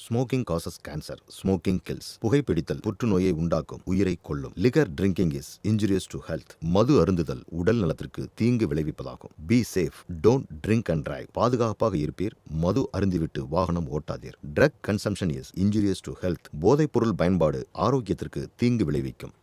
Smoking causes cancer, smoking kills. புகைப்பிடித்தல் புற்றுநோயை உண்டாக்கும், உயிரை கொல்லும். Liquor drinking is injurious to health. மது அருந்துதல் உடல் நலத்திற்கு தீங்கு விளைவிப்பதாகும். Be safe, don't drink and drive. பாதுகாப்பாக இருப்பீர், மது அருந்திவிட்டு வாகனம் ஓட்டாதீர். Drug consumption is injurious to health. போதைப் பொருள் பயன்பாடு ஆரோக்கியத்திற்கு தீங்கு விளைவிக்கும்.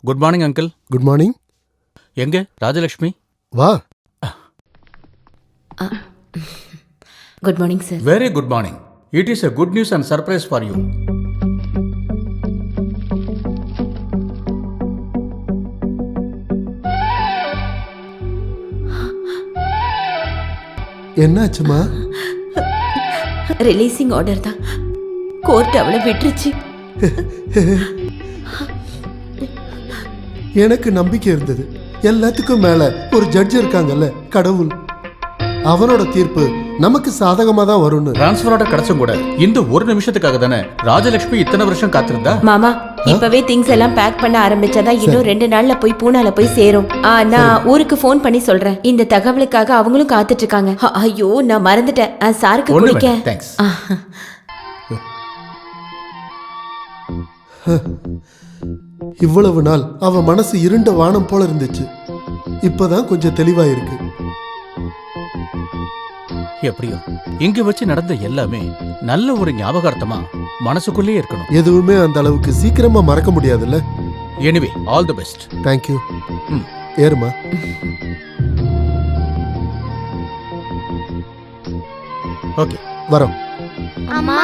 Good morning uncle. Good morning. எங்க ராஜலட்சுமி? வா. Good morning sir. Very good morning. It is a good news and surprise for you. என்னாச்சுமா? ரிலீசிங் ஆர்டர் தான். கோர்ட் அவளை விட்டுருச்சு. எனக்கு நம்பிக்கை இருந்தது. எல்லாத்துக்கும் மேல ஒரு ஜட்ஜ் இருக்காங்கல்ல, கடவுள். அவனோட தீர்ப்பு நமக்கு சாதகமா தான் வரும்னு. டிரான்ஸ்ஃபரோட கிடைச்சும் கூட இந்த ஒரு நிமிஷத்துக்காக தானே ராஜலட்சுமி இத்தனை வருஷம் காத்திருந்தா. மாமா, இப்பவே திங்ஸ் எல்லாம் பேக் பண்ண ஆரம்பிச்சாதான் இன்னும் 2 நாள்ல போய் பூனால போய் சேரும். நான் ஊருக்கு ஃபோன் பண்ணி சொல்றேன். இந்த தகவலுக்காக அவங்களும் காத்துட்டு இருக்காங்க. ஐயோ, நான் மறந்துட்டேன். சாருக்கு குடிக்க. தேங்க்ஸ். இவ்வளவு நாள் அவ மனசு இருண்ட வானம் போல இருந்துச்சு. இப்பதான் கொஞ்சம் தெளிவா இருக்கு. எப்படியோ இங்க வச்சு நடந்த எல்லாமே நல்ல ஒரு ஞாபகார்த்தமா மனசுக்குள்ளே இருக்கணும். எதுவுமே அந்த அளவுக்கு சீக்கிரமா மறக்க முடியாதுல்ல. Anyway, all the best. Thank you. ஏறுமா. ஓகே, வரோம். அம்மா,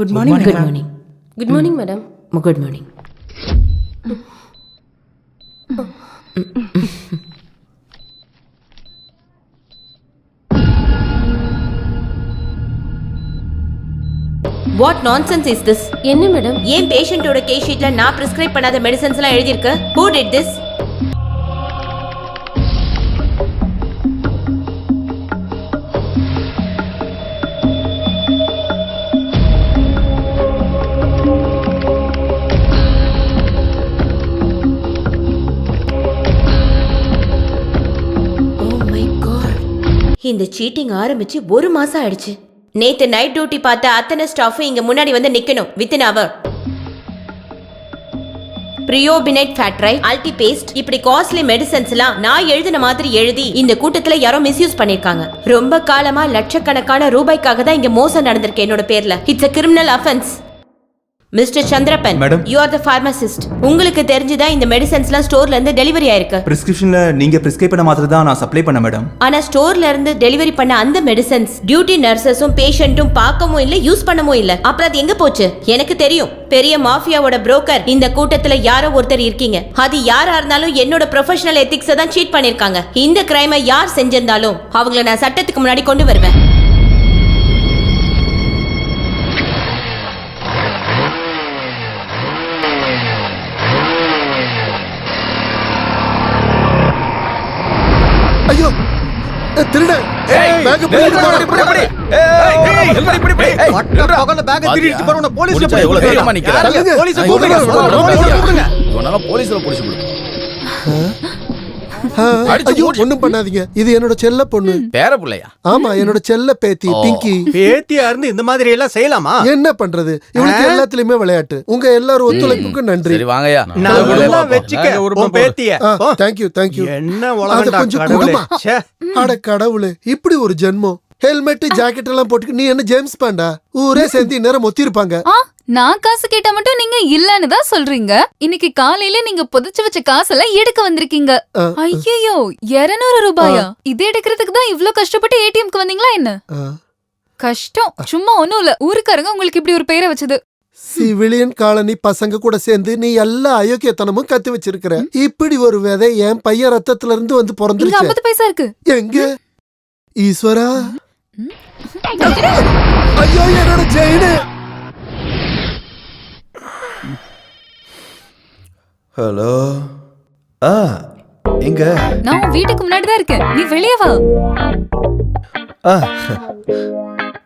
good morning good morning. Good morning madam. Good morning. What nonsense is this? என்ன மேடம்? ஏன் பேஷண்டோட கேஸ் ஷீட்ல நான் பிரிஸ்கிரைப் பண்ணாத மெடிசன்ஸ் எல்லாம் எழுதி இருக்கு? Who did this? Oh my God. இந்த சீட்டிங் ஆரம்பிச்சு 1 மாசம் ஆயிடுச்சு. நேத்து நைட் டியூட்டி பார்த்த அத்தனை ஸ்டாஃபும் இங்க முன்னாடி வந்து நிக்கணும் வித்தின் அவர். பிரியோபினேட் ஃபேட்ரை, அல்டி பேஸ்ட், இப்படி காஸ்ட்லி மெடிசன்ஸ் எல்லாம் நான் எழுதின மாதிரி எழுதி இந்த கூட்டத்துல யாரோ மிஸ்யூஸ் பண்ணிருக்காங்க. ரொம்ப காலமா லட்சக்கணக்கான ரூபாய்க்காக தான் இங்க மோசம் நடந்திருக்கு என்னோட பேர்ல. It's a criminal offense. Mister Chandrappan, madam, you are the pharmacist. உங்களுக்கு தெரிஞ்சுதான் இந்த மெடிசன்ஸ்லாம் ஸ்டோர்ல இருந்து டெலிவரி ஆயிருக்கு. பிரிஸ்கிரிப்ஷன்ல நீங்க பிரிஸ்கிரைப் பண்ண மாத்திரம் தான் நான் சப்ளை பண்ண மேடம். ஆனா ஸ்டோர்ல இருந்து டெலிவரி பண்ண அந்த மெடிசன்ஸ் டியூட்டி நர்சஸும் பேஷண்ட்டும் பார்க்கவும் இல்ல, யூஸ் பண்ணவும் இல்ல. அப்புறம் அது எங்க போச்சு? எனக்கு தெரியும், பெரிய மாஃபியாவோட புரோக்கர் இந்த கூட்டத்துல யாரோ ஒருத்தர் இருக்கீங்க. அது யாரா இருந்தாலும் என்னோட ப்ரொஃபஷனல் எத்திக்ஸை தான் சீட் பண்ணிருக்காங்க. இந்த கிரைமை யார் செஞ்சிருந்தாலும் அவங்கள நான் சட்டத்துக்கு முன்னாடி கொண்டு வருவேன். ஐயோ திருட பேக் ஒண்ணும் பண்ணாதீங்க. இது என்னோட செல்ல பொண்ணு. பேர புள்ளையா? ஆமா, என்னோட செல்ல பேத்தி பிங்கி. பேத்தியா இருந்து இந்த மாதிரி எல்லாம் செய்யலாமா? என்ன பண்றது, இவளுக்கு எல்லாத்துலயுமே விளையாட்டு. உங்க எல்லாரும் ஒத்துழைப்புக்கு நன்றி. சரி வாங்கயா. நான் வெச்சுக்க உன் பேத்திய. தேங்க்யூ. என்ன உலகம்டா கடவுளே. ச்சே. அட கடவுளே, இப்படி ஒரு ஜென்மம். ஹெல்மெட் ஜாக்கெட் எல்லாம் போட்டு நீ என்ன ஜேம்ஸ் பாண்டா? ஊரே சேர்ந்து நேரம் ஒத்தி இருப்பாங்க. நான் காசு கேட்டா மட்டும் நீங்க இல்லன்னு தான் சொல்றீங்க. இன்னைக்கு காலையில நீங்க புதைச்சு வச்ச காசெல்லாம் எடுக்க வந்திருக்கீங்க. ஐயோ, 200 ரூபாயா? இது எடுக்கிறதுக்கு தான் இவ்ளோ கஷ்டப்பட்டு ஏடிஎம்க்கு வந்தீங்களா என்ன? கஷ்டம் சும்மா ஒண்ணும் இல்ல. ஊருக்காரங்க உங்களுக்கு இப்படி ஒரு பெயரை வச்சது. சிவிலியன் காலனி பசங்க கூட சேர்ந்து நீ எல்லா அயோக்கியத்தனமும் கத்து வச்சிருக்கிற. இப்படி ஒரு விதை என் பையன் ரத்தத்துல இருந்து வந்து இங்க பிறந்துருச்சு. 50 பைசா இருக்கு. எங்க ஈஸ்வரா? ஐயோ, என்னோட செயினு. ஹலோ, எங்க? நான் உன் வீட்டுக்கு முன்னாடி தான் இருக்கேன். நீ வெளியே வா.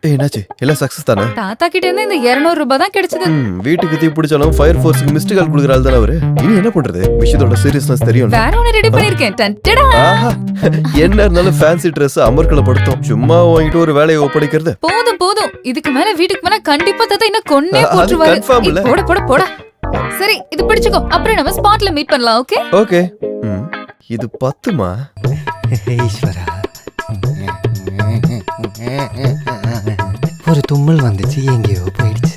என்னாச்சு? எல்லாம் சக்சஸ் தானே? தாத்தா கிட்ட இருந்து இந்த 200 ரூபாய் தான் கிடைச்சது. வீட்டுக்கு தீ பிடிச்சாலும் ஃபயர் ஃபோர்ஸ்க்கு மிஸ்ட் கால் கொடுக்குறாள் தானே அவரு. இனி என்ன பண்றது? விஷயத்தோட சீரியஸ்னஸ் தெரியும். வேற ஒன்னு ரெடி பண்ணிருக்கேன். டடா. என்ன இருந்தாலும் ஃபேன்சி Dress அமர்க்கலப்படுத்தும். சும்மா வாங்கிட்டு ஒரு வேலையை ஒப்படைக்கிறது. போதும். இதுக்கு மேல வீட்டுக்கு போனா கண்டிப்பா தாத்தா இன்னும் கொன்னே போட்டுருவாரு. போட. சரி, இது பிடிச்சுக்கோ. அப்புறம் நம்ம ஸ்பாட்ல மீட் பண்ணலாம். ஓகே? ஓகே. இது 10மா? ஈஸ்வரா, ஒரு தும்மல் வந்துச்சு, எங்கேயோ போயிடுச்சு.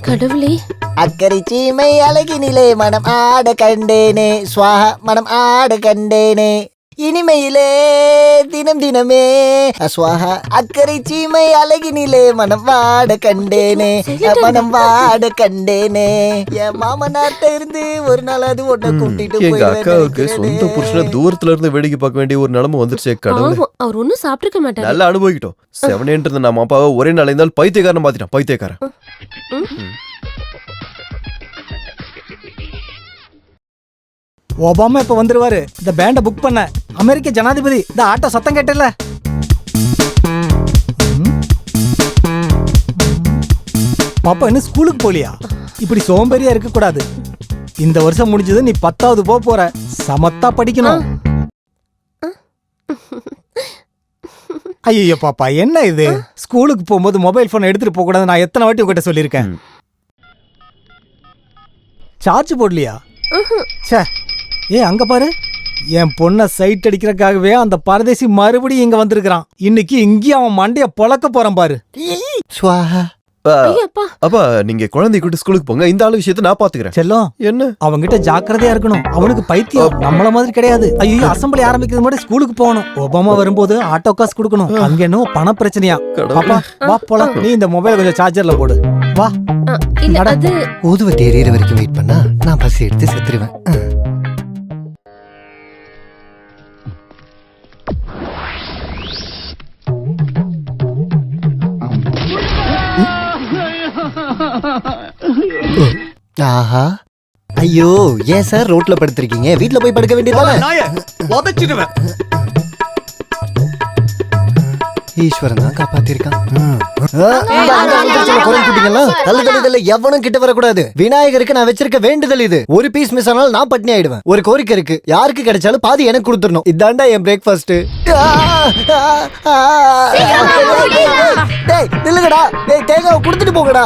கடவுளே. அக்கறை சீமை அழகினிலே மனம் ஆட கண்டேனே, ஸ்வாஹா மனம் ஆட கண்டேனே, இனிமையிலே தினம் தினமே ஸ்வாஹா. அக்கறை சீமை அழகினிலே மனம் வாட கண்டேனே, மனம் வாட கண்டேனே. என் மாமனார்ட்ட இருந்து ஒரு நாள் அது ஒன்ன கூட்டிட்டு எங்க அக்காவுக்கு சொந்த புருஷனை தூரத்துல இருந்து வேடிக்கை பார்க்க வேண்டிய ஒரு நிலைமை வந்துருச்சு. கடவுளே, அவர் ஒன்னும் சாப்பிட்டுக்க மாட்டாரு. நல்லா அனுபவிக்கிட்டோம். 7 நம்ம அப்பாவை ஒரே நாள் இருந்தாலும் பைத்தியக்காரன் மாத்திட்டான். பைத்தியக்காரன். ஒபாமா இப்ப வந்துருவாரு. இந்த பேண்ட புக் பண்ண அமெரிக்க ஜனாதிபதி. இந்த ஆட்டோ சத்தம் கேட்டல. பாப்பா இன்னும் ஸ்கூலுக்கு போலியா? இப்படி சோம்பேறியா இருக்க கூடாது. இந்த வருஷம் முடிஞ்சது, நீ 10வது போற. சமத்தா படிக்கணும். ஐயோ பாப்பா, என்ன இது? ஸ்கூலுக்கு போகும்போது மொபைல் போன் எடுத்துட்டு போக கூடாது. நான் எத்தனை வாட்டி உங்ககிட்ட சொல்லியிருக்கேன். சார்ஜ் போடலையா? சே, அங்க பாரு, என் பொண்ணை சைட் அடிக்கிறதுக்காகவே அந்த பரதேசி மறுபடியும் இங்க வந்திருக்கான். இன்னைக்கு இங்கேயும் அவன் மண்டைய பொளக்க போறான் பாரு. ஐயோ அப்பா அப்பா நீங்க குழந்தை கூட்டு ஸ்கூலுக்கு போங்க, இந்த ஆளு விஷயத்தை நான் பாத்துக்கிறேன். செல்லம் என்ன அவங்கிட்ட ஜாக்கிரதையா இருக்கணும். அவனுக்கு பைத்தியம் நம்மள மாதிரி கிடையாது. ஐயோ அசம்பிளி ஆரம்பிக்கிறது முன்னாடி ஸ்கூலுக்கு போகணும். ஒபாமா வரும்போது ஆட்டோ காசு கொடுக்கணும். அங்க என்ன பண பிரச்சனையா? பாப்பா வா போலாம். நீ இந்த மொபைல் கொஞ்சம் சார்ஜர்ல போடு. வா. இல்ல அது ஊதுவத்தி எரியற வரைக்கும் வெயிட் பண்ணா நான் பசி எடுத்து செத்துருவேன். ஆஹா ஐயோ ஏன் சார் ரோட்ல படுத்திருக்கீங்க? வீட்ல போய் படுக்க வேண்டியதானே? ஈஸ்வரன் தான் காப்பாத்திருக்கான். எவனும் கிட்ட வரக்கூடாது. விநாயகருக்கு நான் வச்சிருக்க வேண்டுதல் இது. ஒரு பீஸ் மிஸ் ஆனாலும் நான் பட்னி ஆயிடுவேன். ஒரு கோரிக்கை இருக்கு, யாருக்கு கிடைச்சாலும் பாதி எனக்கு கொடுத்துடணும். இதாண்டா என் பிரேக்ஃபாஸ்ட். நில்லுங்கடா, தேங்காய் கொடுத்துட்டு போங்கடா.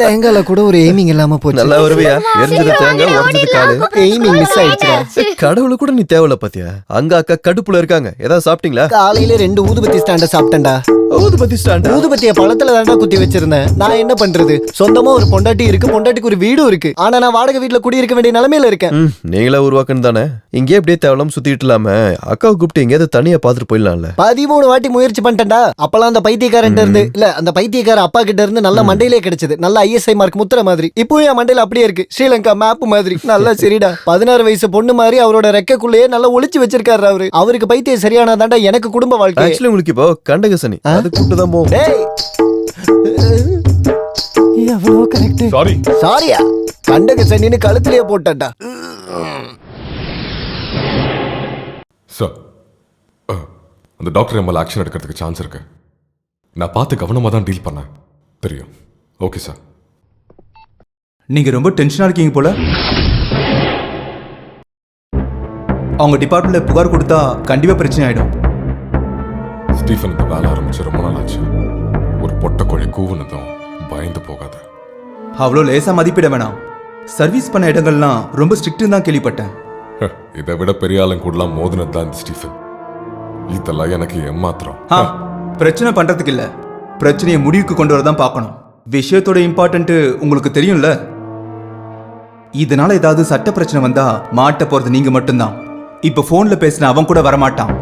தேங்காய்ல கூட ஒரு எய்மிங் இல்லாம போச்சு. நல்லா வருவியா? எரிஞ்சது தேங்காய், உடஞ்சது காலு. எய்மிங் மிஸ் ஆயிடுச்சு. கடவுளு கூட நீ தேவையில்ல பாத்தியா? அங்க அக்கா கடுப்புல இருக்காங்க. ஏதாவது சாப்பிட்டீங்களா? காலையில 2 ஊதுபத்தி ஸ்டாண்ட சாப்பிட்டேன்டா. ஊதுபத்தி ஸ்டாண்டா? ஊதுபத்திய பழத்துல தாண்டா குத்தி வச்சிருந்தேன். நான் என்ன பண்றது? சொந்தமா ஒரு பொண்டாட்டி இருக்கு, பொண்டாட்டிக்கு ஒரு வீடும் இருக்கு. ஆனா நான் வாடகை வீட்டுல குடியிருக்க வேண்டிய நிலைமையில இருக்கேன். நீங்களா உருவாக்கணும் தானே. இங்கே அப்படியே தேவலாம் சுத்திட்டு இல்லாம அக்காவை கூப்பிட்டு எங்கேயாவது தனியா பாத்துட்டு போயிடலாம்ல. 13 வாட்டி முயற்சி பண்ணிட்டேன்டா. அப்பெல்லாம் அந்த பைத்தியக்காரன் இருந்து இல்ல, அந்த பைத்தியக்கார அப்பா கிட்ட இருந்து நல்ல மண்டையிலே கிடைச்சது. நல்ல ISI மார்க் முத்திர மாதிரி. இப்பவும் என் மண்டையில அப்படியே இருக்கு, ஸ்ரீலங்கா மேப் மாதிரி. நல்லா சரிடா. 16 வயசு பொண்ணு மாதிரி அவரோட ரெக்கைக்குள்ளேயே நல்லா ஒளிச்சு வச்சிருக்காரு அவரு. அவருக்கு பைத்தியம் சரியானதாண்டா எனக்கு குடும்ப வாழ்க்கை. ஆக்சுவலி உங்களுக்கு இப்போ கண்டகசனி, அது கூப்பிட்டு தான் போவோம். எவ்வளவு கரெக்ட். சாரியா கண்டகசனின்னு கழுத்திலேயே போட்டா. சார், அந்த டாக்டர் என் மேல ஆக்ஷன் எடுக்கிறதுக்கு சான்ஸ் இருக்கு. நான் பார்த்து கவனமாக தான் டீல் பண்ணேன். தெரியும். Okay sir. நீங்க ரொம்ப டென்ஷனா இருக்கீங்க போல. அவங்க டிபார்ட்மெண்ட்ல புகார் கொடுத்தா கண்டிப்பா பிரச்சனை ஆயிடும். ஸ்டீஃபன் இந்த வேலை ஆரம்பிச்சு ரொம்ப நாள் ஆச்சு. ஒரு பொட்டை கோழி கூவுனதும் பயந்து போகாத. அவ்வளோ லேசா மதிப்பிட வேணாம். சர்வீஸ் பண்ண இடங்கள்லாம் ரொம்ப ஸ்ட்ரிக்ட்னு தான் கேள்விப்பட்டேன். இதை விட பெரிய ஆளுங்க கூடலாம் மோதினது தான் இந்த ஸ்டீஃபன். இதெல்லாம் எனக்கு ஏமாத்திரம். பிரச்சனை பண்றதுக்கு இல்ல, பிரச்சனையை முடிவுக்கு கொண்டு வரதான் பார்க்கணும். விஷயத்தோட இம்பார்ட்டன்ட் உங்களுக்கு தெரியும்ல. இதனால ஏதாவது சட்ட பிரச்சனை வந்தா மாட்ட போறது நீங்க மட்டும்தான். இப்ப போன்ல பேசின அவன் கூட வரமாட்டான்.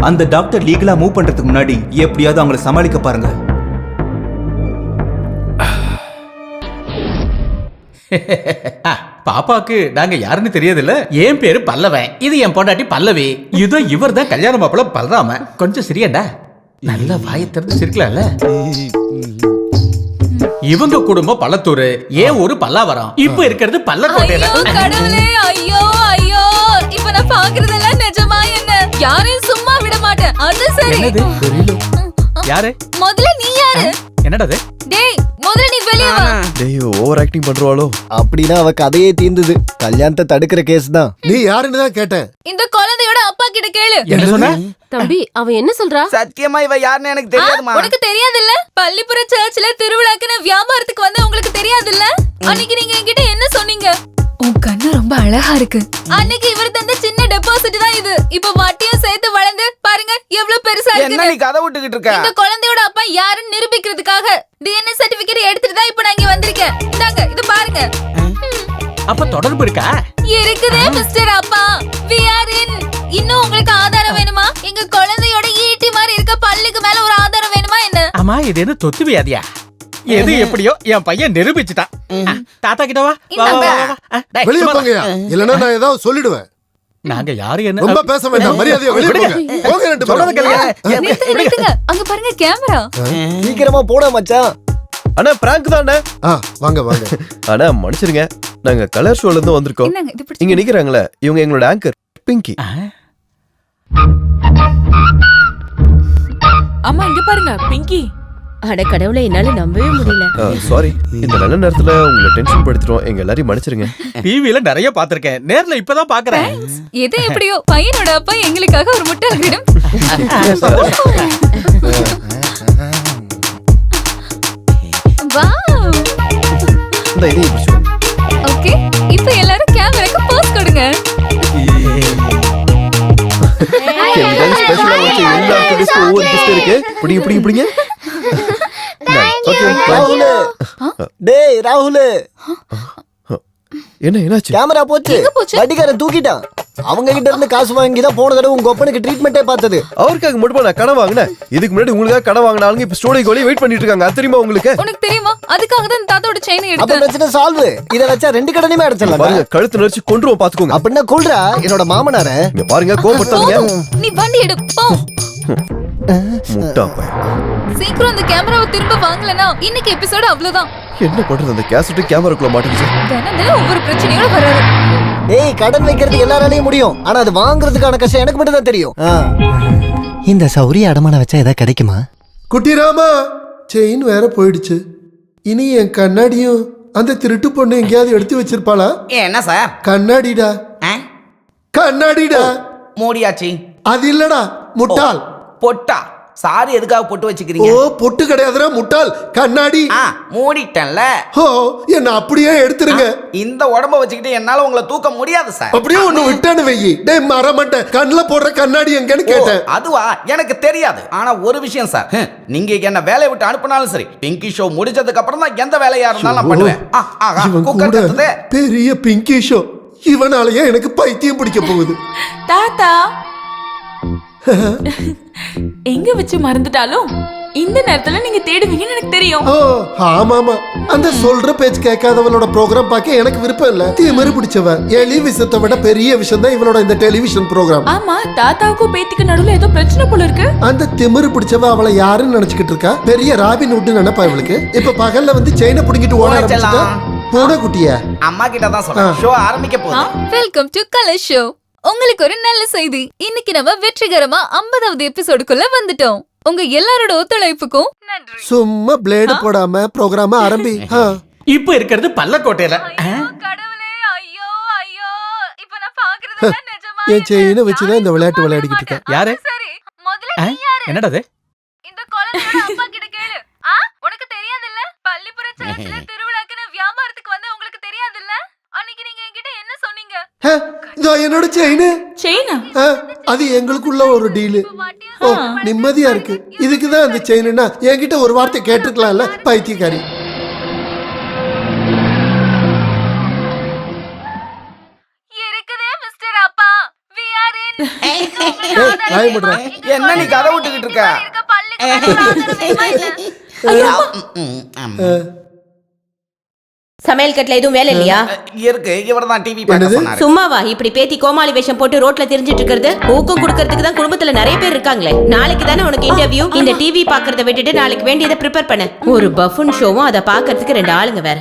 அந்த டாக்டர் லீகலா மூவ் பண்றதுக்கு முன்னாடி எப்படியாவது அவங்கள சமாளிக்க பாருங்க. பாப்பாக்கு நாங்க யாருன்னு தெரியாதுல்ல. என் பேரு பல்லவன், இது என் பொண்டாட்டி பல்லவி, இதோ இவர் தான் கல்யாண மாப்பிள்ள பல்ராம. கொஞ்சம் சிரியண்டா, நல்ல வாயை திறந்து சிரிக்கலாம்ல. இவங்க குடும்பம் பள்ளத்தூர், ஏன் ஒரு பல்லாவரம். இப்ப இருக்கிறது பல்லக்கோட்டையில. ஐயோ ஐயோ, இப்ப நான் பாக்குறதெல்லாம் நிஜமா? என்ன யாரையும் சும்மா விட மாட்டேன். அது சரி. யாரு? முதல்ல நீ யாரு? என்னடா அது? டேய் முதல்ல நீ வெளிய வா. டேய் ஓவர் ஆக்டிங் பண்றாளோ? அப்படின்னா அவ கதையே தீர்ந்தது. கல்யாணத்தை தடுக்கிற கேஸ் தான். நீ யாருன்னு தான் கேட்டேன். இந்த குழந்தையோட அப்பா கிட்ட கேளு. என்ன சொன்ன? தம்பி அவ என்ன சொல்றா? சத்தியமா இவ யாருன்னு எனக்கு தெரியாதுமா. உனக்கு தெரியாதுல்ல? பள்ளிப்புற சர்ச்சில் திருவிழாக்குன்னு வியாபாரத்துக்கு வந்து உங்களுக்கு தெரியாதுல்ல? அன்னைக்கு நீங்க என்கிட்ட என்ன சொன்னீங்க? உன் கண்ணு ரொம்ப அழகா இருக்கு. அன்னைக்கு இவர் தந்த சின்ன டெபாசிட் தான் இது. இப்ப வட்டியும் சேர்த்து வளர்ந்து பாருங்க எவ்வளவு பெருசா இருக்கு. என்ன நீ கதை விட்டுக்கிட்டு இருக்க? இந்த குழந்தையோட அப்பா யாருன்னு நிரூபிக்கிறதுக்காக DNA சர்டிபிகேட் எடுத்துட்டு தான் இப்ப நான் இங்க வந்திருக்கேன். இந்தாங்க இது பாருங்க. அப்ப தொடர்பு இருக்கா? இருக்குதே மிஸ்டர் அப்பா. We are in. இன்னும் உங்களுக்கு ஆதாரம் வேணுமா? எங்க குழந்தையோட ஈட்டி மாதிரி இருக்க பல்லுக்கு மேல ஒரு ஆதாரம் வேணுமா என்ன? ஆமா, இது என்ன தொத்து வியாதியா? எது எப்படியோ என் பையன் நிரூபிச்சுட்டான். தாத்தா கிட்ட வா. வெளியே போங்கயா, இல்லன்னா நான் ஏதாவது சொல்லிடுவேன். நாங்க யாரு என்ன ரொம்ப பேச வேண்டாம், மரியாதையா வெளியே போங்க. போங்க ரெண்டு பேரும். நிறுத்துங்க. அங்க பாருங்க கேமரா. சீக்கிரமா போடா மச்சான். அண்ணா பிராங்க் தான் அண்ணா. வாங்க வாங்க. அண்ணா மன்னிச்சிருங்க, நாங்க கலர் ஷோல இருந்து வந்திருக்கோம். இங்க நிக்கிறாங்களே இவங்க எங்களோட ஆங்கர் பிங்கி. அம்மா இங்க பாருங்க பிங்கி. அட கடவுளே, என்னால நம்பவே முடியல. சாரி, இந்த நல்ல நேரத்துல உங்களை டென்ஷன் படுத்திட்டோம். எங்க எல்லாரையும் மன்னிச்சிருங்க. டிவில நிறைய பாத்திருக்கேன், நேர்ல இப்பதான் பாக்குறேன். எது எப்படியோ பையனோட அப்பா எங்களுக்காக ஒரு முட்டை ஆகிடும். வாவ். இந்த இதையும் பிடிச்சுக்கோ. ஓகே, இப்போ எல்லாரும் கேமராக்கு போஸ் கொடுங்க. ஸ்பெஷலா வச்சு எல்லா கிட்ஸ்க்கும் ஒவ்வொரு கிஃப்ட் இருக்கு. பிடிங்க பிடிங்க பிடிங்க. ஓகே ராகுல் டேய் ராகுல் என்னாச்சு? கேமரா போச்சு எங்க போச்சு? வட்டிக்காரன் தூக்கிட்டான். அவங்க கிட்ட இருந்து காசு வாங்கி தான் போன தடவை உங்க ஒப்பனுக்கு ட்ரீட்மெண்ட்டே பார்த்தது. அவருக்காக மட்டும் நான் கடன் வாங்கினேன். இதுக்கு முன்னாடி உங்களுக்காக கடன் வாங்கினாலும் இப்ப ஸ்டோரிக்கு வெளியே வெயிட் பண்ணிட்டு இருக்காங்க. அது தெரியுமா உங்களுக்கு? உனக்கு தெரியுமா? அதுக்காக தான் தாத்தாவோட செயினை அப்ப எடுத்தேன். பிரச்சனை சால்வ். இத வச்சா 2 கடனையுமே அடைச்சிடலாம். பாருங்க, கழுத்து நெரிச்சு கொன்றுவோம் பாத்துக்கோங்க. அப்படின்னா கொல்றா என்னோட மாமனார. இங்க பாருங்க, கோபப்பட்டாதீங்க. நீ வண்டி எடு போ. முட்டா பையன். சீக்கிரம் அந்த கேமராவை திரும்ப வாங்கலனா இன்னைக்கு எபிசோட் அவ்வளவுதான். என்ன பண்றது? அந்த கேசட் கேமராக்குள்ள மாட்டிக்கிச்சு. தினம் ஒவ்வொரு பிரச்சனையோட வராரு. ஏய், கடன் வைக்கிறது எல்லாராலையும் முடியும். ஆனா அது வாங்குறதுக்கான கஷ்டம் எனக்கு மட்டும் தான் தெரியும். இந்த சௌரிய அடமான வச்சா ஏதாவது கிடைக்குமா? குட்டிராமா, செயின் வேற போயிடுச்சு. இனி என் கண்ணாடியும் அந்த திருட்டு பொண்ணு எங்கேயாவது எடுத்து வச்சிருப்பாளா? என்ன சார்? கண்ணாடிடா, கண்ணாடிடா. மூடியாச்சு. அது இல்லடா, முட்டாள். பொட்டா? சாரி, எதுக்காக பொட்டு வச்சுக்கிறீங்க? ஓ, பொட்டு கிடையாதுடா, முட்டாள். கண்ணாடி. மூடிட்டேன்ல. ஓ, என்ன அப்படியே எடுத்துருங்க. இந்த உடம்ப வச்சுக்கிட்டு என்னால உங்களை தூக்க முடியாது சார். அப்படியே ஒண்ணு விட்டானு வெயி. டேய் மரமண்டேன், கண்ணுல போடுற கண்ணாடி எங்கன்னு கேட்டேன். அதுவா? எனக்கு தெரியாது. ஆனா ஒரு விஷயம் சார், நீங்க என்ன வேலையை விட்டு அனுப்பினாலும் சரி, பிங்கி ஷோ முடிஞ்சதுக்கு அப்புறம் தான் எந்த வேலையா இருந்தாலும் நான் பண்ணுவேன். இவன் குக்கர் கூட கத்துது. பெரிய பிங்கி ஷோ. இவனாலயே எனக்கு பைத்தியம் பிடிக்க போகுது. தாத்தா எங்க வச்சு மறந்துட்டாலும் இந்த நேரத்துல நீங்க தேடுவீங்கன்னு எனக்கு தெரியும். ஓ, ஆமாமா. அந்த சொல்ற பேச்சு கேட்காதவளோட ப்ரோக்ராம் பார்க்க எனக்கு விருப்பம் இல்ல. திமிரு பிடிச்சவ. எலி விஷயத்தை விட பெரிய விஷயம் தான் இவளோட இந்த டெலிவிஷன் ப்ரோக்ராம். ஆமா, தாத்தாவுக்கும் பேத்திக்கு நடுவுல ஏதோ பிரச்சனை போல இருக்கு. அந்த திமிரு பிடிச்சவ அவளை யாருன்னு நினைச்சுக்கிட்டு இருக்கா? பெரிய ராபின் ஹுட் நினைப்பா இவளுக்கு. இப்ப பகல்ல வந்து செயினை புடிங்கிட்டு ஓட ஆரம்பிச்சுட்டா. பூனை குட்டியா? அம்மா கிட்ட தான் சொல்றேன். ஷோ ஆரம்பிக்க போகுது. Welcome to colour show. உங்களுக்கு ஒரு நல்ல செய்தி. இன்னைக்கு நம்ம வெற்றிகரமா 50வது எபிசோடுக்குள்ள வந்துட்டோம். உங்க எல்லாரோட ஒத்துழைப்புக்கும் நன்றி. சும்மா பிளேடு போடாம ப்ரோக்ராம ஆரம்பி. இப்ப இருக்கிறது பல்லக்கோட்டையில. கடவுளே, ஐயோ ஐயோ, இப்ப நான் பாக்குறதெல்லாம் நிஜமா? என் செயினை வச்சுதான் இந்த விளையாட்டு விளையாடிக்கிட்டு இருக்கேன். யாரு? சரி, முதல்ல நீ யாரு? என்னடா அது? இந்த குழந்தையோட அப்பா கிட்ட கேளு. உனக்கு தெரியாதுல்ல? பள்ளிப்புற சர்ச்சில் திருவிழாக்கு நான் வியாபாரத்துக்கு வந்தா உங்களுக்கு தெரியாதுல்ல? அன்னைக்கு நீங்க என்கிட்ட என்ன சொன்னீங்க? இதோ என்னோட செயின். செயினா? அது எங்களுக்குள்ள ஒரு டீலு. ஓ, நிம்மதியா இருக்கு. இதுக்குதான் அந்த செயின்னா என்கிட்ட ஒரு வார்த்தை கேட்டிருக்கலாம்ல, பைத்தியக்காரி. இருக்குதே மிஸ்டர் அப்பா. we are in. வாய் மூடுறா. என்ன நீ கதை விட்டுக்கிட்டு இருக்க? இருக்க பள்ளிக்கு சமையல் கட்டுல எதுவும் வேலை இல்லையா? இருக்கு. இவர்தான் டிவி பார்க்க சொன்னாரு. சும்மாவா இப்படி பேத்தி கோமாளி வேஷம் போட்டு ரோட்ல திரிஞ்சிட்டு இருக்கிறது? ஊக்கம் கொடுக்கறதுக்கு தான் குடும்பத்துல நிறைய பேர் இருக்காங்களே. நாளைக்கு தானே உனக்கு இன்டர்வியூ. இந்த டிவி பாக்குறத விட்டுட்டு நாளைக்கு வேண்டியதை ப்ரிப்பேர் பண்ண. ஒரு பஃபன் ஷோவும் அதை பாக்குறதுக்கு 2 ஆளுங்க வேற.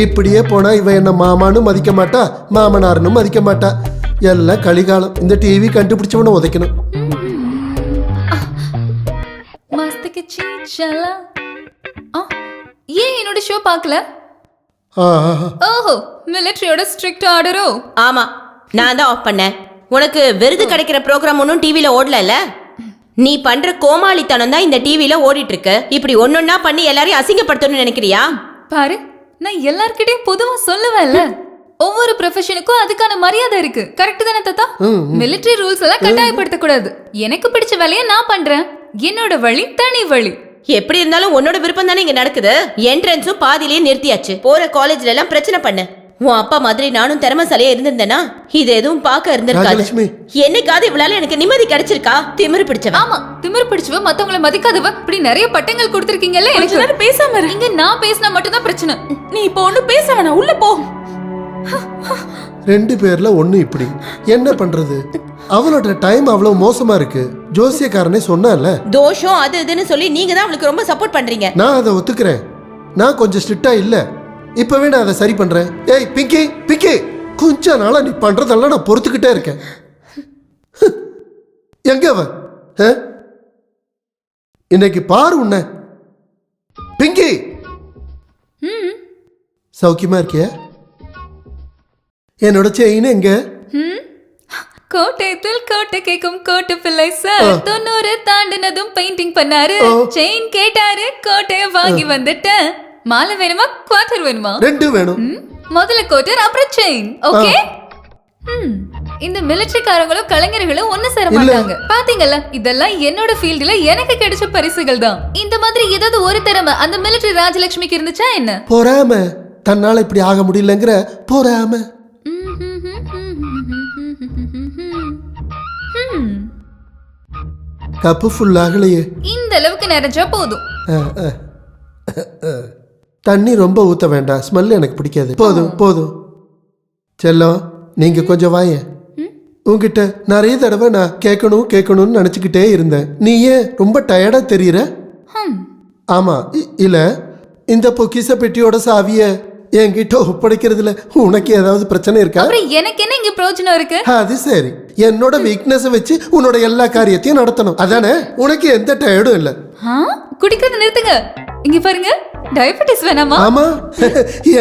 இப்படியே போனா இவ என்ன மாமான்னு மதிக்க மாட்டா, மாமனார்னு மதிக்க மாட்டா. எல்லாம் கலிகாலம். இந்த டிவி கண்டுபிடிச்சவன உதைக்கணும். மஸ்துக்கு சீச்சலா. ஏன் என்னோட ஷோ பார்க்கல? ஓஹோ, மிலிட்டரியோட ஸ்ட்ரிக்ட் ஆர்டரோ? ஆமா, நான் தான் ஆஃப் பண்ணேன். உனக்கு விருது கிடைக்கிற ப்ரோக்ராம் ஒன்னும் டிவில ஓடல. நீ பண்ற கோமாளித்தனம் தான் இந்த டிவில ஓடிட்டு இருக்கு. இப்படி ஒன்னொன்னா பண்ணி எல்லாரையும் அசிங்கப்படுத்தணும்னு நினைக்கிறியா? பாரு, நான் எல்லார்கிட்டயும் பொதுவா சொல்லுவேன்ல, ஒவ்வொரு ப்ரொஃபஷனுக்கும் அதுக்கான மரியாதை இருக்கு. கரெக்ட் தானே தாத்தா? மிலிட்டரி ரூல்ஸ் எல்லாம் கட்டாயப்படுத்த கூடாது. எனக்கு பிடிச்ச வேலையை நான் பண்றேன். என்னோட வழி தனி வழி. எப்படி இருந்தாலும் உன்னோட விருப்பம் தானே இங்க நடக்குது. என்ட்ரன்ஸும் பாதியிலேயே நிறுத்தியாச்சு. போற காலேஜ்ல எல்லாம் பிரச்சனை பண்ண. உன் அப்பா மாதிரி நானும் திறமைசாலியா இருந்திருந்தேனா இது எதுவும் பார்க்க இருந்திருக்காது. என்னைக்காவது இவளால எனக்கு நிம்மதி கிடைச்சிருக்கா? திமிரு பிடிச்சவ. ஆமா, திமிரு பிடிச்சவ, மத்தவங்கள மதிக்காதவ. இப்படி நிறைய பட்டங்கள் கொடுத்திருக்கீங்கல்ல. எனக்கு பேசாம இரு. இங்க நான் பேசினா மட்டும் தான் பிரச்சனை. நீ இப்போ ஒண்ணு பேச வேணாம், உள்ள போ. 2 பேர்ல ஒண்ணு இப்படி. என்ன பண்றது? அவளோட டைம் அவ்வளவு மோசமா இருக்கு. ஜோசியக்காரனே சொன்னால தோஷம் அது இதுன்னு சொல்லி நீங்க தான் அவளுக்கு ரொம்ப சப்போர்ட் பண்றீங்க. நான் அதை ஒத்துக்கிறேன். நான் கொஞ்சம் ஸ்ட்ரிக்டா இல்ல. இப்பவே நான் அதை சரி பண்றேன். ஏய் பிங்கி, பிங்கி, கொஞ்ச நாளா நீ பண்றதெல்லாம் நான் பொறுத்துக்கிட்டே இருக்கேன். எங்க அவ? இன்னைக்கு பாரு உன்ன. பிங்கி, சௌக்கியமா இருக்கியா? என்னோட செயின் எங்க? கோட்டையத்தில் கோட்டை கேக்கும் கோட்டு பிள்ளை சார் 90 தாண்டினதும் பெயிண்டிங் பண்ணாரு. செயின் கேட்டாரு, கோட்டைய வாங்கி வந்துட்டேன். மாலை வேணுமா குவார்டர் வேணுமா? 2 வேணும். முதல்ல கோட்டர் அப்புறம் செயின். ஓகே. இந்த மிலிட்டரிக்காரங்களும் கலைஞர்களும் ஒண்ணு சேர மாட்டாங்க. பாத்தீங்களா, இதெல்லாம் என்னோட ஃபீல்டுல எனக்கு கிடைச்ச பரிசுகள் தான். இந்த மாதிரி ஏதாவது ஒரு திறமை அந்த மிலிட்டரி ராஜலட்சுமிக்கு இருந்துச்சா என்ன? பொறாம, தன்னால இப்படி ஆக முடியலங்கிற பொறாம. கப்பு ஃபுல் ஆகலையே. இந்த அளவுக்கு நிறைஞ்சா போதும். தண்ணி ரொம்ப ஊத்த வேண்டாம், ஸ்மெல் எனக்கு பிடிக்காது. போதும் போதும். செல்லம், நீங்க கொஞ்சம் வாங்க. உங்ககிட்ட நிறைய தடவை நான் கேட்கணும்னு நினைச்சுக்கிட்டே இருந்தேன். நீ ஏன் ரொம்ப டயர்டா தெரியற? ஆமா, இல்ல இந்த பொக்கிச பெட்டியோட சாவிய என்கிட்ட ஒப்படைக்கிறதுல உனக்கு ஏதாவது பிரச்சனை இருக்கா? அப்புறம் எனக்கு என்ன இங்க பிரயோஜனம் இருக்கு? அது சரி, என்னோட வீக்னஸ் வச்சு உன்னோட எல்லா காரியத்தையும் நடத்தணும், அதானே? உனக்கு எந்த டயர்டும் இல்ல. குடிக்கிறத நிறுத்துங்க. இங்க பாருங்க, டயபெட்டிஸ் வேணாமா? ஆமா,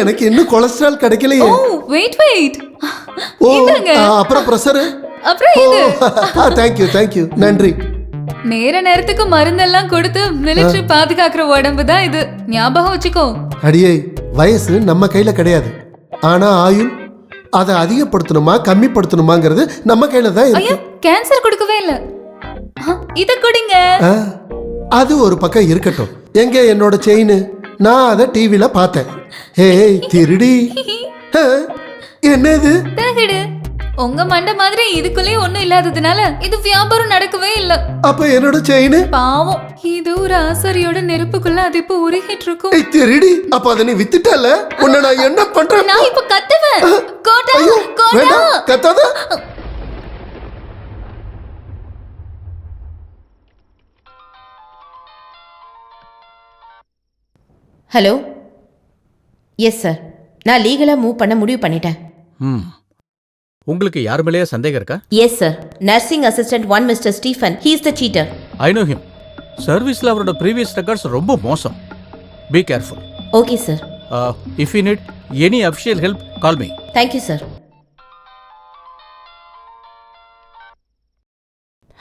எனக்கு இன்னும் கொலஸ்ட்ரால் கிடைக்கலையே. Wait wait. ஓ, அப்புறம் பிரஷர். அப்புறம் இது. தேங்க் யூ, நன்றி. நேரத்துக்கு மருந்தெல்லாம் கொடுத்து மிலிட்டரி பாதுகாக்கிற உடம்பு தான் இது, ஞாபகம் வச்சுக்கோ. அடியே, வயசு நம்ம கையில கிடையாது, ஆனா ஆயுள் அதை அதிகப்படுத்தணுமா கம்மிப்படுத்தணுமாங்கிறது நம்ம கையில தான் இருக்கு. கேன்சர் கொடுக்கவே இல்ல, இத குடிங்க. அது ஒரு பக்கம் இருக்கட்டும். எங்க என்னோட செயின்? நான் அதை டிவில பார்த்தேன். ஏய் திருடி, என்னது? தகடு. உங்க மண்ட மாதிரி இதுக்குள்ளே ஒண்ணும் இல்லாததுனால இது வியாபாரம் நடக்கவே இல்ல. அப்ப என்னோட செயின்? பாவம், இது ஒரு ஆசாரியோட நெருப்புக்குள்ள அது இப்ப உருகிட்டு இருக்கும். ஏய் திருடி, அப்ப அத நீ வித்துட்டல? உன்னை நான் என்ன பண்றேன்? நான் இப்ப கத்துவேன். கோட்டா கோட்டா, வேண்டாம், கத்தாத. ஹலோ. எஸ் சார், நான் லீகலா மூவ் பண்ண முடிவு பண்ணிட்டேன். உங்களுக்கு யார் மேலேயே சந்தேகம் இருக்கா? Yes sir, nursing assistant 1 mister Stephen, he is the cheater. I know him. சர்வீஸ்ல அவரோட ப்ரீவியஸ் ரெக்கார்ட்ஸ் ரொம்ப மோசம். Be careful. Okay sir. If you need any official help, call me. Thank you sir.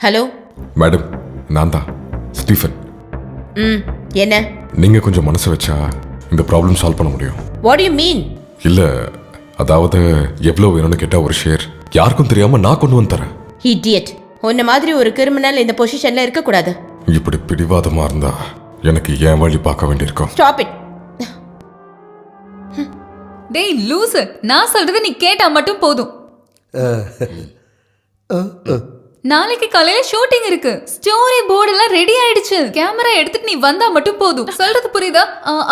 Hello madam, நான் தான் Stephen. என்ன? நீங்க கொஞ்சம் மனசு வச்சா இந்த ப்ராப்ளம் சால்வ் பண்ண முடியும். What to you mean? இல்ல, அதாவது எவ்வளவு வேணும்னு கேட்டா ஒரு ஷேர் யாருக்கும் தெரியாம நான் கொண்டு வந்து தரேன். இடியட், உன்ன மாதிரி ஒரு கிரிமினல் இந்த பொசிஷன்ல இருக்க கூடாது. இப்படி பிடிவாதமா இருந்தா எனக்கு ஏன் வழி பார்க்க வேண்டியிருக்கும். Stop it. டேய் லூசு, நான் சொல்றத நீ கேட்டா மட்டும் போதும். நாளைக்கு காலையில ஷூட்டிங் இருக்கு. ஸ்டோரி போர்டு எல்லாம் ரெடி ஆயிடுச்சு. கேமரா எடுத்துட்டு நீ வந்தா மட்டும் போதும். சொல்றது புரியுதா?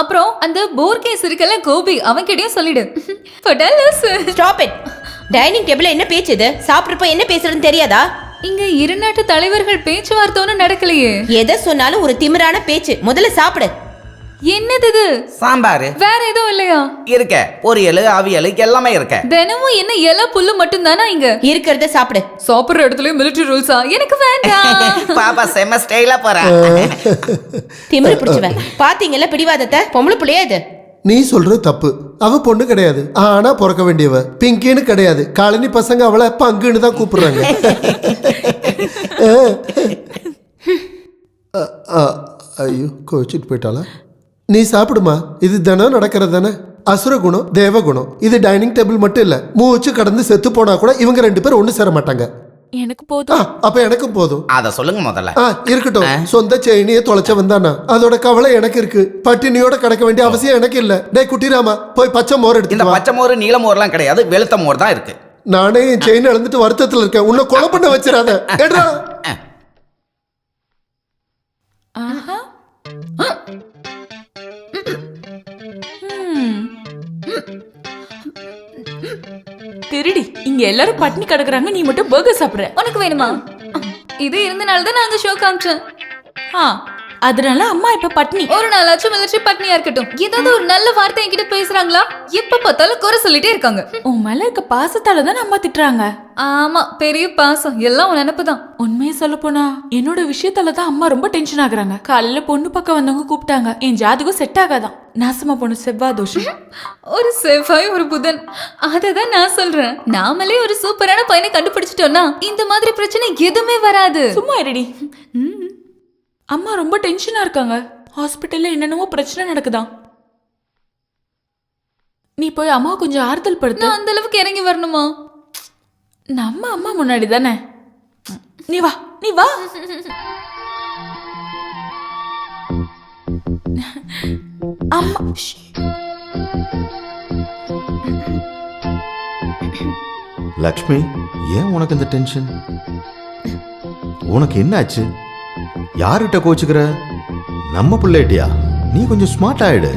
அப்புறம் அந்த போர் கேஸ் இருக்கல கோபி, அவன் கிட்டயும் சொல்லிடு. Stop it. டைனிங் டேபிள்ல என்ன பேச்சு இது? சாப்பிடுறப்ப என்ன பேசுறதுன்னு தெரியாதா? இங்க இரு நாட்டு தலைவர்கள் பேச்சுவார்த்தை ஒன்றும் நடக்கலையே. எதை சொன்னாலும் ஒரு திமிரான பேச்சு. முதல்ல சாப்பிடு. என்னது இது? சாம்பார். வேற எதுவும் இல்லையா? இருக்க, பொரியல் அவியல் எல்லாமே இருக்க. தினமும் என்ன எல்லா புல்லு மட்டும் தானா இங்க? இருக்கிறத சாப்பிடு. சாப்பிடுற இடத்துல மிலிட்டரி ரூல்ஸா? எனக்கு வேண்டாம். பாப்பா செம ஸ்டைலா போறா. திமிரு பிடிச்சவன். பாத்தீங்கல்ல பிடிவாதத்தை? பொம்பளை புள்ளையா இது? நீ சொல்ற தப்பு. அவ பொண்ணு கிடையாது, ஆனா பிறக்க வேண்டியவ. பிங்கின்னு கிடையாது, காலனி பசங்க அவளை பங்குன்னு தான் கூப்பிடுறாங்க. ஐயோ, கோச்சிட்டு போயிட்டாளா? நீ சாப்பிடுமா, இது தினம் நடக்கிறது தானே. அசுர குணம் தேவகுணம். இது டைனிங் டேபிள் மட்டும் இல்ல, மூச்சு கடந்து செத்து போனா கூட இவங்க 2 பேரும் ஒண்ணு சேர மாட்டாங்க. எனக்கு போதும். அப்ப எனக்கும் போதும். அத சொல்லுங்க முதல்ல. இருக்கட்டும். சொந்த செயினியே தொலைச்ச வந்தானா அதோட கவலை எனக்கு இருக்கு. பட்டினியோட கிடக்க வேண்டிய அவசியம் எனக்கு இல்ல. டேய் குட்டிராமா, போய் பச்சை மோர் எடுத்து. இந்த பச்சை மோர் நீல மோர்லாம் கிடையாது, வெளுத்த மோர் தான் இருக்கு. நானே என் செயின் இழந்துட்டு வருத்தத்துல இருக்கேன். உன்னை கொலை பண்ண வச்சிடாத. ஏடா திருடி, இங்க எல்லாரும் பட்டினி கிடக்குறாங்க, நீ மட்டும் பர்கர் சாப்பிடுற. உனக்கு வேணுமா? இது இருந்தனால தான் நாங்க ஷோ காமிச்சோம். அதனால அம்மா இப்ப பட்னி. ஒரு நாளாச்சும் மிலிட்டரி பட்னியா இருக்கட்டும். ஏதாவது ஒரு நல்ல வார்த்தை என்கிட்ட பேசுறாங்களா? எப்ப பார்த்தாலும் குறை சொல்லிட்டே இருக்காங்க. உன் மேல இருக்க பாசத்தால தான் அம்மா திட்டுறாங்க. ஆமா, பெரிய பாசம். எல்லாம் உன் நினைப்புதான். உண்மையை சொல்ல போனா என்னோட விஷயத்தால தான் அம்மா ரொம்ப டென்ஷன் ஆகுறாங்க. காலையில பொண்ணு பக்கம் வந்தவங்க கூப்பிட்டாங்க. என் ஜாதகம் செட் ஆகாதான். நாசமா பொண்ணு செவ்வாய் தோஷம். ஒரு செவ்வாய் ஒரு புதன். அததான் நான் சொல்றேன். நாமளே ஒரு சூப்பரான பையனை கண்டுபிடிச்சிட்டோம்னா இந்த மாதிரி பிரச்சனை எதுவுமே வராது. சும்மா இருடி. அம்மா ரொம்ப டென்ஷனா இருக்காங்க. ஹாஸ்பிட்டல்ல என்னென்னவோ பிரச்சனை நடக்குதான். நீ போய் அம்மா கொஞ்சம் ஆறுதல் படுத்து. அந்த அளவுக்கு இறங்கி வரணுமா? நம்ம அம்மா முன்னாடி தானே. நீ வா, நீ வா. அம்மா லக்ஷ்மி, ஏன் உனக்கு இந்த டென்ஷன்? உனக்கு என்ன ஆச்சு? யார்கிட்ட கோச்சுக்கிற? நம்ம பிள்ளைட்டியா? நீ கொஞ்சம் ஸ்மார்ட் ஆயிடு.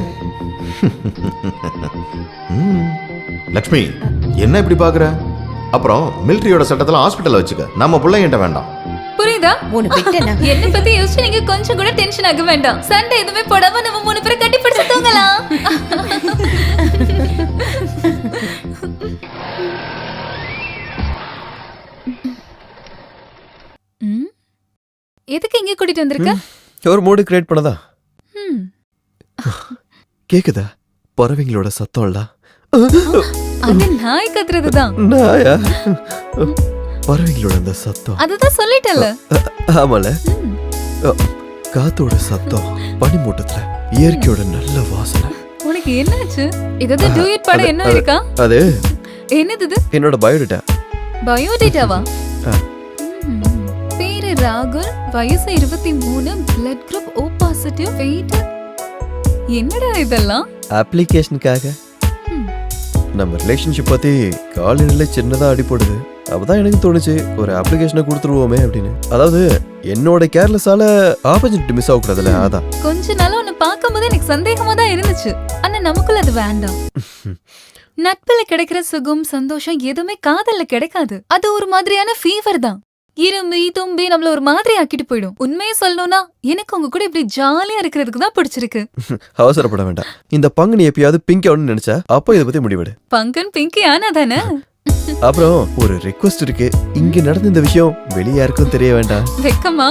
லக்ஷ்மி, என்ன இப்படி பாக்குற? அப்புறம் மிலிட்டரியோட சட்டத்துல ஹாஸ்பிட்டல்ல வச்சுக்க. நம்ம பிள்ளைங்கிட்ட வேண்டாம். புரியுதா? உனக்கு விட்டேனா? என்ன பத்தி யோசிச்சு நீங்க கொஞ்சம் கூட டென்ஷன் ஆக வேண்டாம். சண்டை எதுவுமே போடாம நம்ம 3 பேரும் கட்டி பிடிச்சு தூங்கலாம். எதுக்கு இங்க கூட்டிட்டு வந்திருக்க? ஒரு மூடு கிரியேட் பண்ணதா? ம். கேக்குதா பறவைங்களோட சத்தம்ல? அது நாய் கத்துறதுதான். நாயா? பறவைங்களோட அந்த சத்தம். அதுதான் சொல்லிட்டல. ஆமால. காத்தோட சத்தம், பனிமூட்டத்துல இயற்கையோட நல்ல வாசனை. உனக்கு என்னாச்சு? இதாவது டூயட் பாட என்ன இருக்கா? அது என்னது இது? என்னோட பயோடேட்டா. பயோடேட்டாவா? பேரு ராகுல், வயசு 23, blood group O positive, weight. என்னடா இதெல்லாம்? அப்ளிகேஷனுக்காக. நம்ம ரிலேஷன்ஷிப் பத்தி காலையில சின்னதா அடிப்படுது. அப்பதான் எனக்கு தோணுச்சு ஒரு அப்ளிகேஷனை கொடுத்துருவோமே அப்படின்னு. அதாவது என்னோட கேர்லெஸ்ஸால ஆப்பர்ச்சுனிட்டி மிஸ் ஆகக்கூடாதுல, அதான். கொஞ்ச நாள் உன்னை பார்க்கும்போது எனக்கு சந்தேகமா தான் இருந்துச்சு. ஆனா நமக்குள்ள அது வேண்டாம். நட்புல கிடைக்கிற சுகம், சந்தோஷம் எதுவுமே காதல்ல கிடைக்காது. அது ஒரு மாதிரியான ஃபீவர் தான். இரும்பி தும்பி நம்மள ஒரு மாதிரி ஆக்கிட்டு போயிடும். உண்மையை சொல்லணும்னா எனக்கு உங்க கூட இப்படி ஜாலியா இருக்கிறதுக்கு தான் பிடிச்சிருக்கு. அவசரப்பட வேண்டாம். இந்த பங்கு நீ எப்பயாவது பிங்க் ஆகணும்னு நினைச்சா அப்போ இதை பத்தி முடிவெடு. பங்கன் பிங்கி ஆனா தானே. அப்புறம் ஒரு ரெக்வஸ்ட் இருக்கு. இங்க நடந்த இந்த விஷயம் வெளிய யாருக்கும் தெரிய வேண்டாம். வெக்கமா?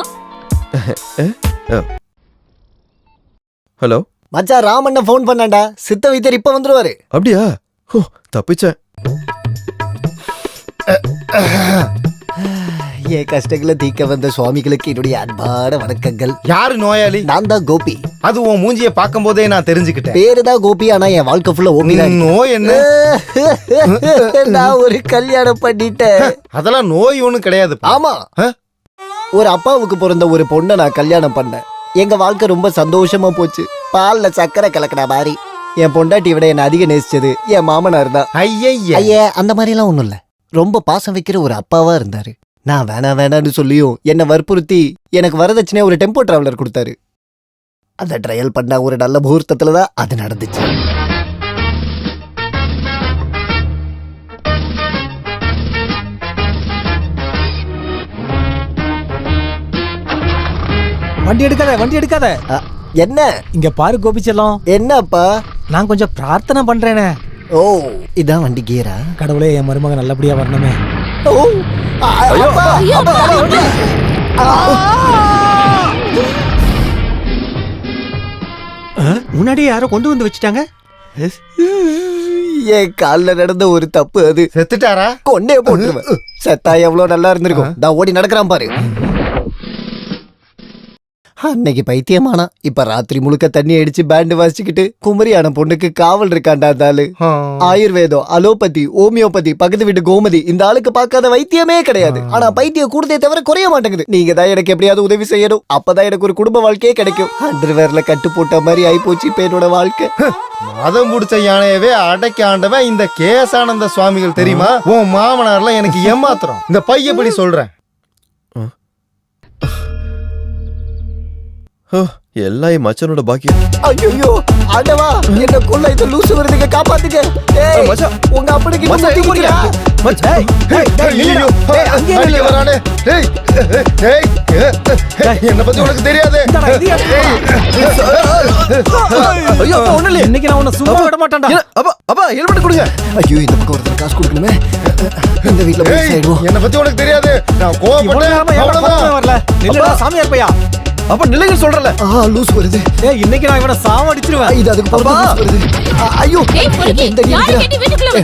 ஹலோ மச்சான், ராமண்ண ஃபோன் பண்ணாண்டா. சித்த வைத்தியர் இப்ப வந்துருவாரு. அப்படியா? ஓ, தப்பிச்சேன். என் கஷ்டங்களை தீக்க வந்த சுவாமிகளுக்கு என்னுடைய அன்பான வணக்கங்கள். யாரு நோயாளி? நான் தான் கோபி. அது உன் மூஞ்சிய பார்க்கும் போதே நான் தெரிஞ்சுக்கிட்டேன். பேரு தான் கோபி, ஆனா என் வாழ்க்கை ஃபுல்லா ஓபி தான். நோய் என்ன? நான் ஒரு கல்யாணம் பண்ணிட்டேன். அதெல்லாம் நோய் ஒண்ணும் கிடையாது. ஆமா, ஒரு அப்பாவுக்கு பிறந்த ஒரு பொண்ணை நான் கல்யாணம் பண்ணேன். எங்க வாழ்க்கை ரொம்ப சந்தோஷமா போச்சு. பால்ல சக்கரை கலக்கிற மாதிரி. என் பொண்டாட்டி விட என்ன அதிக நேசிச்சது என் மாமனார் தான். ஐயா, அந்த மாதிரி எல்லாம் ஒண்ணும் இல்ல. ரொம்ப பாசம் வைக்கிற ஒரு அப்பாவா இருந்தாரு. நான் வேணான்னு சொல்லியும் என்ன வற்புறுத்தி எனக்கு வரதட்சணையா ஒரு டெம்போ டிராவலர் கொடுத்தாரு. அந்த ட்ரையல் பண்ண ஒரு நல்ல முகூர்த்தத்துல தான் அது நடந்துச்சு. வண்டி எடுக்காத. என்ன? இங்க பாரு கோபிச்செல்லம். என்னப்பா? நான் கொஞ்சம் பிரார்த்தனை பண்றேனே. ஓ, இதான் வண்டி கியரா? கடவுளே, என் மருமகன் நல்லபடியா வரணுமே. முன்னாடி யாரோ கொண்டு வந்து வச்சுட்டாங்க. என் கால்ல நடந்த ஒரு தப்பு அது. செத்துட்டாரா? கொண்டே போட்டுருவேன். செத்தா எவ்வளவு நல்லா இருந்திருக்கும். நான் ஓடி நடக்கிறான் பாரு. அன்னைக்கு பைத்தியமானா. இப்ப ராத்திரி முழுக்க தண்ணி அடிச்சு பேண்ட் வாசிச்சுக்கிட்டு குமரியான பொண்ணுக்கு காவல் இருக்காண்டா அந்த ஆளு. ஆயுர்வேதம், அலோபதி, ஹோமியோபதி, பக்கத்து வீட்டு கோமதி, இந்த ஆளுக்கு பார்க்காத வைத்தியமே கிடையாது. ஆனா பைத்தியம் கூடுதே தவிர குறைய மாட்டேங்குது. நீங்க தான் எனக்கு எப்படியாவது உதவி செய்யணும். அப்பதான் எனக்கு ஒரு குடும்ப வாழ்க்கையே கிடைக்கும். அண்டர்வேர்ல கட்டு போட்ட மாதிரி ஆயி போச்சு இப்ப என்னோட வாழ்க்கை. மதம் முடிச்ச யானையவே அடக்கி ஆண்டவன் இந்த கேசானந்த சுவாமிகள் தெரியுமா? உன் மாமனார்லாம் எனக்கு ஏமாத்துறோம். இந்த பையப்படி சொல்றேன். எல்லாம் என் மச்சனோட பாக்கியம். ஐயோ ஆண்டவா, என்ன கொல்ல இந்த லூசு வருதுங்க, காப்பாத்துங்க. ஏய் மச்சான், உங்க அப்பனுக்கு மச்சான் எங்க போறீங்க? மச்சான் ஐயோ, அங்கே வரானே. டேய் டேய், என்ன பத்தி உனக்கு தெரியாது. ஐயோ ஒண்ணு இல்ல. இன்னைக்கு நான் உன்னை சும்மா விட மாட்டேன்டா. அப்பா ஹெல்மெட் கொடுங்க. ஐயோ, இந்த பக்கம் ஒருத்தர் காசு கொடுக்கணுமே. இந்த வீட்ல போய் சேருவோம். என்ன பத்தி உனக்கு தெரியாது. நான் கோவப்பட்டேன், அவ்வளவுதான். வரல. நில்லடா சாமியார் பையா. அப்ப நிலைகள் சொல்றல. லூஸ் வருது. ஏய், இன்னைக்கு நான் இவனை சாவடிச்சிருவேன். இது அதுக்கு பொறுத்து லூஸ் வருது. ஐயோ,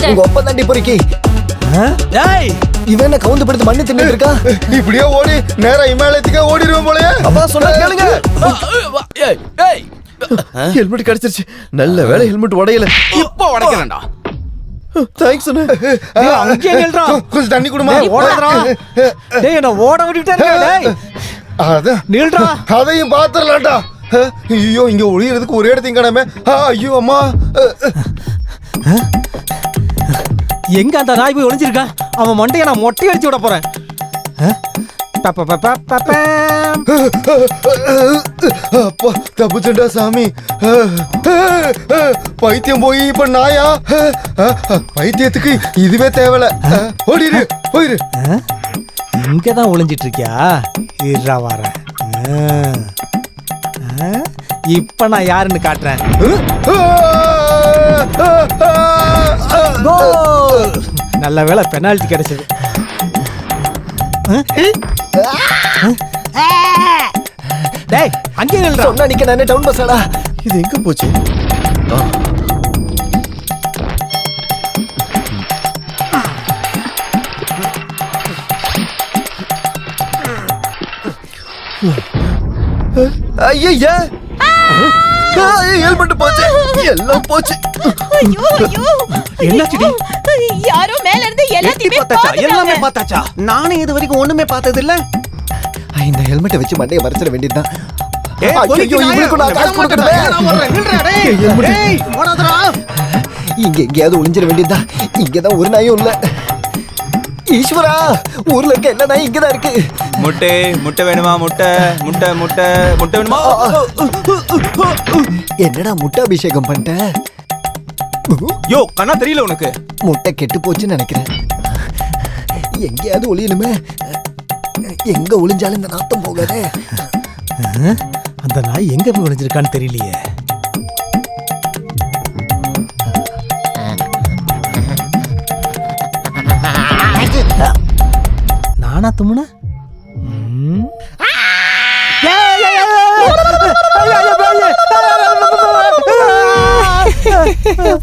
உங்க ஒப்பம் தாண்டி பொறுக்கி. ஏய், இவன் என்ன கவுந்து படுத்து மண்ணு தின்னுட்டு இருக்கா? இப்படியே ஓடி நேரா இமாலயத்துக்கு ஓடிடுவோம் போலயே. அப்பா சொன்னா கேளுங்க. ஹெல்மெட் கிடைச்சிருச்சு. நல்ல வேளை ஹெல்மெட் உடையல. இப்போ உடைக்கிறேன்டா. தேங்க்ஸ் அண்ணே. டேய், அங்கேயே நில்றா. கொஞ்சம் தண்ணி குடுமா. டேய், ஓடாதடா. டேய் என்ன ஓட விட்டுட்டே இருக்க டேய். அதான் நில்றா. அதையும் பாத்துறலாம்டா. ஐயோ இங்க ஒளியறதுக்கு ஒரே இடத்தையும் காணாம. ஐயோ அம்மா. எங்க அந்த நாய் போய் ஒளிஞ்சிருக்கான்? அவன் மண்டைய நான் மொட்டை அடிச்சு விட போறேன். அப்பா தப்புச்சண்டா சாமி. பைத்தியம் போய் இப்ப நாயா? பைத்தியத்துக்கு இதுவே தேவல. ஓடிடு போயிரு. இங்கதான் ஒளிஞ்சிட்டு இருக்கியா? இருடா வரேன். இப்ப நான் யாருன்னு காட்டுறேன். கோல்! நல்ல வேளை பெனால்டி கிடைச்சது. டேய் அங்கே நில்றா. சொன்னா நிக்க நானே டவுன் பஸ்ஸாடா. இது எங்க போச்சு? ஐயா ஹெல்மெட் போச்சு. எல்லாம் போச்சு. என்னாச்சுடி? யாரோ மேல இருந்து எல்லாமே பார்த்தாச்சா? நானே இது வரைக்கும் ஒண்ணுமே பார்த்தது இல்ல. இந்த ஹெல்மெட்டை வச்சு மண்டையை மறைச்சிட வேண்டியதுதான். இங்க எங்கேயாவது ஒளிஞ்சிட வேண்டியதுதான். இங்கதான் ஒரு நாயும் இல்ல. ஈஸ்வரா, ஊர்ல இருக்க எல்லா நாயும் இங்கதான் இருக்கு. முட்டை முட்டை வேணுமா? முட்டை முட்டை முட்டை முட்டை வேணுமா? என்னடா முட்டை அபிஷேகம் பண்ணிட்ட? யோ கண்ணா தெரியல உனக்கு? முட்டை கெட்டு போச்சுன்னு நினைக்கிறேன். எங்கேயாவது ஒளியணுமே. எங்க ஒளிஞ்சாலும் இந்த நாத்தம் போகாதே. அந்த நாய் எங்க போய் ஒளிஞ்சிருக்கான்னு தெரியலையே. நானா தும்முன?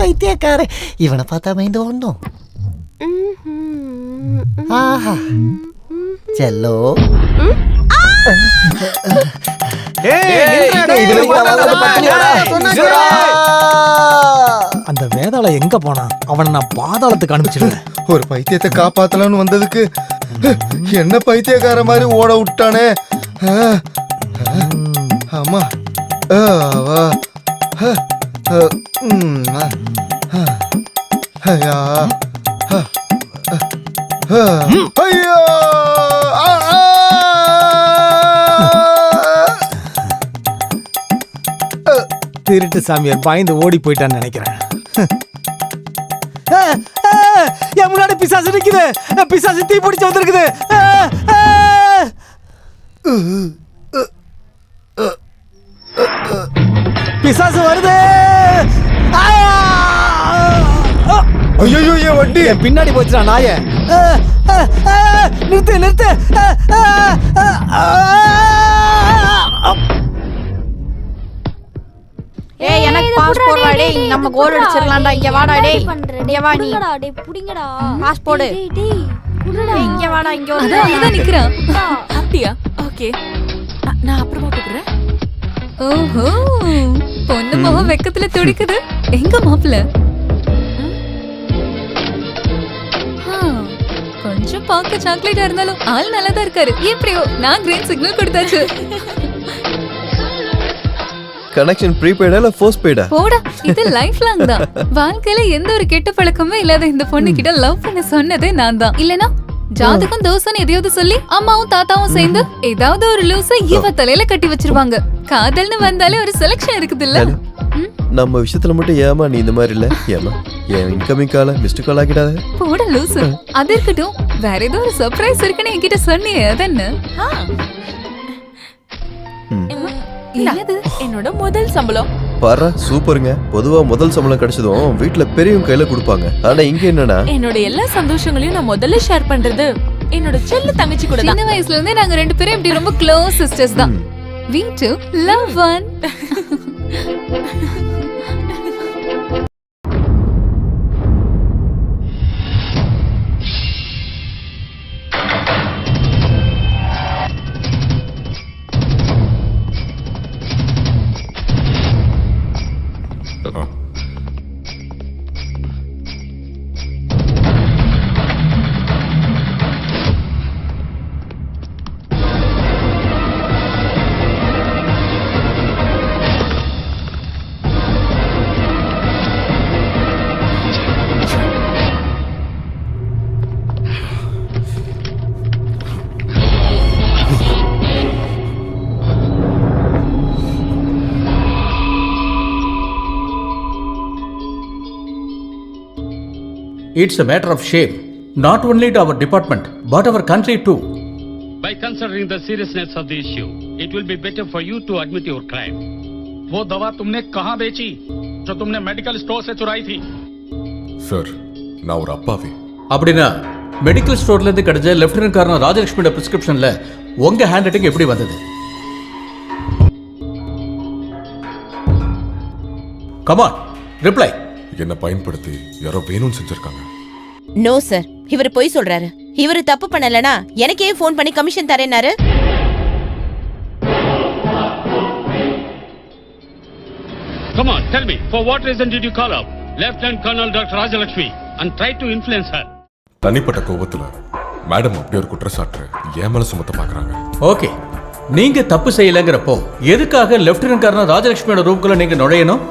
பைத்தியக்கார, இவனை பார்த்தா மைந்து ஒண்ணும். ஆஹா செல்லோ. அந்த வேதாளம் எங்க போனான்? அவனை நான் பாதாளத்துக்கு அனுப்பிச்சிடுவேன். ஒரு பைத்தியத்தை காப்பாத்தலாம்னு வந்ததுக்கு என்ன பைத்தியக்கார மாதிரி ஓட விட்டானே. ஆமா. ஐயா ஐயோ. திருட்டு சாமியார் பயந்து ஓடி போயிட்டான்னு நினைக்கிறேன். என் முன்னாடி பிசாசு நிக்குது. பிசாசு தீ பிடிச்சு வந்திருக்குது. பிசாசு வருது. ஐயோ என் வண்டி என் பின்னாடி போச்சுடா நாய. நிறுத்து நிறுத்து. ஏய் எனக்கு பாஸ்போர்ட் வாடே. நம்ம கோல் அடிச்சிரலாம்டா. இங்க வாடா டேய். இங்க வா நீ. டேய் புடிங்கடா. பாஸ்போர்ட். டேய் குடுடா. இங்க வாடா. இங்க அதான் நிக்கிறான். அப்படியா? ஓகே, நான் அப்புறமா கூப்பிடுறேன். ஓஹோ, பொண்ணு முகம் வெக்கத்துல துடிக்குது. எங்க மாப்பிள்ள? கொஞ்சம் பார்க்க சாக்லேட்டா இருந்தாலும் ஆள் நல்லா தான் இருக்காரு. எப்படியோ நான் கிரீன் சிக்னல் கொடுத்தாச்சு. கனெக்ஷன் ப்ரீபெய்டா இல்ல போஸ்ட்பெய்டா? போடா, இது லைஃப் லாங் தான். வாழ்க்கையில எந்த ஒரு கெட்ட பழக்கமே இல்லாத இந்த பொண்ணு கிட்ட லவ் பண்ண சொன்னதே நான் தான். இல்லனா ஜாதகம் தோசைன்னு எதையாவது சொல்லி அம்மாவும் தாத்தாவும் சேர்ந்து ஏதாவது ஒரு லூச இவ தலையில கட்டி வச்சிருவாங்க. காதல்னு வந்தாலே ஒரு செலக்ஷன் இருக்குது இல்ல? நம்ம விஷயத்துல மட்டும் ஏமா நீ இந்த மாதிரி இல்ல? ஏமா என் இன்கமிங் கால மிஸ்டு கால் ஆக்கிடாத. போட லூசு. அது இருக்கட்டும், வேற ஏதோ ஒரு சர்ப்ரைஸ் இருக்குன்னு என்கிட்ட சொன்னியே, அது என்ன? என்னது? என்னோட முதல் சம்பளம். பாரு சூப்பருங்க. பொதுவா முதல் சம்பளம் கிடைச்சதும் வீட்ல பெரியவங்க கையில கொடுப்பாங்க. ஆனா இங்க என்னன்னா என்னோட எல்லா சந்தோஷங்களையும் நான் முதல்ல ஷேர் பண்றது என்னோட செல்ல தங்கச்சி கூட தான். சின்ன வயசுல இருந்தே நாங்க ரெண்டு பேரும் இப்படி ரொம்ப க்ளோஸ் சிஸ்டர்ஸ் தான். We two love one. It's a matter of shame, not only to our department, but our country too. By considering the seriousness of the issue, it will be better for you to admit your crime. वो दवा तुमने कहाँ बेची जो तुमने medical store से चुराई थी? சார் நான் ஒரு அப்பாவி. அப்படின்னா மெடிக்கல் ஸ்டோர்ல இருந்து கிடைச்ச லெப்டினன்ட் கர்னல் ராஜலட்சுமியோட பிரிஸ்கிரிப்ஷன்ல உங்க ஹேண்ட் ரைட்டிங் எப்படி வந்தது? Come on, reply. என்னை பயன்படுத்தி யாரோ வேணும்னு செஞ்சிருக்காங்க. நோ சார், இவர் பொய் சொல்றாரு. இவர் தப்பு பண்ணலனா எனக்கே ஃபோன் பண்ணி commission தரேனாரு. Come on, tell me, for what reason did you call up Lieutenant Colonel Dr. Rajalakshmi and try to influence her? தனிப்பட்ட கோபத்துல மேடம் அப்படி ஒரு குற்றச்சாட்டு என் மேல சுமத்த பாக்குறாங்க. ஓகே, நீங்க தப்பு செய்யலங்கிறப்போ எதுக்காக லெப்டினன்ட் கர்னல் ராஜலட்சுமியோட ரூம்குள்ள நீங்க நுழையணும்?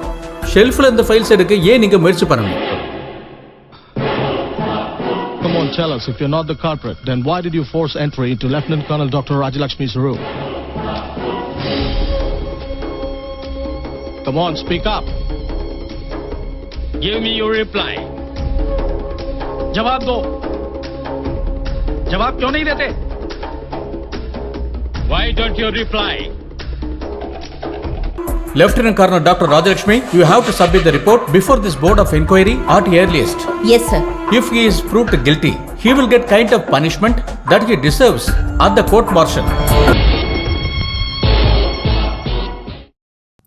ஷெல்ஃப்ல இந்த ஃபைல்ஸ் எடுக்க ஏன் நீங்க முயற்சி பண்ணணும்? Come on, tell us, if you're not the culprit, then why did you force entry into Lieutenant Colonel Dr. Rajalakshmi's room? Come on, speak up. Give me your reply. जवाब दो. जवाब क्यों नहीं देते? Why don't you reply? Lieutenant Colonel Dr. Rajalakshmi, you have to submit the report before this board of inquiry at earliest. Yes, sir. If he is proved guilty, he will get kind of punishment that he deserves at the court martial.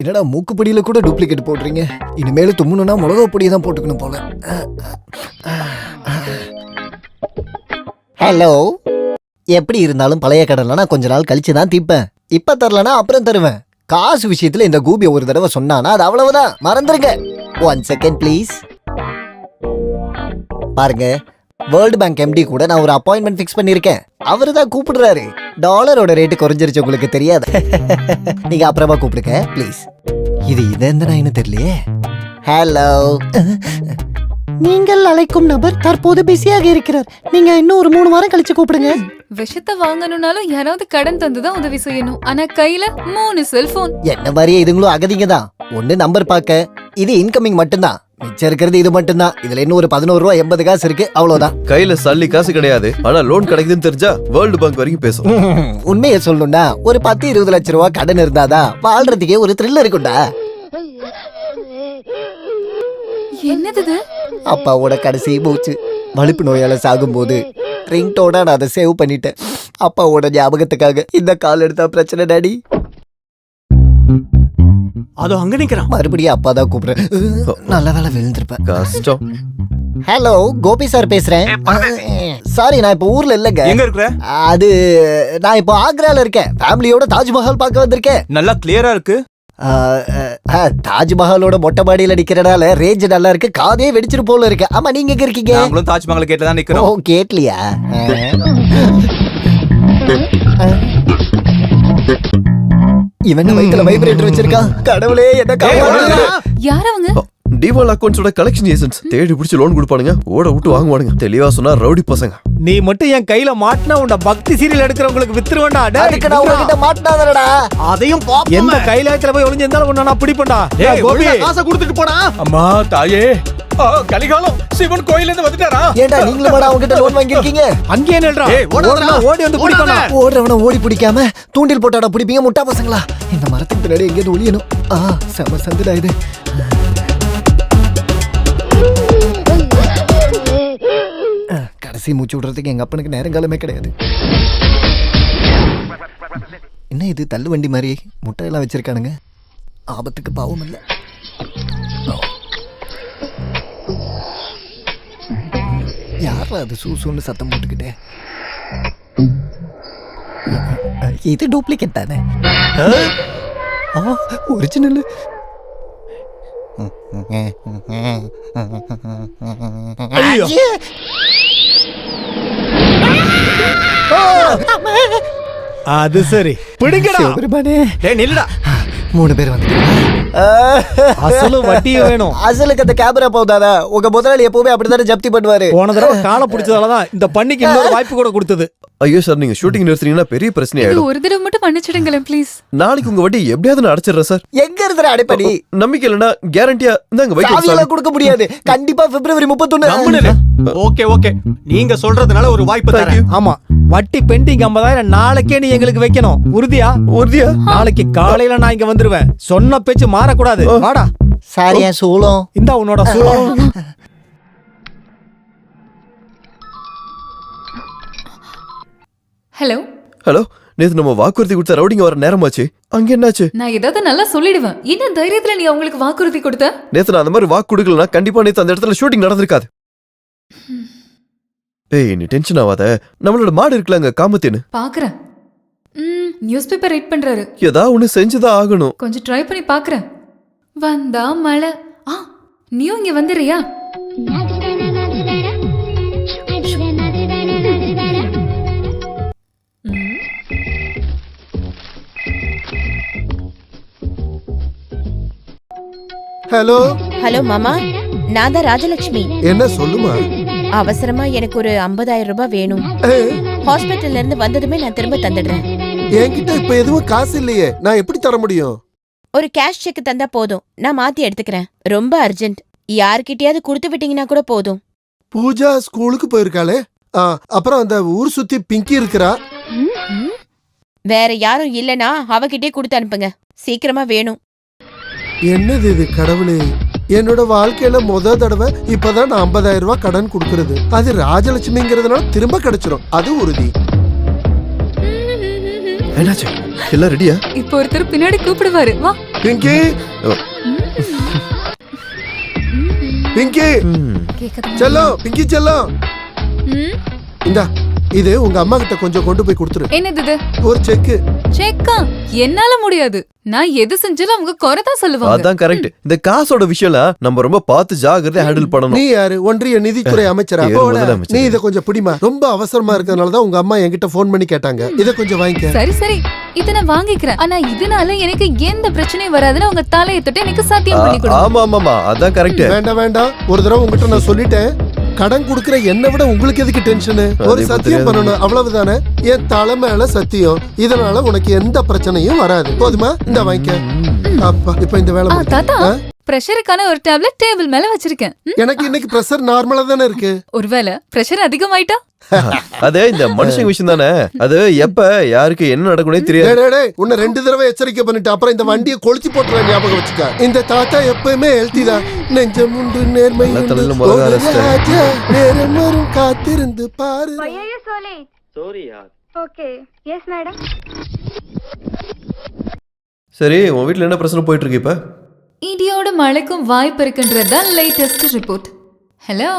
என்னடா மூக்குப்பொடியில கூட duplicate போடுறீங்க. இனிமேல் தும்முனா மிளகா பொடியை தான் போட்டுக்கணும் போல. Hello, எப்படி இருந்தாலும் பழைய கடன்ல நான் கொஞ்ச நாள் கழிச்சு தான் தீப்பேன். இப்ப தரலனா அப்புறம் தருவேன். காசு விஷயத்துல இந்த கூபிய ஒரு தடவை சொன்னானா அது அவ்வளவுதான், மறந்துருங்க. 1 செகண்ட் ப்ளீஸ். பாருங்க, வேர்ல்டு பேங்க் எம்டி கூட நான் ஒரு அப்பாயின்மெண்ட் ஃபிக்ஸ் பண்ணிருக்கேன். அவரு தான் கூப்பிடுறாரு. டாலரோட ரேட்டு குறைஞ்சிருச்சு, உங்களுக்கு தெரியாது. நீங்க அப்புறமா கூப்பிடுங்க ப்ளீஸ். இது எந்த நாயின்னு தெரியலையே. ஹலோ, நீங்கள் அழைக்கும் நபர் தற்போது பிஸியாக இருக்கிறார். நீங்க இன்னும் ஒரு 3 வாரம் கழிச்சு கூப்பிடுங்க. விஷத்தை வாங்கணும்னாலும் யாராவது கடன் தந்துதான் உதவி செய்யணும். ஆனா கையில 3 செல்போன். என்ன மாதிரியே இதுங்களும் அகதிங்க தான். ஒண்ணு நம்பர் பார்க்க, இது இன்கமிங் மட்டும்தான். மிச்சம் இருக்கிறது இது மட்டும்தான். இதுல இன்னும் ஒரு 11 ரூபா 80 காசு இருக்கு, அவ்வளவுதான். கையில சல்லி காசு கிடையாது, ஆனா லோன் கிடைக்குதுன்னு தெரிஞ்சா வேர்ல்டு பேங்க் வரைக்கும் பேசும். உண்மையை சொல்லணும்னா ஒரு 10-20 லட்சம் ரூபா கடன் இருந்தாதான் வாழ்றதுக்கே ஒரு த்ரில் இருக்கும்டா. என்னது? அப்பாவோட கடைசி மூச்சு வலிப்பு நோயால சாகும்போது ரிங்டோட நான் அதை சேவ் பண்ணிட்டேன். அப்பாவோட ஞாபகத்துக்காக. இந்த கால் எடுத்தா பிரச்சனை டாடி. அதோ அங்க நிக்கிறான். மறுபடியும் அப்பா தான் கூப்பிடுறேன். நல்ல வேலை விழுந்திருப்பேன். கஷ்டம். ஹலோ, கோபி சார் பேசுறேன். சாரி, நான் இப்போ ஊர்ல இல்லங்க. எங்க இருக்கிற? அது நான் இப்போ ஆக்ரால இருக்கேன். ஃபேமிலியோட தாஜ்மஹால் பார்க்க வந்திருக்கேன். நல்லா கிளியரா இருக்கு. தாஜ்மஹாலோட மொட்டை மாடியில நிக்கிறனால ரேஞ்ச் நல்லா இருக்கு. காதே வெடிச்சிரு போல இருக்கு. ஆமா, நீங்க எங்க இருக்கீங்க? நாங்களும் தாஜ்மஹால் கேட்ல தான் ஓ, நிக்கிறோம். கேட்லியா? இவன் வயித்துல வைப்ரேட்டர் வச்சிருக்கான். கடவுளே, என்ன காப்பாத்து. யார் அவங்க? டிவால் அக்கவுண்ட்ஸோட கலெக்ஷன் ஏஜென்ட்ஸ் தேடி பிடிச்சி லோன் கொடுப்பானுங்க, ஓட விட்டு வாங்குவானுங்க. தெளிவா சொன்னா ரவுடி பசங்க. நீ மட்டும் என் கையில மாட்டினா உன்னை பக்தி சீரியல் எடுக்கிறவங்களுக்கு வித்துருவேன்டா. அதுக்கு நான் உங்ககிட்ட மாட்டாதடா. அதையும் எந்த கைலாயத்துல போய் ஒளிஞ்சிருந்தாலும் உன்னை நான் பிடிப்பேன்டா. கோபி, காசை கொடுத்துட்டு போடா. அம்மா தாயே, கலிகாலம் சிவன் கோயில இருந்து வந்துட்டாரா? ஏண்டா நீங்களும் வாடா அவங்கிட்ட லோன் வாங்கிருக்கீங்க? அங்கேயே நில்றா. ஓடி வந்து பிடிப்பா. ஓடுறவன ஓடி பிடிக்காம தூண்டில் போட்டாடா பிடிப்பீங்க முட்டா பசங்களா. இந்த மரத்துக்கு பின்னாடி எங்கேயாவது ஒளியணும். செம சந்துடா இது. கடைசி மூச்சு விடுறதுக்கு எங்க அப்பனுக்கு நேரங்காலமே கிடையாது. என்ன இது தள்ளு வண்டி மாதிரி முட்டையெல்லாம் வச்சிருக்கானுங்க. ஆபத்துக்கு பாவம் இல்ல. யாரா அது சூசூன்னு சத்தம் போட்டுக்கிட்டே? இது டூப்ளிகேட் தானே? ஒரிஜினல். அது சரி, பிடிங்கடா. டேய் நில்லுடா. 3 பேர் வந்து அசலு வட்டியும் வேணும். அசலுக்கு அந்த கேமரா போதாதா? உங்க முதலாளி எப்பவுமே அப்படித்தானே ஜப்தி பண்ணுவாரு. போன தடவை காலை பிடிச்சதாலதான் இந்த பண்ணிக்கு இன்னொரு வாய்ப்பு கூட கொடுத்தது. ஐயோ சார், நீங்க ஷூட்டிங் நிறுத்துறீங்கன்னா பெரிய பிரச்சனை ஆயிடும். ஒரு தடவை மட்டும் மன்னிச்சிடுங்களேன் ப்ளீஸ். நாளைக்கு உங்க வட்டி எப்படியாவது நான் அடைச்சிடுறேன் சார். எங்க இருக்கிற அடைப்படி? நம்பிக்கை இல்லைன்னா கேரண்டியா இந்தாங்க வைக்க கொடுக்க முடியாது. கண்டிப்பா பிப்ரவரி 31. ஓகே ஓகே, நீங்க சொல்றதுனால ஒரு வாய்ப்பு தரேன். ஆமா, வட்டி பெண்டிங் 50,000 நாளைக்கே நீ எங்களுக்கு வைக்கணும். உறுதியா? உறுதியா? நாளைக்கு காலையில நான் இங்க வந்துருவேன். சொன்ன பேச்சு மாறக்கூடாது. வாடா. சார் என் சூலம். இந்தா உன்னோட சூலம். ஹலோ ஹலோ, நேத்து நம்ம வாக்குறுதி கொடுத்த ரவுடிங்க வர நேரமாச்சு. அங்க என்னாச்சு? நான் ஏதாவது நல்லா சொல்லிடுவேன். என்ன தைரியத்துல நீ அவங்களுக்கு வாக்குறுதி கொடுத்த? நேத்து நான் அந்த மாதிரி வாக்கு கொடுக்கலனா கண்டிப்பா நேத்து அந்த இடத்துல ஷூட்டிங் நடந்திருக்காது. ஏய், நீ டென்ஷன் ஆகாத. நம்மளோட மாடு இருக்கலங்க, காமத்தேனு. பாக்குறேன். நியூஸ் பேப்பர் ரீட் பண்றாரு. ஏதாவது ஒண்ணு செஞ்சுதான் ஆகணும். கொஞ்சம் ட்ரை பண்ணி பாக்குறேன். வந்தா மழை. நீயும் இங்க வந்துறியா? ஹலோ ஹலோ மாமா, நான் தான் ராஜலட்சுமி. என்ன சொல்லுமா? அவசரமா எனக்கு ஒரு 50,000 ரூபாய் வேணும். ஹாஸ்பிட்டல்ல இருந்து வந்ததுமே நான் திரும்ப தந்துடுறேன். என்கிட்ட இப்ப எதுவும் காசு இல்லையே, நான் எப்படி தர முடியும்? ஒரு கேஷ் செக் தந்தா போதும், நான் மாத்தி எடுத்துக்கிறேன். ரொம்ப அர்ஜென்ட். யார்கிட்டயாவது கொடுத்து விட்டீங்கன்னா கூட போதும். பூஜா ஸ்கூலுக்கு போயிருக்காளே. அப்புறம் அந்த ஊர் சுத்தி பிங்கி இருக்கிறா. வேற யாரும் இல்லனா அவகிட்டே கொடுத்து அனுப்புங்க. சீக்கிரமா வேணும். என்னது இது கடவுளே? என்னோட வாழ்க்கையில தடவை இப்பதான் நான் 50,000 ரூபாய் கடன் கொடுக்கறது. அது ராஜலட்சுமிங்கிறதுனால திரும்ப கிடைச்சிரும், அது உறுதி. என்னாச்சு? எல்லாம் ரெடியா? இப்போ ஒருத்தர் பின்னாடி கூப்பிடுவாரு. வா பிங்கி, பிங்கி செல்லம், பிங்கி செல்லம், இந்தா இது உங்க அம்மா கிட்ட கொஞ்சம் கொண்டு போய் கொடுத்துரு. என்னது இது? ஒரு செக். செக்கா? என்னால முடியாது. நான் எது செஞ்சாலும் அவங்க குறைதான் சொல்லுவாங்க. அதான் கரெக்ட். இந்த காசோட விஷயம்லாம் நம்ம ரொம்ப பார்த்து ஜாகிரதையா ஹேண்டில் பண்ணணும். நீ யாரு? ஒன்றிய நிதித்துறை அமைச்சரா? நீ இத கொஞ்சம் பிடிமா. ரொம்ப அவசரமா இருக்கிறதுனால தான் உங்க அம்மா என்கிட்ட போன் பண்ணி கேட்டாங்க. இத கொஞ்சம் வாங்கிக்க. சரி சரி, இத நான் வாங்கிக்கிறேன். ஆனா இதனால எனக்கு எந்த பிரச்சனையும் வராதுன்னு உங்க தலையை தொட்டு எனக்கு சத்தியம் பண்ணி கொடுங்க. ஆமா ஆமா, அதான் கரெக்ட். வேண்டாம் வேண்டாம், ஒரு தடவை உங்ககிட்ட நான் சொல்லிட்டேன். கடன் குடுக்கிற என்ன விட உங்களுக்கு எதுக்கு டென்ஷன்? ஒரு சத்தியம் பண்ணணும், அவ்வளவுதானே. என் தலை மேல சத்தியம். இதனால உனக்கு எந்த பிரச்சனையும் வராது. போதுமா? இந்த வாங்கிக்க. அப்பா, இப்ப இந்த வேலை தாத்தா, பிரஷருக்கான ஒரு டேப்லெட் டேபிள் மேல வச்சிருக்கேன். எனக்கு இன்னைக்கு பிரஷர் நார்மலா தானே இருக்கு. ஒருவேளை பிரஷர் அதிகமாயிட்டா? அதே இந்த மனுஷங்க விஷயம் தானே. அது எப்ப யாருக்கு என்ன நடக்கும்னே தெரியாது. உன்னை 2 தடவை எச்சரிக்கை பண்ணிட்டு அப்புறம் இந்த வண்டியை கொளுத்தி போட்டுற ஞாபகம் வச்சுக்க. இந்த தாத்தா எப்பவுமே ஹெல்த்தி தான். நெஞ்சம் உண்டு, நேர்மை உண்டு, நேரம் வரும் காத்திருந்து பாரு. சரி, உன் வீட்டுல என்ன பிரச்சனை போயிட்டு இருக்கு இப்ப? இடியோட மழைக்கும் வாய்ப்பு இருக்குன்றதுதான் லேட்டஸ்ட் ரிப்போர்ட். ஹலோ,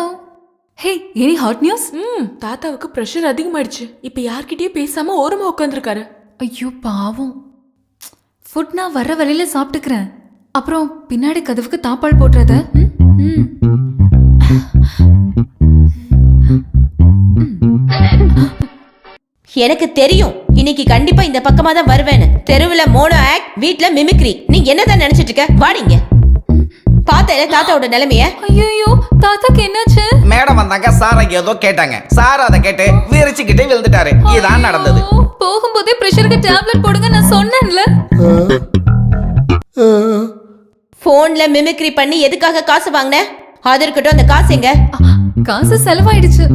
ஹே, எனி ஹாட் நியூஸ்? தாத்தாவுக்கு பிரஷர் அதிகமாயிடுச்சு. இப்ப யார்கிட்டயே பேசாம ஓரமா உட்காந்துருக்காரு. ஐயோ பாவம். ஃபுட் நான் வர வழியில சாப்பிட்டுக்கிறேன். அப்புறம் பின்னாடி கதவுக்கு தாப்பால் போட்டுறத. எனக்கு தெரியும் இன்னைக்கு கண்டிப்பா இந்த பக்கமா தான் வருவேன்னு. தெருவுல மோனோ ஆக்ட், வீட்ல மிமிக்ரி. நீ என்னதான் நினைச்சிட்டு இருக்க? வாடிங்க. பாத்தேல தாத்தாவோட நிலைமைய. ஐயோ, தாத்தாக்கு என்னாச்சு? மேடம் வந்தாங்க, சார் ஏதோ கேட்டாங்க. சார் அதை கேட்டு விரிச்சுக்கிட்டே விழுந்துட்டாரு. இதான் நடந்தது. போகும்போதே பிரஷருக்கு டேப்லெட் போடுங்க நான் சொன்னேன்ல. போன்ல மிமிக்ரி பண்ணி எதுக்காக காசு வாங்கின? அது இருக்கட்டும், அந்த காசு எங்க? காசு செலவாயிடுச்சு.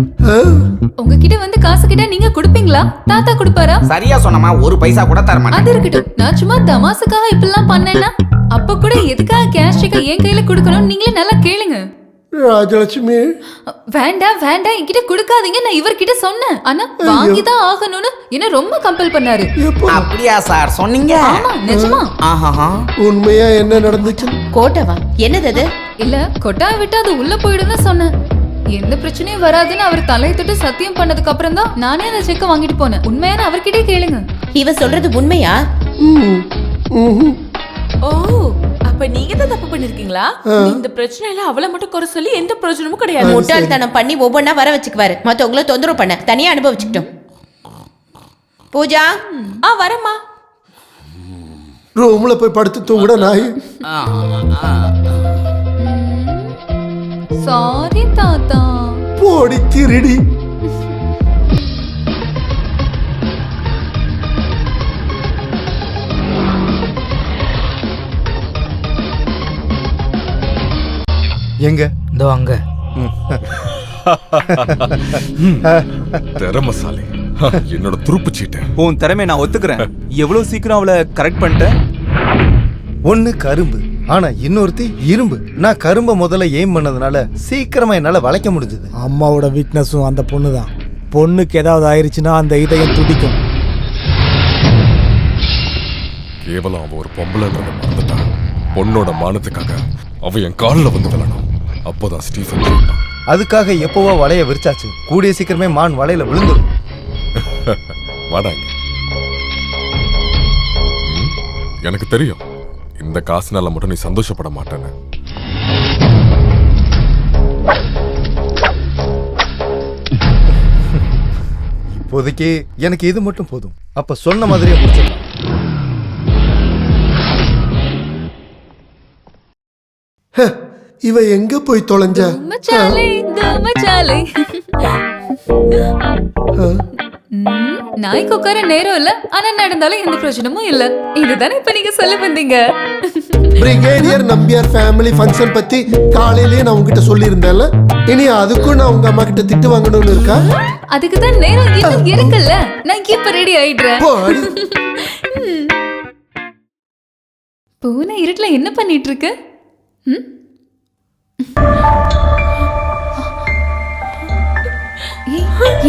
உங்ககிட்ட வந்து காசு கிட்ட நீங்க குடுப்பீங்களா? தாத்தா குடுப்பாரா? சரியா சொன்னமா, ஒரு பைசா கூட தர மாட்டேன். அது இருக்கட்டும், நான் சும்மா தமாசுக்காக இப்படிலாம் பண்ணேன்னா அப்ப கூட எதுக்காக கேஷ் செக்க என் கையில குடுக்கணும் நீங்களே நல்லா கேளுங்க. ராஜலட்சுமி, வேண்டாம் வேண்டாம் என்கிட்ட குடுக்காதீங்க, நான் இவர்கிட்ட சொன்னேன். ஆனா வாங்கிதான் ஆகணும்னு என்ன ரொம்ப கம்பல் பண்ணாரு. அப்படியா சார் சொன்னீங்க? ஆமா, நிஜமா. உண்மையா என்ன நடந்துச்சு? கோட்டவா? என்னது அது? இல்ல, கொட்டாய் விட்டு அது உள்ள போயிடுன்னு சொன்னேன். எந்த பிரச்சனையும் வராதுன்னு அவர் தலையை தொட்டு சத்தியம் பண்ணதுக்கு அப்புறம் தான் நானே அந்த செக்க வாங்கிட்டு போனேன். உண்மையான அவர்கிட்டே கேளுங்க. இவ சொல்றது உண்மையா? ஓ, அப்ப நீங்க தான் தப்பு பண்ணிருக்கீங்களா? இந்த பிரச்சனையில அவளை மட்டும் குறை சொல்லி எந்த பிரயோஜனமும் கிடையாது. முட்டாள்தனம் பண்ணி ஒவ்வொன்னா வர வச்சுக்குவாரு. மத்தவங்கள தொந்தரவு பண்ண தனியா அனுபவிச்சுக்கிட்டோம். பூஜா, வரமா. ரூம்ல போய் படுத்து தூங்குட நாய். சாரி தாத்தா. போடி திருடி. எங்க? இதோ அங்க. திறமசாலி. என்னோட துருப்பு சீட்டு. உன் திறமை நான் ஒத்துக்கிறேன். எவ்வளவு சீக்கிரம் அவளை கரெக்ட் பண்ணிட்டேன். ஒண்ணு கரும்பு, ஆனா இன்னொருத்தி இரும்பு. நான் கரும்பை முதல்ல எய்ம் பண்ணதுனால சீக்கிரமா என்னால வளைக்க முடிஞ்சது. அம்மாவோட வீக்னஸும் அந்த பொண்ணு தான். பொண்ணுக்கு ஏதாவது ஆயிருச்சுன்னா அந்த இதயம் துடிக்கும். கேவலம் அவ ஒரு பொம்பளைன்றத மறந்துட்டா. பொண்ணோட மானத்துக்காக அவ என் காலில் வந்து விழணும். அப்போதான் ஸ்டீஃபன் ஜெயிப்பான். அதுக்காக எப்பவோ வலைய விரிச்சாச்சு. கூடிய சீக்கிரமே மான் வலையில விழுந்துரும். வாடாங்க. எனக்கு தெரியும் இந்த காசுனால மட்டும் நீ சந்தோஷப்பட மாட்டேன்னு. இப்போதைக்கு எனக்கு இது மட்டும் போதும். அப்ப சொன்ன மாதிரியே முடிச்சிடலாம். இவ எங்க போய் தொலைஞ்ச? மச்சாலே மச்சாலே. நாய்க்கு உட்கார நேரம் இல்ல, ஆனா நடந்தாலும் எந்த பிரச்சனமும் இல்ல. இதுதானே இப்ப நீங்க சொல்ல வந்தீங்க. பிரிகேடியர் நம்பியார் ஃபேமிலி ஃபங்க்ஷன் பத்தி காலையிலேயே நான் உங்ககிட்ட சொல்லியிருந்தேன்ல. இனி அதுக்கும் நான் உங்க அம்மா கிட்ட திட்டு வாங்கணும்னு இருக்கா? அதுக்கு தான் நேரம் இன்னும் இருக்குல்ல. நான் இப்ப ரெடி ஆயிடுறேன். பூனை இருட்டுல என்ன பண்ணிட்டு இருக்கு?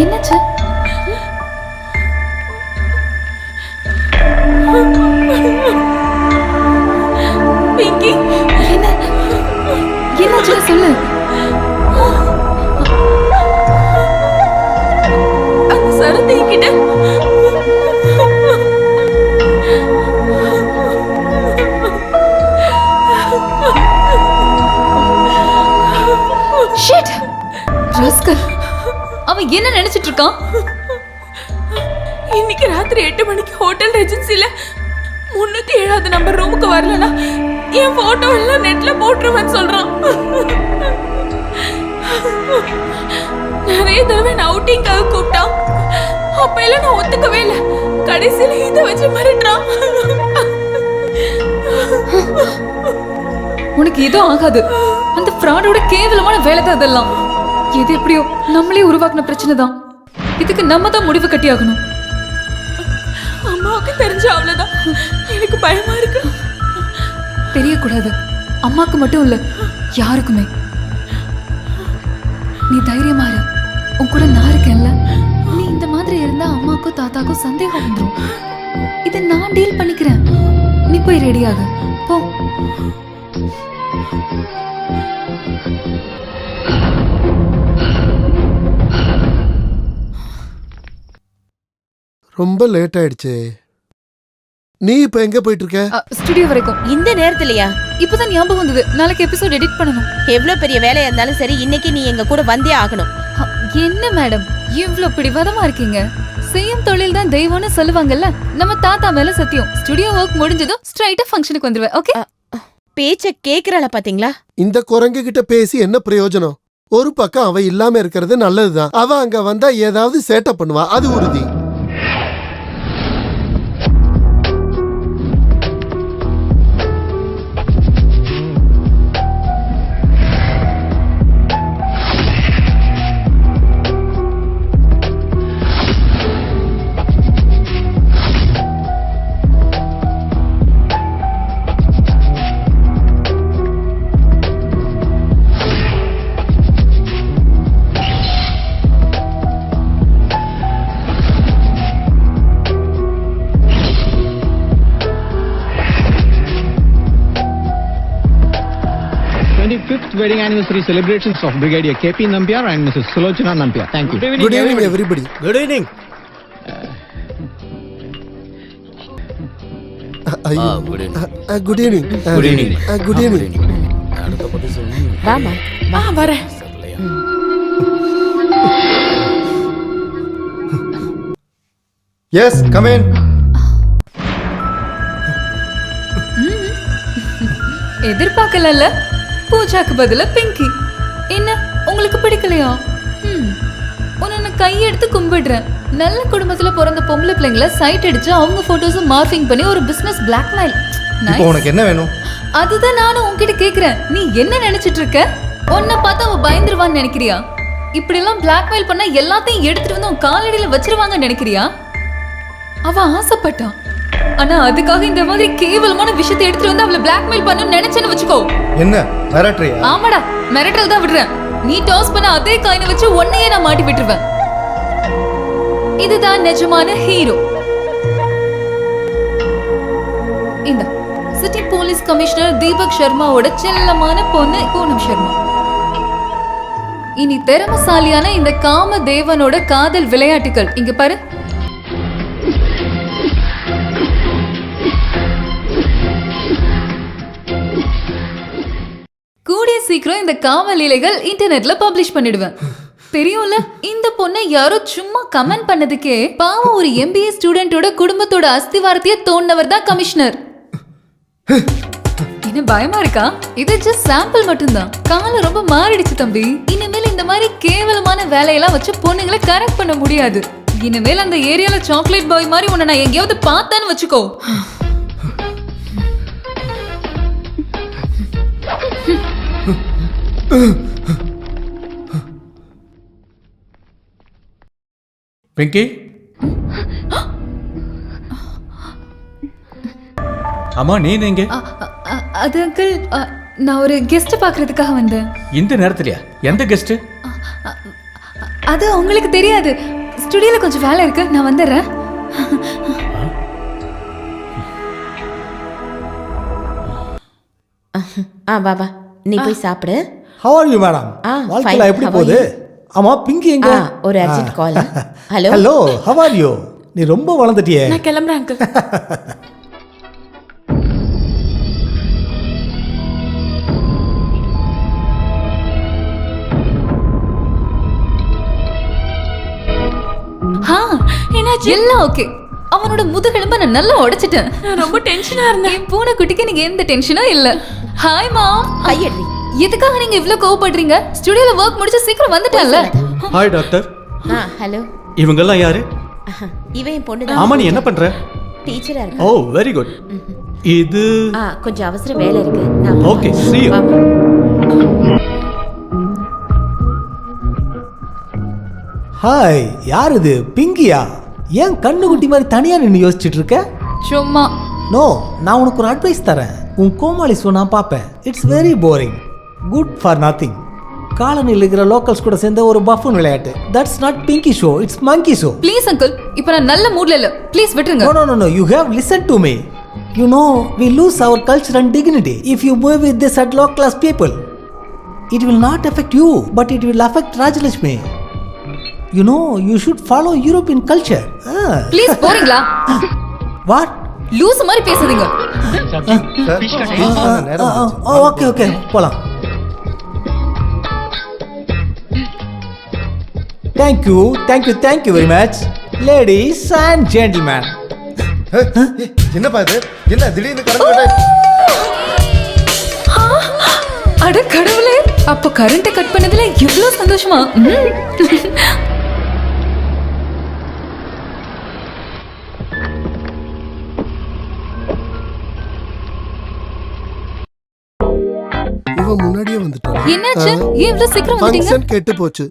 என்னாச்சு? பிங்கி, என்னாச்சு சொல்லு. அந்த சரத்தை கிட்ட ஷிட். ராஸ்கல். அவன் என்ன நினைச்சிட்டு இருக்கான்? இன்னைக்கு ராத்திரி 8 மணிக்கு ஹோட்டல் ரெஜென்சில 307வது நம்பர் ரூமுக்கு வரலனா என் போட்டோ எல்லாம் நெட்ல போட்டுருவேன்னு சொல்றான். நிறைய தடவை நான் அவுட்டிங்காக கூப்பிட்டான். அப்ப எல்லாம் நான் ஒத்துக்கவே இல்லை. கடைசியில இதை வச்சு மிரட்டுறான். உனக்கு எதுவும் ஆகாது. அந்த ஃப்ராடோட கேவலமான வேலை தான் அதெல்லாம். எது எப்படியோ நம்மளே உருவாக்குன பிரச்சனை தான். இதுக்கு நம்ம தான் முடிவு கட்டி ஆகணும். அம்மாவுக்கு தெரிஞ்ச அவ்வளவுதான். எனக்கு பயமா இருக்கு. தெரியக்கூடாது. அம்மாக்கு மட்டும் இல்ல, யாருக்குமே. நீ தைரியமா இரு. உன் கூட நான் இருக்கேன்ல. நீ இந்த மாதிரி இருந்தா அம்மாக்கும் தாத்தாக்கும் சந்தேகம் வந்துடும். இதை நான் டீல் பண்ணிக்கிறேன். நீ போய் ரெடியாக போ. ரொம்ப லேட் ஆயிடுச்சு. நீ இப்ப எங்க போயிட்டு இருக்க? ஸ்டுடியோ வரைக்கும். இந்த நேரத்துலயா? இப்பதான் ஞாபகம் வந்தது. நாளைக்கு எபிசோட் எடிட் பண்ணணும். எவ்வளவு பெரிய வேலையா இருந்தாலும் சரி, இன்னைக்கு நீ எங்க கூட வந்தே ஆகணும். என்ன மேடம் இவ்ளோ பிடிவாதமா இருக்கீங்க? செய்யும் தொழில் தான் தெய்வம்னு சொல்லுவாங்கல்ல. நம்ம தாத்தா மேல சத்தியம். ஸ்டுடியோ ஒர்க் முடிஞ்சதும் ஸ்ட்ரைட்டா ஃபங்க்ஷனுக்கு வந்துருவேன். ஓகே? பேச்ச கேக்குறாள பாத்தீங்களா? இந்த குரங்கு கிட்ட பேசி என்ன பிரயோஜனம்? ஒரு பக்கம் அவ இல்லாம இருக்கிறது நல்லதுதான். அவ அங்க வந்தா ஏதாவது சேட்டை பண்ணுவா, அது உறுதி. Wedding anniversary celebrations of Brigadier KP Nambiar and Mrs. Sulochana Nambiar. Thank you. Good evening, everybody. Good evening. Good evening. Good evening. Good evening. வாமா. வரேன். Yes, come in. எதிர்பார்க்கல. பூஜாக்கு பதிலா பிங்கி. என்ன உங்களுக்கு பிடிக்கலையா? உன்னை கையெடுத்து கும்பிடுறேன். நல்ல குடும்பத்துல பிறந்த பொம்பளை பிள்ளைங்களை சைட் அடிச்சு அவங்க போட்டோஸ் மார்பிங் பண்ணி ஒரு பிசினஸ் பிளாக்மெயில். இப்போ உனக்கு என்ன வேணும்? அதுதான் நானும் உன்கிட்ட கேக்குறேன். நீ என்ன நினைச்சிட்டு இருக்க? உன்னை பார்த்தா அவ பயந்துருவான்னு நினைக்கிறியா? இப்படி எல்லாம் பிளாக்மெயில் பண்ணா எல்லாத்தையும் எடுத்துட்டு வந்து உன் காலடியில வச்சிருவாங்கன்னு நினைக்கிறியா? அவ ஆசைப்பட்டான், ஆனா அதுக்காக இந்த மாதிரி கேவலமான விஷயத்தை எடுத்துட்டு வந்து அவளை பிளாக்மெயில் பண்ணணும்னு நினைச்சேன்னு வச்சுக்கோ. என்ன மிரட்டுறியா? ஆமாடா, மிரட்டல் தான் விடுறேன். நீ டாஸ் பண்ண அதே காயினை வச்சு உன்னையே நான் மாட்டி விட்டுருவேன். இதுதான் நிஜமான ஹீரோ. இந்த சிட்டி போலீஸ் கமிஷனர் தீபக் சர்மாவோட செல்லமான பொண்ணு பூனம் சர்மா. இனி திறமசாலியான இந்த காம தேவனோட காதல் விளையாட்டுகள் இங்க பாரு. கூடிய சீக்கிரம் இந்த காம லீலைகள் இன்டர்நெட்ல பப்ளிஷ் பண்ணிடுவேன். தெரியும்ல, இந்த பொண்ணை யாரோ சும்மா கமெண்ட் பண்ணதுக்கே பாவம் ஒரு MBA ஸ்டூடெண்டோட குடும்பத்தோட அஸ்திவாரத்தையே தோண்டவர் தான் கமிஷனர். என்ன பயமா இருக்கா? இது ஜஸ்ட் சாம்பிள் மட்டும்தான். காலம் ரொம்ப மாறிடுச்சு தம்பி. இனிமேல் இந்த மாதிரி கேவலமான வேலையெல்லாம் வச்சு பொண்ணுங்களை கரெக்ட் பண்ண முடியாது. இனிமேல் அந்த ஏரியால சாக்லேட் பாய் மாதிரி உன்னை நான் எங்கேயாவது பார்த்தேன்னு வச்சுக்கோ. பிங்கி, அம்மா நீ எங்க? அது அங்கிள், நான் ஒரு கெஸ்ட் பார்க்கறதுக்காக வந்தேன். இந்த நேரத்துலயா? எந்த கெஸ்ட்? அது உங்களுக்கு தெரியாது. ஸ்டுடியோல கொஞ்சம் வேலை இருக்கு, நான் வந்துடுறேன். பாபா நீ போய் சாப்பிடு. How are you madam? வாழ்க்கையில fine. எப்படி How are போகுது? you? ஆமா பிங்கி எங்க? ஒரு urgent call. Hello hello, how are you? நீ ரொம்ப வளர்ந்துட்டியே. நான் கிளம்புறேன் அங்கிள். என்னாச்சு? எல்லாம் ஓகே. அவனோட முதுகெலும்ப நான் நல்லா உடைச்சிட்டேன். நான் ரொம்ப டென்ஷனா இருந்தேன். என் பூனை குட்டிக்கு நீங்க எந்த டென்ஷனும் இல்ல. Hi ma'am. கையடி. எதுக்காக நீங்க இவ்ளோ கோவப்படுறீங்க? ஸ்டுடியோல வர்க் முடிச்சு சீக்கிரம் வந்துட்டேன்ல. Hi doctor. ஹலோ. இவங்க எல்லாம் யாரு? இவன் பொண்ணு தான். ஆமா, நீ என்ன பண்ற? டீச்சரா இருக்க. ஓ வெரி குட். இது கொஞ்சம் அவசர வேலை இருக்கு. நான் ஓகே, see you. ஹாய், யார் இது? பிங்கியா? ஏன் கண்ணு குட்டி மாதிரி தனியா நின்று யோசிச்சுட்டு இருக்க? சும்மா. நோ, நான் உனக்கு ஒரு அட்வைஸ் தரேன். உன் கோமாளி ஷோ நான் பார்ப்பேன். It's very boring, good for nothing. காலனியில் இருக்கிற லோக்கல்ஸ் கூட சேர்ந்த ஒரு பஃபூன் விளையாட்டு. That's not Pinky show, it's monkey show. Please uncle, இப்போ நான் நல்ல மூட்ல இல்ல. ப்ளீஸ் விட்டுருங்க. No, no, no, no. You have listened to me. You know, we lose our culture and dignity if you move with this at low class people. It will not affect you, but it will affect Rajalakshmi. You know, you should follow European culture. Please போறீங்களா? What? Loose மாதிரி பேசுறீங்க. Okay okay, போலாம். Thank you very much, ladies and gentlemen. என்னப்பா இது? என்ன திடீர்னு current cut? அட கடவுளே, அப்ப கரண்ட் கட் பண்ணதுல இவ்ளோ சந்தோஷமா? இவன் முன்னாடியே வந்துட்டான். என்னாச்சு? ஏன் இவ்ளோ சீக்கிரம் வந்துட்டீங்க? ஃபங்க்ஷன் கெட்டு போச்சு.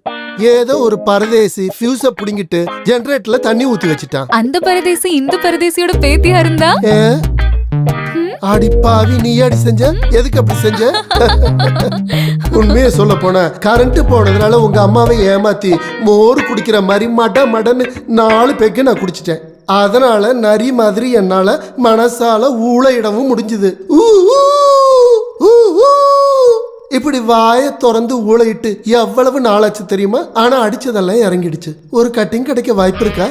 ஏதோ ஒரு பரதேசி ஃபியூஸ புடிங்கிட்டு ஜெனரேட்டர்ல தண்ணி ஊத்தி வச்சிட்டான். அந்த பரதேசி இந்த பரதேசியோட பேத்தியா இருந்தா? அடி பாவி, நீ அடி செஞ்ச? எதுக்கு அப்படி செஞ்ச? உண்மையை சொல்ல போன கரண்ட் போனதுனால உங்க அம்மாவை ஏமாத்தி மோர் குடிக்கிற மாதிரி மடன்னு 4 பெக்கு நான் குடிச்சிட்டேன். அதனால நரி மாதிரி என்னால மனசால ஊளையிடவும் முடிஞ்சுது. இப்படி வாயை திறந்து ஊளையிட்டு எவ்வளவு நாளாச்சு தெரியுமா? ஆனா அடிச்சதெல்லாம் இறங்கிடுச்சு. ஒரு கட்டிங் கிடைக்க வாய்ப்பு இருக்கா?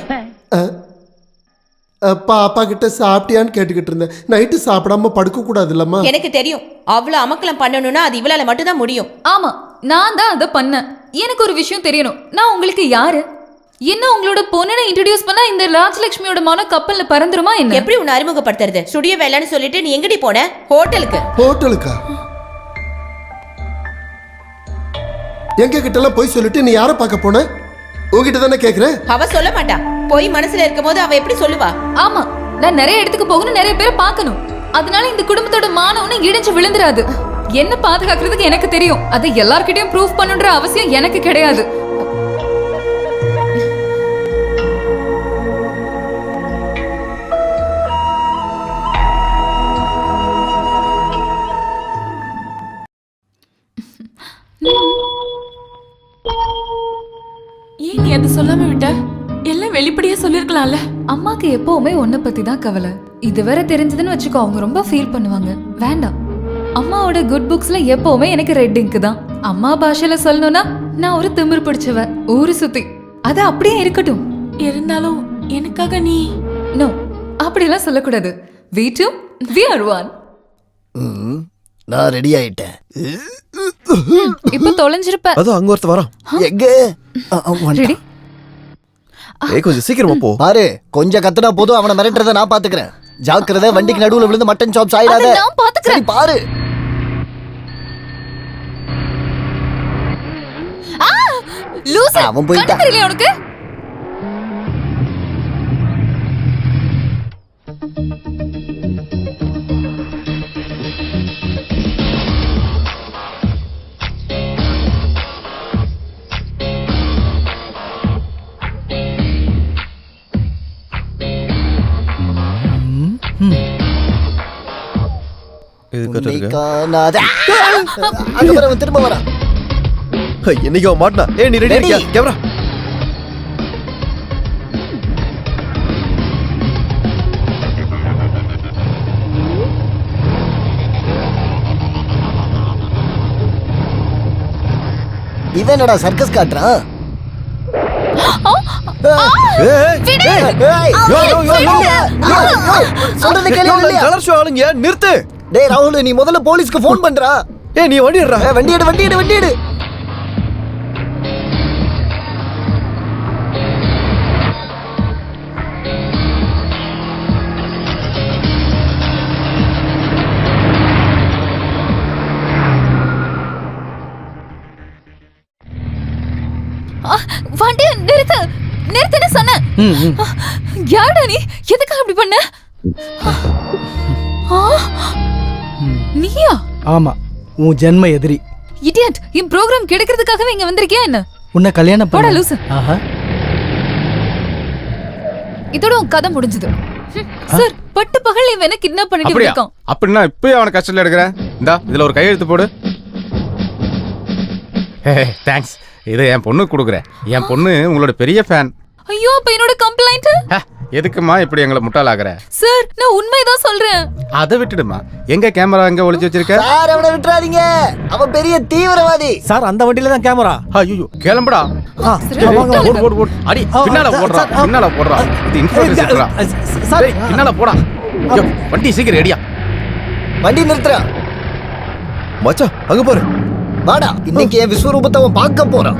பாப்பா கிட்ட சாப்பிட்டியான்னு கேட்டுக்கிட்டு இருந்தேன். நைட்டு சாப்பிடாம படுக்க கூடாது இல்லம்மா? எனக்கு தெரியும், அவ்வளவு அமக்கலம் பண்ணணும்னா அது இவளால மட்டும் தான் முடியும். ஆமா, நான் தான் அதை பண்ணேன். எனக்கு ஒரு விஷயம் தெரியணும். நான் உங்களுக்கு யாரு? என்ன உங்களோட பொண்ணனை இன்ட்ரோடியூஸ் பண்ணா இந்த ராஜலட்சுமியோட மன கப்பல்ல பறந்துருமா என்ன? எப்படி உன்னை அறிமுகப்படுத்துறது? ஸ்டுடியோ வேலைன்னு சொல்லிட்டு நீ எங்கடி போன? ஹோட்டலுக்கா? எங்க கிட்ட எல்லாம் போய் சொல்லிட்டு நீ யாரை பார்க்க போன? உங்ககிட்ட தானே கேக்குறேன். அவ சொல்ல மாட்டா. போய் மனசுல இருக்கும் போது அவ எப்படி சொல்லுவா? ஆமா, நான் நிறைய இடத்துக்கு போகணும், நிறைய பேரை பார்க்கணும். அதனால இந்த குடும்பத்தோட மானவனும் இடிஞ்சு விழுந்துராது. என்ன பாதுகாக்கிறதுக்கு எனக்கு தெரியும். அதை எல்லார்கிட்டயும் ப்ரூவ் பண்ணுன்ற அவசியம் எனக்கு கிடையாது. ஏன் நீ அதை சொல்லாம விட்ட? எல்லாம் வெளிப்படையா சொல்லிருக்கலாம்ல. அம்மாக்கு எப்பவுமே உன்னை பத்தி தான் கவலை. இது வேற தெரிஞ்சதுன்னு வச்சுக்கோ, அவங்க ரொம்ப ஃபீல் பண்ணுவாங்க. வேண்டாம். அம்மாவோட குட் புக்ஸ்ல எப்பவுமே எனக்கு ரெட் இங்க் தான். அம்மா பாஷையில சொல்லணும்னா நான் ஒரு திமிர் பிடிச்சவ, ஊரு சுத்தி. அது அப்படியே இருக்கட்டும். இருந்தாலும் எனக்காக நீ நோ, அப்படிலாம் சொல்லக்கூடாது. we two we are one. நான் ரெடி ஆயிட்டேன். இப்ப தொலைஞ்சிருப்ப. அது அங்க ஒருத்த வரான். எங்க? ரெடி? கொஞ்சம் சீக்கிரமா போ. பாரு, கொஞ்சம் கத்துனா போதும், அவனை மிரட்டுறத நான் பாத்துக்கிறேன். ஜாக்கிரதை, வண்டிக்கு நடுவுல விழுந்து மட்டன் சாப்ஸ் ஆயிடாத. நான் பாத்துக்கிறேன். சரி, பாரு. லூசு, அவன் போயிட்டான். கண்ணு தெரியலையா உனக்கு? இது கரெக்டா காணாத. அங்க பாரு, அவன் திரும்ப வரான். என்னைக்கு அவன் மாட்டினா? ஏய், நீ ரெடி இருக்கியா? கேமரா. இவன் என்னடா சர்க்கஸ் காட்டுறான்? சொல்றது கேள்வி. கலர் ஷோ ஆளுங்க நிறுத்து. டேய் ராகுல், நீ முதல்ல போலீஸ்க்கு ஃபோன் பண்றா. ஏய், நீ வண்டி எடுறா. வண்டி எடு, வண்டி எடு, வண்டி எடு. வண்டியை நிறுத்து, நிறுத்துன்னு சொன்னேன். யாருடா நீ? எதுக்காக அப்படி பண்ண? நீயா? ஆமா, உன் ஜென்ம எதிரி. இடியட், இந்த ப்ரோகிராம் கிடைக்கிறதுக்காகவே இங்க வந்திருக்கியா என்ன? உன்னை கல்யாணம் போடா பண்ண. லூசு. ஆஹா. இதோட உன் கதை முடிஞ்சது. சார், பட்டு பகல் இவனை கிட்னாப் பண்ணிட்டு இருக்கான். அப்படின்னா இப்பயே அவனை கஷ்டத்துல எடுக்கிறேன். இந்தா, இதுல ஒரு கையெழுத்து போடு. தேங்க்ஸ். இதை என் பொண்ணுக்கு கொடுக்குறேன். என் பொண்ணு உங்களோட பெரிய ஃபேன். ஐயோ, அப்ப என்னோட கம்ப்ளைண்ட்? எதுக்குமா இப்படி எங்களை முட்டாளாக்குற? சார், நான் உண்மைதான் சொல்றேன். அதை விட்டுடுமா. எங்க கேமரா எங்க ஒளிச்சு வச்சிருக்க? சார், அவனை விட்டுறாதீங்க. அவன் பெரிய தீவிரவாதி. சார், அந்த வண்டியில தான் கேமரா. ஐயோ, கிளம்புடா. அடி, பின்னால போடுறா, பின்னால போடுறா. இது இன்ஃபர்மேஷன்டா. சார், பின்னால போடா. வண்டி சீக்கிரம் ரெடியா. வண்டி நிறுத்துறா. மச்சான், அங்க பாரு. வாடா, இன்னைக்கு என் விஸ்வரூபத்தை அவன் பார்க்க போறான்.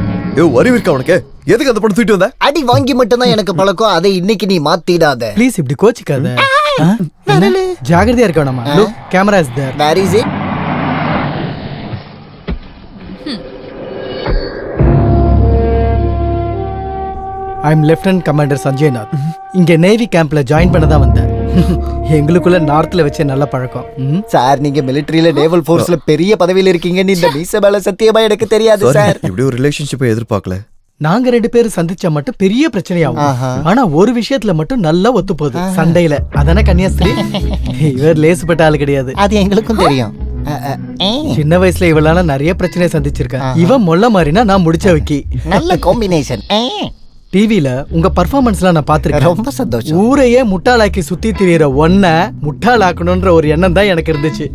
அறிவு இருக்கா உனக்கு? எதுக்கு அந்த படம் தூக்கிட்டு வந்த? அடி வாங்கி மட்டும்தான் எனக்கு பழக்கம். அதை இன்னைக்கு நீ மாத்திடாத. ப்ளீஸ், இப்படி கோச்சிக்காத. ஜாகிரதையா இருக்க வேணாமா? Look, camera is there. Where is it? I am lieutenant commander Sanjay Nath. இங்க நேவி கேம்ப்ல ஜாயின் பண்ண தான் வந்தேன். எங்களுக்குள்ள நார்த்ல வச்ச நல்ல பழக்கம். சார், நீங்க மிலிட்டரியில நேவல் ஃபோர்ஸ்ல பெரிய பதவியில இருக்கீங்கன்னு இந்த மீச மேல சத்தியமா எனக்கு தெரியாது சார். இப்படி ஒரு ரிலேஷன்ஷிப்பை எதிர்பார்க்கல. நாங்க 2 பேரும் சந்திச்சா மட்டும் பெரிய பிரச்சனையாகும். ஆனா ஒரு விஷயத்துல மட்டும் நல்லா ஒத்து போகுது, சண்டையில. அதானே கன்னியாஸ்திரி? இவர் லேசுப்பட்ட ஆளு கிடையாது. அது எங்களுக்கும் தெரியும். சின்ன வயசுல இவளால நிறைய பிரச்சனையை சந்திச்சிருக்கேன். இவன் மொல்ல மாறினா நான் முடிச்ச வைக்கி. நல்ல காம்பினேஷன். டிவில உங்க பர்ஃபார்மன்ஸ்லாம் நான் பாத்துருக்கேன். ரொம்ப சந்தோஷம். ஊரையே முட்டாளாக்கி சுத்தி திரியற ஒன்ன முட்டாளாக்கணும்ன்ற ஒரு எண்ணம் தான் எனக்கு இருந்துச்சு.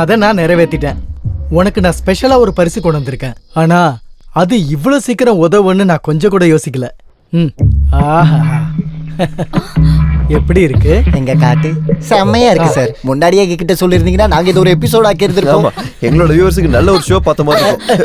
அதை நான் நிறைவேற்றிட்டேன். உனக்கு நான் ஸ்பெஷலா ஒரு பரிசு கொண்டு வந்திருக்கேன். ஆனா அது இவ்வளவு சீக்கிரம் உதவுன்னு நான் கொஞ்சம் கூட யோசிக்கல. ஆஹா, எப்படி இருக்கு? எங்க காட்டு செம்மையா இருக்கு சார். முன்னாடியே கிட்ட சொல்லிருந்தீங்கன்னா நாங்க இது ஒரு எபிசோட் ஆக்கி இருந்திருப்போம். எங்களோட வியூவர்ஸுக்கு நல்ல ஒரு ஷோ பார்த்த மாதிரி இருக்கும்.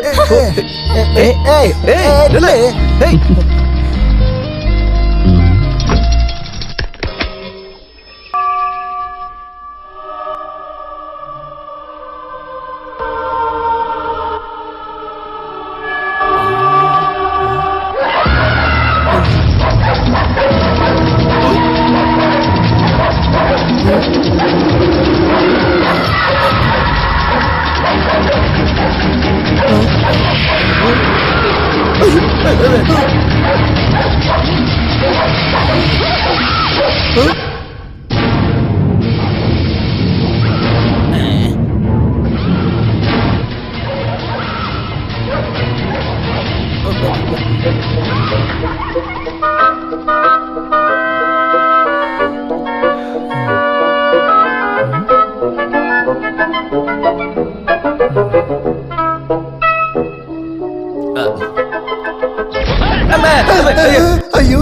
ஐயோ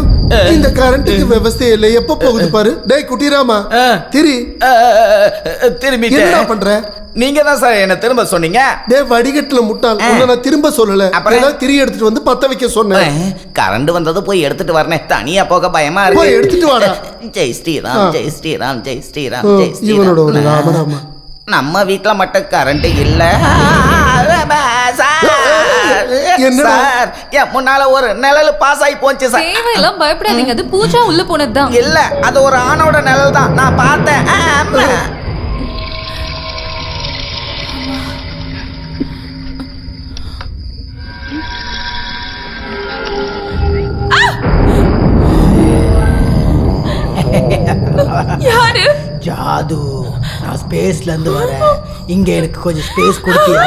இந்த கரண்ட்டுக்கு விவசாய இல்ல எப்ப போகுது பாரு. டேய் குட்டிராமா திரி திரும்பி என்னடா பண்ற? நீங்க தான் சார் என்ன திரும்ப சொன்னீங்க. டேய் வடிகட்டுல முட்டாள், உன்னை நான் திரும்ப சொல்லல. அப்புறம் திரி எடுத்துட்டு வந்து பத்த வைக்க சொன்னேன். கரண்ட் வந்தது போய் எடுத்துட்டு வரனே, தனியா போக பயமா இருக்கு. போய் எடுத்துட்டு வாடா. ஜெய் ஸ்ரீராம் ஜெய் ஸ்ரீராம் ஜெய் ஸ்ரீராம் ஜெய் இவனோட ஒரு ஸ்ரீராம். ராமராமா. நம்ம வீட்ல மட்டும் கரண்ட் இல்ல என்னடா? சார் என் முன்னால ஒரு நிழல் பாஸ் ஆகி போச்சு சார். தேவையெல்லாம் பயப்படாதீங்க, அது பூஜா உள்ள போனதுதான். இல்ல அது ஒரு ஆணோட நிழல் தான், நான் பார்த்தேன். யாரு? ஜாது, நான் ஸ்பேஸ்ல இருந்து வரேன். இங்க எனக்கு கொஞ்சம் ஸ்பேஸ் கொடுத்தியா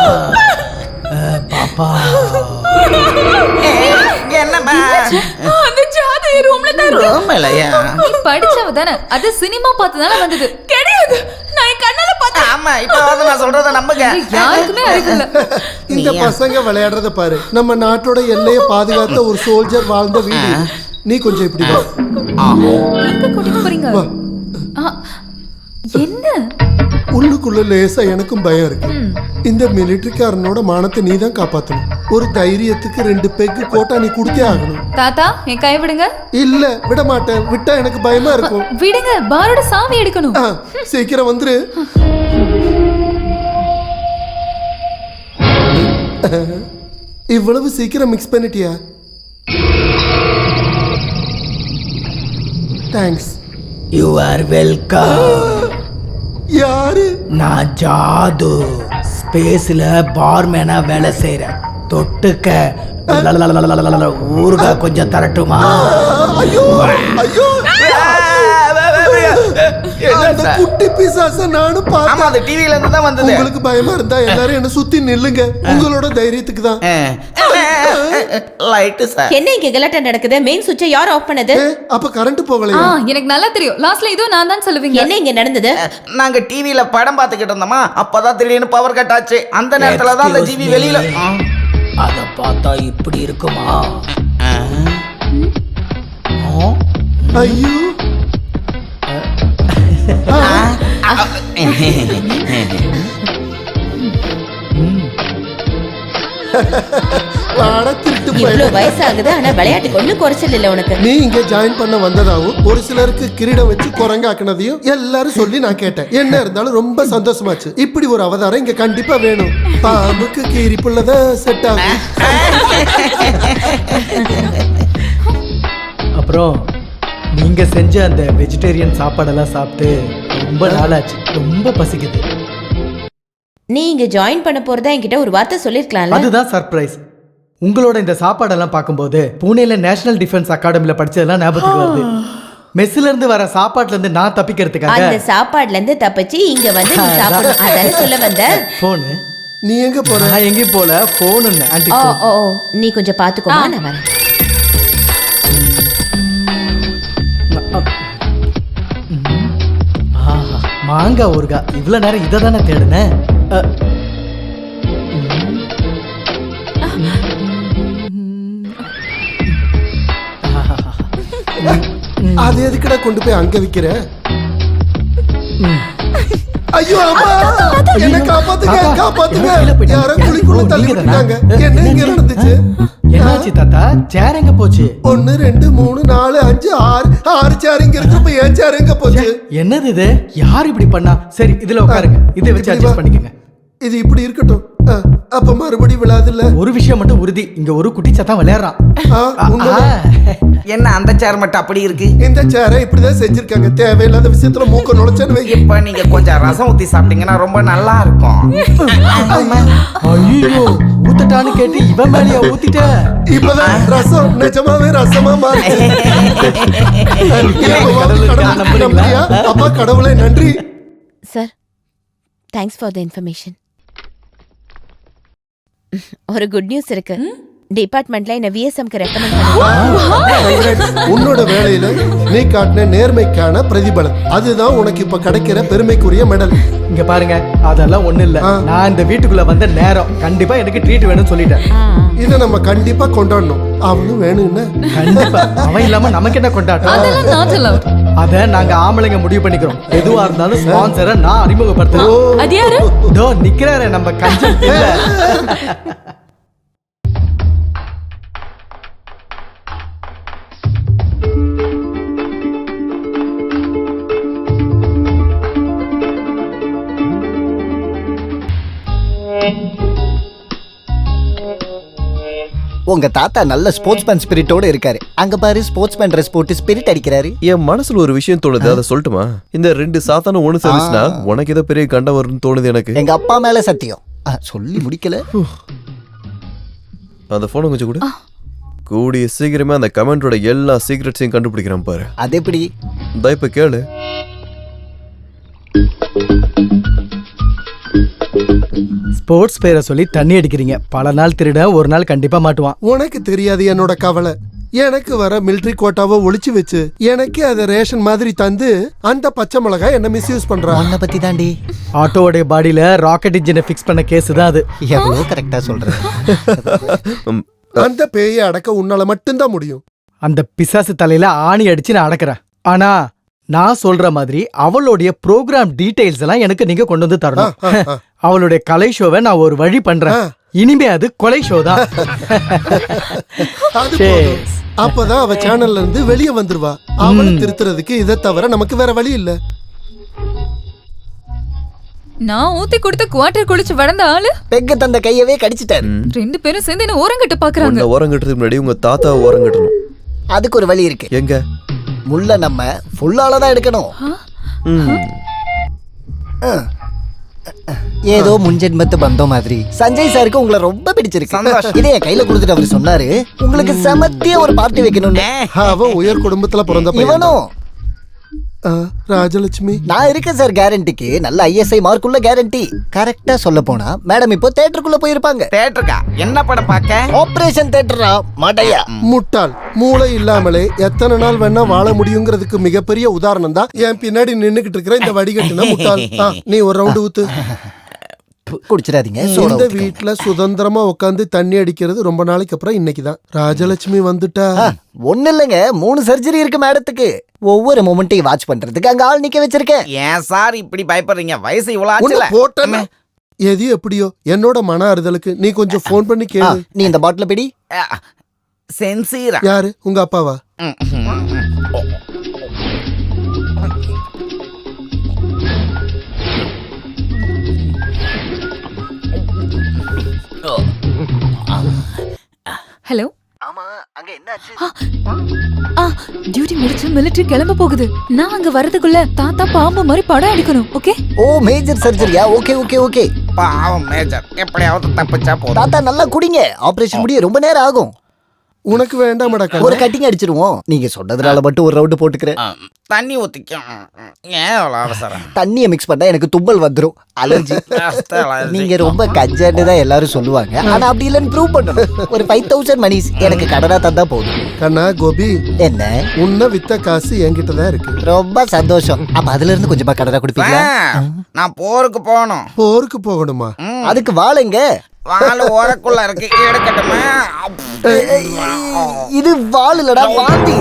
பாப்பா? என்னம்மா அந்த ஜாது ரூம்ல தான் இருக்கு. ரூம்லயா? நீ படிச்சவ தானே, அது சினிமா பார்த்ததால வந்தது. கிடையாது, நான் என் கண்ணால பார்த்தேன். ஆமா, இப்ப வந்து நான் சொல்றத நம்புங்க. யாருக்குமே அறிவில்ல. இந்த பசங்க விளையாடுறத பாரு. நம்ம நாட்டோட எல்லையை பாதுகாத்த ஒரு சோல்ஜர் வாழ்ந்த வீடு. நீ கொஞ்சம் இப்படி வா. எங்க கூட்டிட்டு போறீங்க? ஆ, என்ன உள்ளுக்குள்ள லேசா எனக்கும் பயம் இருக்கு. இந்த மிலிட்டரிக்காரனோட மானத்தை நீ தான் காப்பாத்தணும். ஒரு தைரியத்துக்கு 2 பெக்கு கோட்டா நீ கொடுத்தே ஆகணும். தாத்தா, என் கை விடுங்க. இல்ல விட மாட்டேன். விட்டா எனக்கு பயமா இருக்கும். விடுங்க, பாரோட சாவி எடுக்கணும். சீக்கிரம் வந்துரு. இவ்வளவு சீக்கிரம் மிக்ஸ் பண்ணிட்டியா? தேங்க்ஸ். You are welcome. யாரு? நான் ஜாது, ஸ்பேஸ்ல பார்மேனா வேலை செய்யறேன். தொட்டுக்க ஊறுகாய் கொஞ்சம் தரட்டுமா? ஐயோ ஐயோ, அந்த குட்டி பிசாச நானும் பார்த்தேன். ஆமா, அது டிவில இருந்து தான் வந்தது. உங்களுக்கு பயமா இருந்தா எல்லாரும் என்ன சுத்தி நில்லுங்க. உங்களோட தைரியத்துக்கு தான். Light sir. என்ன இங்க கலாட்டா நடக்குது? மெயின் சுவிட்சை யார் ஆஃப் பண்ணது? அப்ப கரண்ட் போகலையா? எனக்கு நல்லா தெரியும். லாஸ்ட்ல இதுவும் நான் தான் சொல்லுவீங்க. என்ன இங்க நடந்தது? நாங்க டிவில படம் பார்த்துக்கிட்டு இருந்தோமா, அப்பதான் திடீர்னு பவர் கட் ஆச்சு. அந்த நேரத்துல தான் அந்த ஜிவி வெளியில. அத பார்த்தா இப்படி இருக்குமா? ஐயோ இவ்வளவு வயசாகுது, ஆனா விளையாட்டுக்கு ஒண்ணு குறைச்சல் இல்ல உனக்கு. நீ இங்க ஜாயின் பண்ண வந்ததாவும் ஒரு சிலருக்கு கிரீடம் வச்சு குரங்காக்குனதையும் எல்லாரும் சொல்லி நான் கேட்டேன். என்ன இருந்தாலும் ரொம்ப சந்தோஷமாச்சு. இப்படி ஒரு அவதாரம் இங்க கண்டிப்பா வேணும். பாம்புக்கு கீரி புள்ளத செட் ஆகும். அப்புறம் நீங்க செஞ்ச அந்த வெஜிடேரியன் சாப்பாடெல்லாம் சாப்பிட்டு ரொம்ப நாளாச்சு. ரொம்ப பசிக்குது. நீ இங்க ஜாயின் பண்ண போறதா என்கிட்ட ஒரு வார்த்தை சொல்லிருக்கலாம்ல. அதுதான் சர்ப்ரைஸ். உங்களோட இந்த சாப்பாடெல்லாம் பார்க்கும்போது புனேல நேஷனல் டிஃபென்ஸ் அகாடமில படிச்சதெல்லாம் ஞாபகத்துக்கு வருது. மெஸ்ல இருந்து வர சாப்பாட்டுல இருந்து நான் தப்பிக்கிறதுக்காக அந்த சாப்பாடுல இருந்து தப்பிச்சு இங்க வந்து நீ சாப்பிடணும். அதானே சொல்ல வந்த? போனு. நீ எங்க போற? நான் எங்கேயும் போல. Phone aunty. ஓ நீ கொஞ்சம் பாத்துக்கோ, நான் வரேன். மாங்காய் ஊறுகாய். இவ்வளவு நேரம் இதை தானே தேடுனேன். அது எதுக்குடா கொண்டு போய் அங்க விக்கிற? ஐயோ அம்மா, என்ன காப்பாத்துங்க, காப்பாத்துங்க. யாரோ குழிக்குள்ள தள்ளி விட்டுட்டாங்க. என்ன இங்க நடந்துச்சு? என்னாச்சு தாத்தா? சேர் எங்க போச்சு? 1 2 3 4 5 6 சேர் இங்க இருக்கு. இப்ப ஏன் சேர் எங்க போச்சு? என்னது இது? யார் இப்படி பண்ணா? சரி இதுல உட்காருங்க. இதை வச்சு அட்ஜஸ்ட் பண்ணிக்கங்க. இது இப்படி இருக்கட்டும். அப்ப மறுபடி விழாதுல்ல. ஒரு விஷயம் மட்டும் உறுதி, இங்க ஒரு குட்டி சத்தம் விளையாடுறான். என்ன அந்த சேர் மட்டும் அப்படி இருக்கு? இந்த சேரை இப்படிதான் செஞ்சிருக்காங்க. தேவையில்லாத விஷயத்துல மூக்க நுழைச்சேன்னு வை. இப்ப நீங்க கொஞ்சம் ரசம் ஊத்தி சாப்பிட்டீங்கன்னா ரொம்ப நல்லா இருக்கும். ஐயோ, ஊத்தட்டான்னு கேட்டு இவன் மேலயா ஊத்திட்ட? இப்பதான் ரசம் நிஜமாவே ரசமா மாறுது. அப்பா கடவுளே நன்றி. Sir, thanks for the information. ஒரு குட் நியூஸ் இருக்கு. டிபார்ட்மெண்ட்ல என்ன விஎஸ்எம்க்கு ரெக்கமெண்ட் பண்ணுங்க. உன்னோட வேலையில நீ காட்டின நேர்மைக்கான பிரதிபலன் அதுதான் உனக்கு இப்ப கிடைக்கிற பெருமைக்குரிய மெடல். இங்க பாருங்க, அதெல்லாம் ஒண்ணு இல்ல. நான் இந்த வீட்டுக்குள்ள வந்த நேரம் கண்டிப்பா எனக்கு ட்ரீட் வேணும்னு சொல்லிட்டேன். இத நம்ம கண்டிப்பா கொண்டாடணும். அவனும் வேணும்னா கண்டிப்பா. அவன் இல்லாம நமக்கு என்ன கொண்டாட்டம்? அத நாங்க ஆம்பளைங்க முடிவு பண்ணிக்கிறோம். எதுவா இருந்தாலும் ஸ்பான்சரை நான் அறிமுகப்படுத்துறேன். அது யாரு? இதோ நிக்கிறாரே நம்ம கஞ்சன் இல்ல. உங்க தாத்தா நல்ல ஸ்போர்ட்ஸ்மேன் ஸ்பிரிட்டோட இருக்காரு. அங்க பாரு, ஸ்போர்ட்ஸ்மேன் ட்ரெஸ் போட்டு ஸ்பிரிட் அடிக்கிறாரு. என் மனசுல ஒரு விஷயம் தோணுது, அதை சொல்லட்டுமா? இந்த 2 சாத்தானும் ஒண்ணு சேர்ந்துச்சுன்னா உனக்கு ஏதோ பெரிய கண்ட வரும்னு தோணுது எனக்கு. எங்க அப்பா மேல சத்தியம். சொல்லி முடிக்கல. அந்த போனை கொஞ்சம் கூட கூடிய சீக்கிரமே அந்த கமெண்டோட எல்லா சீக்ரெட்ஸையும் கண்டுபிடிக்கிறேன் பாரு. அது எப்படி? இந்த இப்ப கேளு. ஸ்போர்ட்ஸ் பேரை சொல்லி தண்ணி அடிக்கிறீங்க. பல நாள் திருட ஒரு நாள் கண்டிப்பா மாட்டுவான். உனக்கு தெரியாது என்னோட கவலை. எனக்கு வர மிலிட்டரி கோட்டாவை ஒளிச்சு வச்சு எனக்கு அதை ரேஷன் மாதிரி தந்து அந்த பச்சை மிளகாய் என்ன மிஸ்யூஸ் பண்றான். உன்னை பத்தி தாண்டி. ஆட்டோவோட பாடியில ராக்கெட் இன்ஜினை ஃபிக்ஸ் பண்ண கேஸ் தான் அது. எவ்வளவு கரெக்டா சொல்றேன். அந்த பேயை அடக்க உன்னால மட்டும்தான் முடியும். அந்த பிசாசு தலையில ஆணி அடிச்சு நான் அடக்குறேன். ஆனா நான் சொல்ற மாதிரி அவளுடைய ப்ரோக்ராம் டீடைல்ஸ் எல்லாம் எனக்கு நீங்க கொண்டு வந்து தரணும். அவளுடைய கலை ஷோவை நான் ஒரு வழி பண்றேன். இனிமே அது கொலை ஷோ தான். அப்பதான் அவ சேனல்ல இருந்து வெளியே வந்துருவா. அவளை திருத்துறதுக்கு இதை தவிர நமக்கு வேற வழி இல்ல. நான் ஊத்தி கொடுத்த குவார்டர் குளிச்சு வளர்ந்த ஆளு பெக்க தந்த கையவே கடிச்சிட்டாரு. 2 பேரும் சேர்ந்து என்ன ஓரங்கட்ட பாக்குறாங்க. உன்னை ஓரங்கட்டுறதுக்கு முன்னாடி உங்க தாத்தா ஓரங்கட்டணும். அதுக்கு ஒரு வழி இருக்கு. எங்க? முள்ள நம்ம ஃபுல்லால தான் எடுக்கணும். ஏதோ முன்ஜென்மத்து பந்தம் மாதிரி. சஞ்சய் சாருக்கு உங்களை ரொம்ப பிடிச்சிருக்கு. இதை என் கையில கொடுத்துட்டு அவரு சொன்னாரு, உங்களுக்கு சமத்தியா ஒரு பார்ட்டி வைக்கணும்னு. அவன் உயர் குடும்பத்துல பிறந்த இவனும் ராஜலட்சுமி. நான் இருக்கேன் சார் கேரண்டிக்கு. நல்ல ஐஎஸ்ஐ மார்க் உள்ள கேரண்டி. கரெக்டா சொல்ல போனா மேடம் இப்போ தியேட்டருக்குள்ள போயிருப்பாங்க. தியேட்டருக்கா? என்ன படம் பார்க்க? ஆபரேஷன் தியேட்டரா? மடையா முட்டாள். மூளை இல்லாமலே எத்தனை நாள் வேணா வாழ முடியுங்கிறதுக்கு மிகப்பெரிய உதாரணம் தான் என் பின்னாடி நின்னுகிட்டு இருக்கிற இந்த வடிகட்டுன முட்டாள். நீ ஒரு ரவுண்டு ஊத்து. குடிச்சிடாதீங்க. இந்த வீட்டுல சுதந்திரமா உட்காந்து தண்ணி அடிக்கிறது ரொம்ப நாளைக்கு அப்புறம் இன்னைக்குதான். ராஜலட்சுமி வந்துட்டா. ஒண்ணு இல்லைங்க, 3 சர்ஜரி இருக்கு மேடத்துக்கு. ஒவ்வொரு மொமெண்ட்டையும் வாட்ச் பண்றதுக்கு அங்க ஆள் நிக்க வச்சிருக்கேன். ஏன் சார் இப்படி பயப்படுறீங்க? வயசு இவ்வளவு ஆச்சுல. போட்டமே எது எப்படியோ என்னோட மன ஆறுதலுக்கு நீ கொஞ்சம் போன் பண்ணி கேளு. நீ இந்த பாட்டில பிடி. சென்சீரா? யாரு? உங்க அப்பாவா? ஹலோ. ஆமா, அங்க என்னாச்சு? டியூட்டி முடிச்சு மிலிட்டரி கிளம்ப போகுது. நான் அங்க வரதுக்குள்ள தாத்தா பாம்பு மாதிரி படம் எடுக்கணும். ஓகே? ஓ, மேஜர் சர்ஜரியா? Okay okay okay. பாவம் மேஜர், எப்படியாவது தப்பிச்சா போதும். தாத்தா நல்லா குடிங்க. ஆபரேஷன் முடிய ரொம்ப நேரம் ஆகும். உனக்கு வேண்டாமடா. ஒரு கட்டிங் அடிச்சிருவோம். நீங்க சொன்னதுனால மட்டும் ஒரு ரவுண்ட் போட்டுக்கிறேன். தண்ணி ஊத்திக்கும். ஏன் அவ்வளவு அவசரம்? தண்ணியை மிக்ஸ் பண்ணா எனக்கு தும்பல் வந்துரும். அலர்ஜி. நீங்க ரொம்ப கஞ்சான்னு தான் எல்லாரும் சொல்லுவாங்க. ஆனா அப்படி இல்லைன்னு ப்ரூவ் பண்ணணும். ஒரு 5000 மணிஸ் எனக்கு கடனா தந்தா போதும். கண்ணா கோபி, என்ன உன்ன வித்த காசு என்கிட்ட தான் இருக்கு. ரொம்ப சந்தோஷம். அப்ப அதுல இருந்து கொஞ்சமா கடனா கொடுப்பீங்களா? நான் போருக்கு போகணும். போருக்கு போகணுமா? அதுக்கு வாளுங்க. வாழ ஓரக்குள்ள இருக்கு, எடுக்கட்டுமா? இது வாள் இல்லடா, வாந்தி.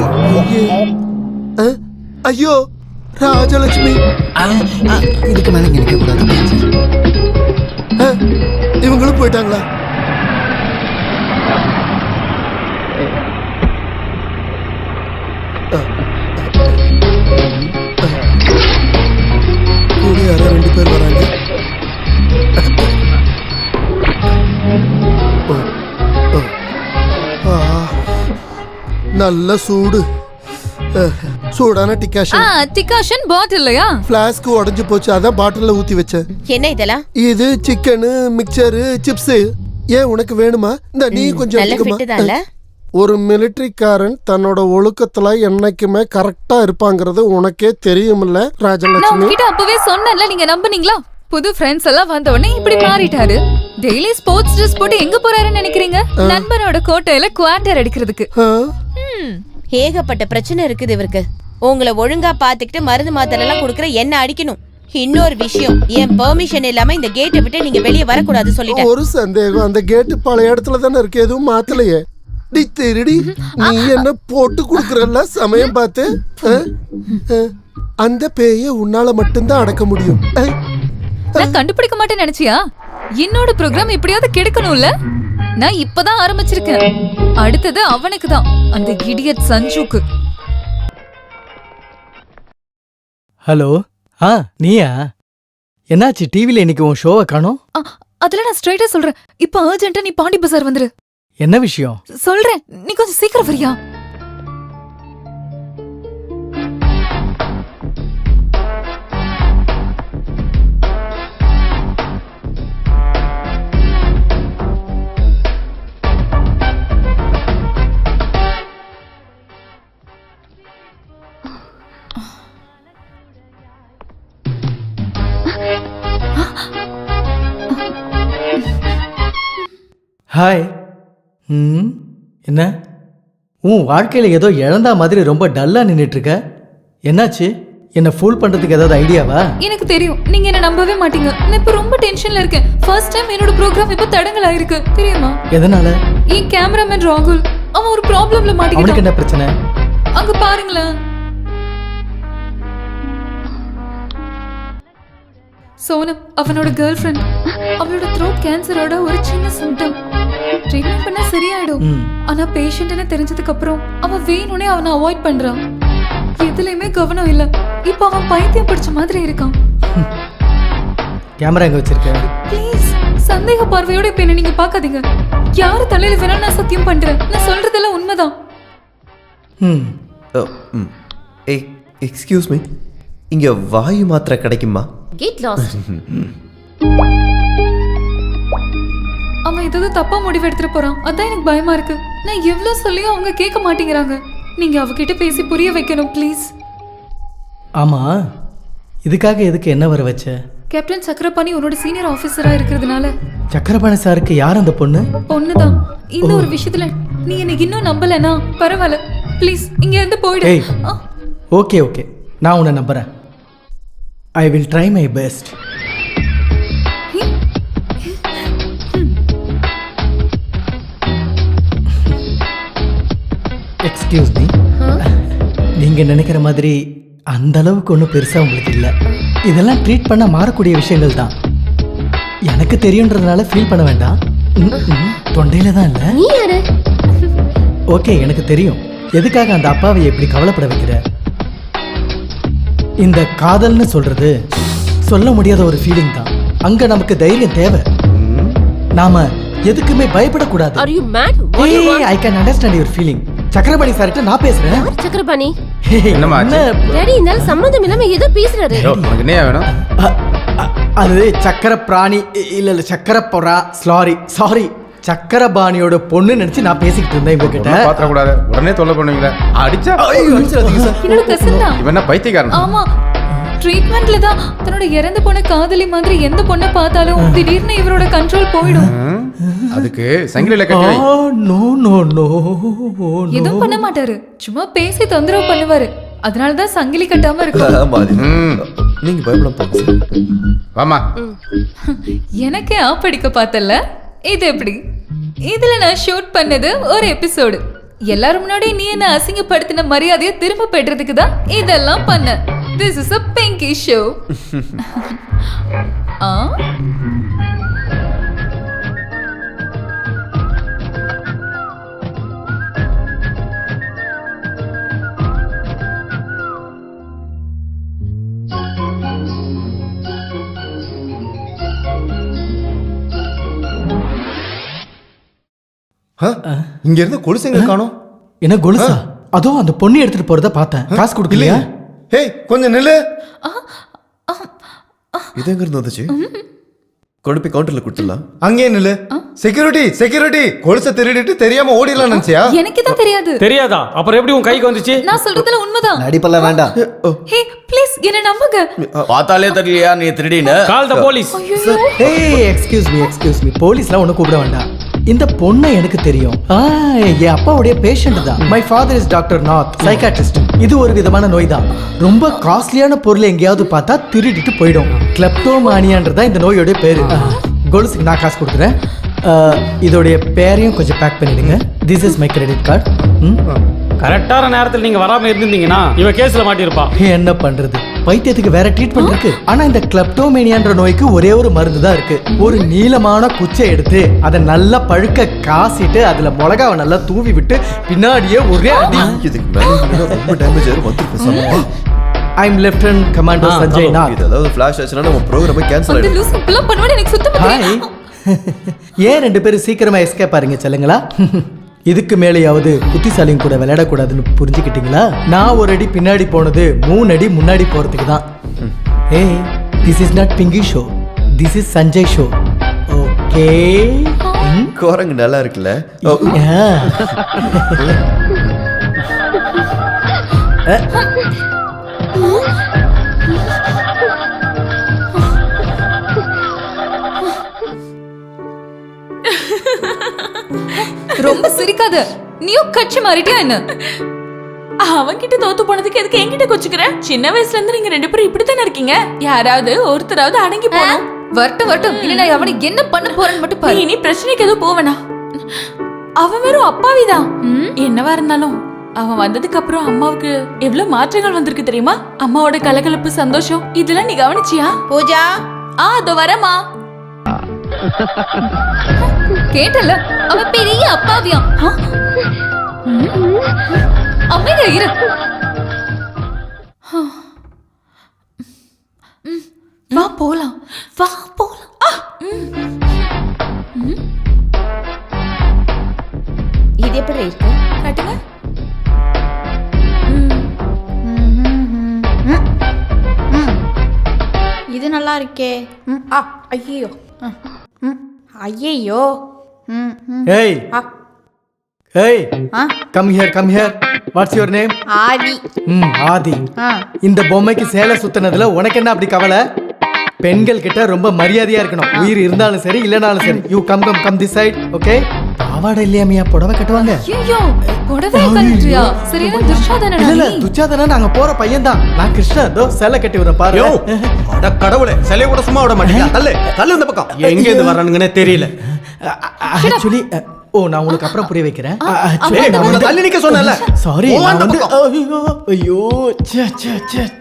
ஐயோ ராஜலட்சுமி, இதுக்கு மேல நினைக்க கூடாது. இவங்களும் போயிட்டாங்களா? கூட யாரோ 2 பேர் வராங்க. நல்ல சூடு. சூடான டிகாஷன். டிகாஷன் பாட்டில்லையா? ஃப்ளாஸ்க் உடைஞ்சு போச்சு, அதான் பாட்டில்ல ஊத்தி வச்சேன். என்ன இதெல்லாம்? இது சிக்கன், மிக்சர், சிப்ஸ். ஏன் உனக்கு வேணுமா? இந்த நீ கொஞ்சம் எடுத்துக்கமா. ஒரு மிலிட்டரிக்காரன் தன்னோட ஒழுக்கத்துல என்னைக்குமே கரெக்டா இருப்பாங்கிறது உனக்கே தெரியுமில்ல ராஜலட்சுமி? நான் அப்பவே சொன்னேன்ல, நீங்க நம்புனீங்களா? புது ஃப்ரெண்ட்ஸ் எல்லாம் வந்த உடனே இப்படி மாறிட்டாரு. டெய்லி ஸ்போர்ட்ஸ் ட்ரெஸ் போட்டு எங்க போறாருன்னு நினைக்கிறீங்க? நண்பனோட கோட்டையில குவார்டர் அடிக்கிறதுக்கு. ஏகப்பட்ட பிரச்சனை இருக்குது இவருக்கு. உங்களை ஒழுங்கா பாத்துக்கிட்டு மருந்து மாத்திரை எல்லாம் கொடுக்கற என்ன அடிக்கணும். இன்னொரு விஷயம், என் பெர்மிஷன் இல்லாம இந்த கேட்டை விட்டு நீங்க வெளியே வரக்கூடாது சொல்லிட்டேன். ஒரு சந்தேகம், அந்த கேட்டு பழைய இடத்துல தானே இருக்கு, எதுவும் மாத்தலையே. டி திருடி, நீ என்ன போட்டு குடுக்கறல்ல சமயம் பார்த்து. அந்த பேயை உன்னால மட்டும்தான் அடக்க முடியும். நான் கண்டுபிடிக்க மாட்டேன்னு நினைச்சியா? என்னோட ப்ரோக்ராம் எப்படியாவது கெடுக்கணும்ல. நான் இப்பதான் ஆரம்பிச்சிருக்கேன். அடுத்தது அவனுக்கு தான், அந்த இடியட் சஞ்சுக்கு. ஹலோ, நீயா? என்னாச்சு டிவில இன்னைக்கு உன் ஷோவை காணோம்? அதெல்லாம் நான் ஸ்ட்ரைட்டா சொல்றேன். இப்ப அர்ஜென்ட்டா நீ பாண்டி பஜார் வந்துரு. என்ன விஷயம்? சொல்றேன், நீ கொஞ்சம் சீக்கிரம் வரியா? ஹாய். என்ன உன் வாழ்க்கையில ஏதோ இழந்தா மாதிரி ரொம்ப டல்லா நின்னுட்டு இருக்க. என்னாச்சு? என்ன ஃபூல் பண்றதுக்கு ஏதாவது ஐடியாவா? எனக்கு தெரியும், நீங்க என்ன நம்பவே மாட்டீங்க. நான் இப்ப ரொம்ப டென்ஷன்ல இருக்கேன். ஃபர்ஸ்ட் டைம் என்னோட ப்ரோக்ராம் இப்ப தடங்கல் ஆயிருக்கு தெரியுமா? எதனால? என் கேமராமேன் ராகுல், அவன் ஒரு ப்ராப்ளம்ல அவனுக்கு மாட்டிக்கிட்டான். என்ன பிரச்சனை? அங்க பாருங்களேன். சோனம் அவனோட கேர்ள் ஃப்ரெண்ட். அவளோட த்ரோட் கேன்சரோட ஒரு சின்ன சிம்டம். ட்ரீட்மெண்ட் பண்ணா சரியாயிடும். ஆனா பேஷண்ட்னு தெரிஞ்சதுக்கு அப்புறம் அவன் வேணும்னே அவனை அவாய்ட் பண்றான். எதுலயுமே கவனம் இல்ல. இப்ப அவன் பைத்தியம் பிடிச்ச மாதிரி இருக்கான். கேமரா எங்க வச்சிருக்க? ப்ளீஸ் சந்தேக பார்வையோட இப்ப என்ன நீங்க பாக்காதீங்க. யாரு தலையில வேணா நான் சத்தியம் பண்றேன். நான் சொல்றதெல்லாம் உண்மைதான். எக்ஸ்கியூஸ் மீ, இங்க வாயு மாத்திரை கிடைக்குமா? Get lost. அவன் ஏதாவது தப்பா முடிவு எடுத்துட்டு போறான். அதான் எனக்கு பயமா இருக்கு. நான் எவ்வளவு சொல்லியும் அவங்க கேட்க மாட்டேங்கிறாங்க. நீங்க அவகிட்ட பேசி புரிய வைக்கணும் ப்ளீஸ். ஆமா, இதுக்காக எதுக்கு என்ன வர வச்ச? கேப்டன் சக்கரபாணி உன்னோட சீனியர் ஆபீசரா இருக்கிறதுனால. சக்கரபாணி சாருக்கு யார் அந்த பொண்ணு? பொண்ணுதான். இந்த ஒரு விஷயத்துல நீ எனக்கு இன்னும் நம்பலனா பரவாயில்ல, ப்ளீஸ் இங்க இருந்து போயிடு. ஓகே ஓகே, நான் உன்னை நம்புறேன். I will try my best. Excuse me, நீங்க நினைக்கிற மாதிரி அந்த அளவுக்கு ஒன்றும் பெருசா உங்களுக்கு இல்லை. இதெல்லாம் ட்ரீட் பண்ண மாறக்கூடிய விஷயங்கள் தான். எனக்கு தெரியுன்றதுனால ஃபீல் பண்ண வேண்டாம். தொண்டையில தான் இல்லை. நீ யாரு? ஓகே, எனக்கு தெரியும் எதுக்காக அந்த அப்பாவை எப்படி கவலைப்பட வைக்கிற. இந்த காதல்னு சொல்றது சொல்ல முடியாத ஒரு ஃபீலிங் தான். அங்க நமக்கு தைரியம் தேவை. நாம எதுக்குமே பயப்படக்கூடாது. Are you mad? I can understand your feeling. Chakrapani சார்கிட்ட நான் பேசுறேன். சக்கரபாணி என்னம்மா ஆச்சு? டாடி இந்த சம்பந்தம் இல்லாம ஏதோ பேசுறாரு. உனக்கு என்ன வேணும்? அது சக்கர பிராணி இல்ல சக்கர பொறா. சாரி சக்கரபாணியோட பொண்ணு நினைச்சு நான் பேசிக்கிட்டு இருந்தேன் இவங்க கிட்ட. பாத்திர கூடாது, உடனே தொல்லை பண்ணுவீங்களா? அடிச்சா என்னோட கசின் தான். இவன் என்ன பைத்தியக்காரன்? ஆமா, ட்ரீட்மெண்ட்ல தான் தன்னோட இறந்து போன காதலி மாதிரி எந்த பொண்ணை பார்த்தாலும் திடீர்னு இவரோட கண்ட்ரோல் போயிடும். அதுக்கு சங்கிலில கட்டி வை. நோ நோ நோ, எதுவும் பண்ண மாட்டாரு, சும்மா பேசி தொந்தரவு பண்ணுவாரு. அதனாலதான் சங்கிலி கட்டாம இருக்கும். நீங்க பயப்படாம போங்க. வாமா. எனக்கே ஆப்படிக்க பார்த்தல. இது எப்படி? இதுல நான் ஷூட் பண்ணது ஒரு எபிசோடு. எல்லாரும் முன்னாடி நீ என்ன அசிங்கப்படுத்தின மரியாதையை திரும்ப பெற்றதுக்கு தான் இதெல்லாம் பண்ண. This is a pinky show. இங்க இருந்து கொலுசுங்க காணோம். என்ன கொலுசா? அதோ அந்த பொண்ணு எடுத்துட்டு போறத பார்த்தேன். காசு கொடுக்கலையா? ஹேய் கொஞ்சம் நில்லு. இது எங்க இருந்து வந்துச்சு? கொண்டு போய் கவுண்டர்ல கொடுத்துடலாம். அங்கே நில்லு. செக்யூரிட்டி செக்யூரிட்டி கொலுசை திருடிட்டு தெரியாம ஓடிடலாம் நினைச்சியா? எனக்கு தான் தெரியாது. தெரியாதா? அப்புறம் எப்படி உன் கைக்கு வந்துச்சு? நான் சொல்றதுல உண்மைதான். நடிப்பெல்லாம் வேண்டாம். ஹே ப்ளீஸ் என்ன நம்புங்க. பார்த்தாலே தெரியலையா நீ திருடின்னு? கால் த போலீஸ். ஏய் எக்ஸ்கியூஸ் மீ போலீஸ்லாம் ஒன்றும் கூப்பிட வேண்டாம். இந்த பொண்ணை எனக்கு தெரியும். என் அப்பாவுடைய பேஷண்ட் தான். My father is doctor Nath, psychiatrist. இது ஒரு விதமான நோய் தான். ரொம்ப காஸ்ட்லியான பொருள் எங்கேயாவது பார்த்தா திருடிட்டு போயிடும். கிளப்டோமானியான்றதான் இந்த நோயோட பேரு. கொலுசுக்கு நான் காசு கொடுக்குறேன். இதோடைய பேரையும் கொஞ்சம் பேக் பண்ணிடுங்க. This is my credit card. கரெக்டான நேரத்தில் நீங்க வராம இருந்தீங்கன்னா இவ கேஸ்ல மாட்டிருப்பா. என்ன பண்றது, பைத்தியத்துக்கு வேற ட்ரீட்மெண்ட் இருக்கு. ஆனா இந்த கிளப்டோமேனியான்ற நோய்க்கு ஒரே ஒரு மருந்து தான் இருக்கு. ஒரு நீளமான குச்சை எடுத்து அதை நல்லா பழுக்க காசிட்டு அதுல மிளகாவை நல்லா தூவி விட்டு பின்னாடியே ஒரே அடி. இதுக்கு மேல ரொம்ப டேமேஜ் ஆயிரும். வந்து பேசாம ஐ அம் லெஃப்டினன்ட் கமாண்டோ சஞ்சய் நாத். இது ஏதாவது ஃபிளாஷ் ஆச்சுனா நம்ம ப்ரோகிராமே கேன்சல் அந்த ஆயிடும். லூசு இப்பலாம் பண்ணுவானே எனக்கு சுத்தமா ஹாய். ஏன் ரெண்டு பேரும் சீக்கிரமா எஸ்கேப் ஆறீங்க செல்லுங்களா? இதுக்கு மேலேயாவது புத்திசாலியும் கூட விளையாடக்கூடாதுன்னு புரிஞ்சுக்கிட்டீங்களா? நான் ஒரு அடி பின்னாடி போனது 3 அடி முன்னாடி போறதுக்கு தான். ஏய், this is not Pinky show, this is Sanjay show. Okay. கோரங்க நல்லா இருக்குல்ல? ரொம்ப சிரிக்காத. நீயும் கட்சி மாறிட்டியா என்ன? அவன்கிட்ட தோத்து போனதுக்கு எதுக்கு என்கிட்ட கொச்சுக்கிற? சின்ன வயசுல இருந்து நீங்க 2 பேரும் இப்படித்தானே இருக்கீங்க. யாராவது ஒருத்தராவது அடங்கி போனோம். வரட்டும் இல்ல நான் அவனை என்ன பண்ண போறேன்னு மட்டும் பாரு. இனி பிரச்சனைக்கு எதுவும் போவனா? அவன் வெறும் அப்பாவிதான். என்னவா இருந்தாலும் அவன் வந்ததுக்கு அப்புறம் அம்மாவுக்கு எவ்வளவு மாற்றங்கள் வந்திருக்கு தெரியுமா? அம்மாவோட கலகலப்பு, சந்தோஷம் இதெல்லாம் நீ கவனிச்சியா? பூஜா, அதோ வரமா. கேட்டல, அவன் பெரிய அப்பாவியா. அமைதியா இரு. வா போலாம். இது எப்படி இருக்கு? காட்டுங்க. இது நல்லா இருக்கே. ஐயோ ஐயோ. ஏய் ஏய், come here. What's your name? Aadi. Aadi. இந்த பொம்மைக்கு சேலை சுத்தினதுல உனக்கு என்ன அப்படி கவலை? பெண்கள் கிட்ட ரொம்ப மரியாதையா இருக்கணும். உயிர் இருந்தாலும் சரி இல்லனாலும் சரி. You come this side. Okay? பாவாடை இல்லையாமியா புடவை கட்டுவாங்க? ஐயோ, புடவை கட்டுறியா? சரியான துச்சாதனடா. இல்ல துச்சாதனா நாங்க போற பையன் தான். நான் கிருஷ்ணன். தோ சேலை கட்டி வரேன் பாரு. அட கடவுளே, சிலைய கூட சும்மா விட மாட்டீங்க. தள்ளு இந்த பக்கம். எங்க இருந்து வரானுங்கன்னே தெரியல. ஆக்சுவலி நான் உங்களுக்கு அப்புறம் புரிய வைக்கிறேன். தள்ளி நிக்க சொன்னல. சாரி, ஐயோ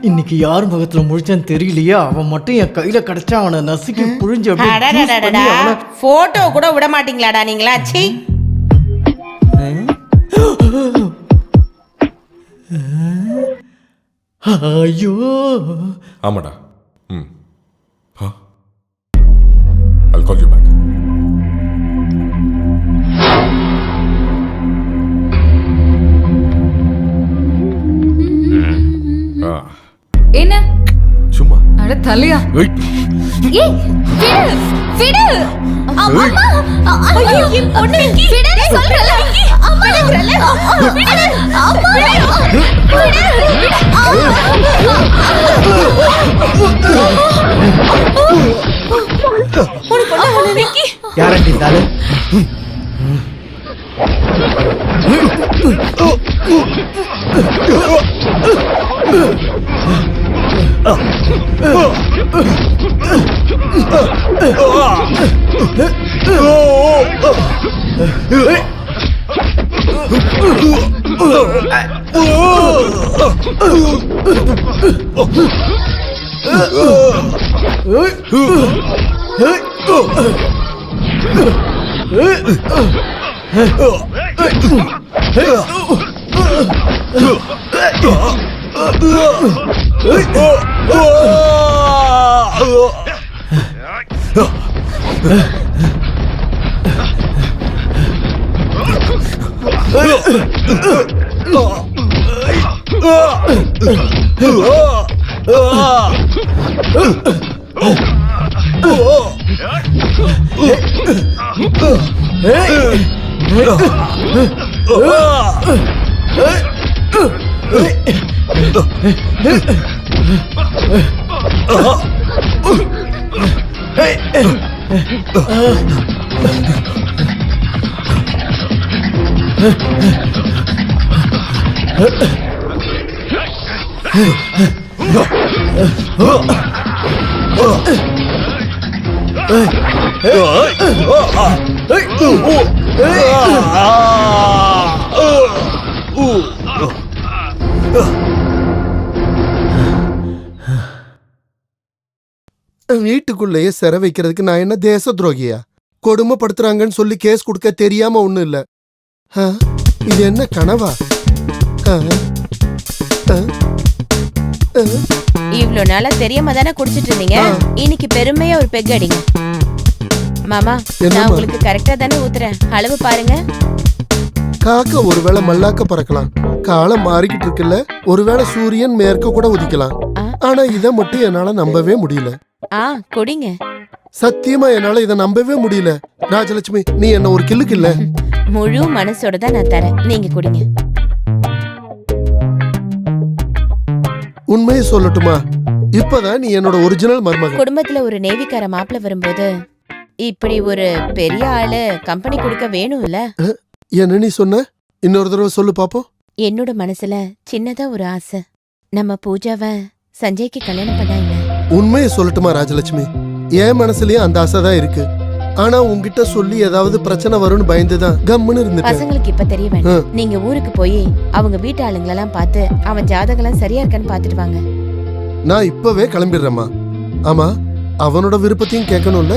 இன்னைக்கு யார் முகத்துல முழிச்சான்னு தெரியலையா? அவன் மட்டும் என் கையில கிடைச்சா அவனை நசுக்கி புழிஞ்சு போட்டோ கூட விட மாட்டீங்களாடா நீங்களா? சீ. ஐயோ ஆமாடா. I'll call you back. என்ன சும்மா அட தலையா. ஏய் விடு. அம்மா ஐயோ என் பொண்ணு விடு சொல்றல. அம்மா விடுறல. விடு அம்மா விடு. யாரண்டி தாலு? வீட்டுக்குள்ளேயே சிறை வைக்கிறதுக்கு நான் என்ன தேச துரோகியா? கொடுமைப்படுத்துறாங்கன்னு சொல்லி கேஸ் கொடுக்க தெரியாம ஒண்ணும் இல்ல. இது என்ன கனவா? இவ்ளோ நாளா தெரியாம தானே குடிச்சிட்டு இருந்தீங்க. இன்னைக்கு பெருமையா ஒரு பெக் அடிங்க. மாமா, நான் உங்களுக்கு கரெக்டா தானே ஊத்துறேன். அளவு பாருங்க. காக்க ஒருவேளை மல்லாக்க பறக்கலாம், காலம் மாறிக்கிட்டு இருக்குல்ல. ஒருவேளை சூரியன் மேற்க கூட உதிக்கலாம். ஆனா இத மட்டும் என்னால நம்பவே முடியல. குடிங்க. சத்தியமா என்னால இத நம்பவே முடியல. ராஜலட்சுமி, நீ என்ன ஒரு கில்லுக்கு இல்ல. முழு மனசோட தான் நான் தரேன். நீங்க குடிங்க. உண்மையை சொல்லட்டுமா? இப்பதான் நீ என்னோட ஒரிஜினல் மருமகன். குடும்பத்துல ஒரு நேவிக்கார மாப்பிள்ள வரும்போது இப்படி ஒரு பெரிய ஆளு கம்பெனி கொடுக்க வேணும் இல்ல? என்ன நீ சொன்ன? இன்னொரு தடவை சொல்லு பாப்போம். என்னோட மனசுல சின்னதா ஒரு ஆசை. நம்ம பூஜாவை சஞ்சய்க்கு கல்யாணம் பண்ணா இல்ல? உண்மையை சொல்லட்டுமா ராஜலட்சுமி? என் மனசுலயும் அந்த ஆசை தான் இருக்கு. ஆனா உன்கிட்ட சொல்லி ஏதாவது பிரச்சனை வரும்னு பயந்துதான் கம்முன்னு இருந்துட்டேன். பசங்களுக்கு இப்ப தெரிய வேண்டாம். நீங்க ஊருக்கு போய் அவங்க வீட்டு ஆளுங்களெல்லாம் பார்த்து அவன் ஜாதகம் சரியா இருக்கான்னு பாத்துட்டு வாங்க. நான் இப்பவே கிளம்பிடுறேம்மா. ஆமா, அவனோட விருப்பத்தையும் கேட்கணும்ல.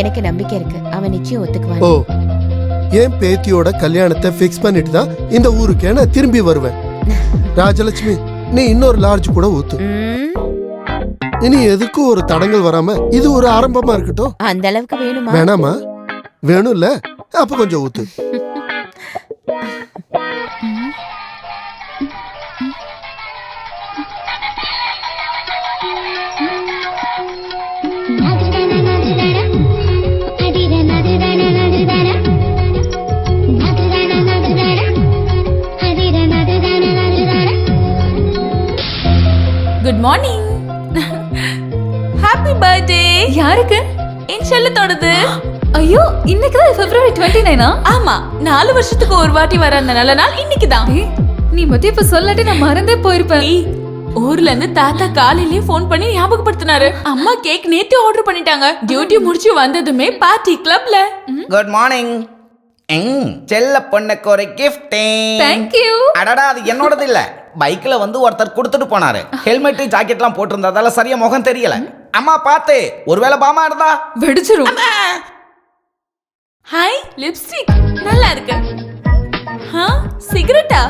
எனக்கு நம்பிக்கை இருக்கு, அவன் நிச்சயம் ஒத்துக்குவான். ஓ, என் பேத்தியோட கல்யாணத்தை ஃபிக்ஸ் பண்ணிட்டு தான் இந்த ஊருக்கே நான் திரும்பி வருவேன். ராஜலட்சுமி, நீ இன்னொரு லார்ஜ் கூட ஊத்து. இனி எதுக்கும் ஒரு தடங்கள் வராம இது ஒரு ஆரம்பமா இருக்கட்டும். அந்த அளவுக்கு வேணுமா? வேணாமா? வேணும்ல, அப்ப கொஞ்சம் ஊத்து. Good morning. Happy birthday. யாருக்கு? என் செல்லத்தோடது. ஐயோ, இன்னைக்கு தான் February 29. ஆமா, 4 வருஷத்துக்கு ஒரு வாட்டி வர அந்த நல்ல நாள் இன்னைக்கு தான். நீ மட்டும் இப்ப சொல்லாட்டி நான் மறந்தே போயிருப்பேன். ஊர்ல இருந்து தாத்தா காலையிலேயே ஃபோன் பண்ணி ஞாபகப்படுத்தினாரு. அம்மா கேக் நேத்து ஆர்டர் பண்ணிட்டாங்க. டியூட்டி முடிச்சு வந்ததுமே பார்ட்டி கிளப்ல. Good morning. செல்ல பொண்ணுக்கு ஒரு கிஃப்ட். Thank you. அடடா, அது என்னோடது இல்ல. பைக்ல வந்து ஒருத்தர் கொடுத்துட்டு போனாரு. ஹெல்மெட் ஜாக்கெட்லாம் போட்டிருந்ததால சரியா முகம் தெரியல. அம்மா பார்த்து, ஒருவேளை பாமா இருந்தா வெடிச்சிரும். ஹாய், லிப்ஸ்டிக் நல்லா இருக்கு. சிகரெட்டா?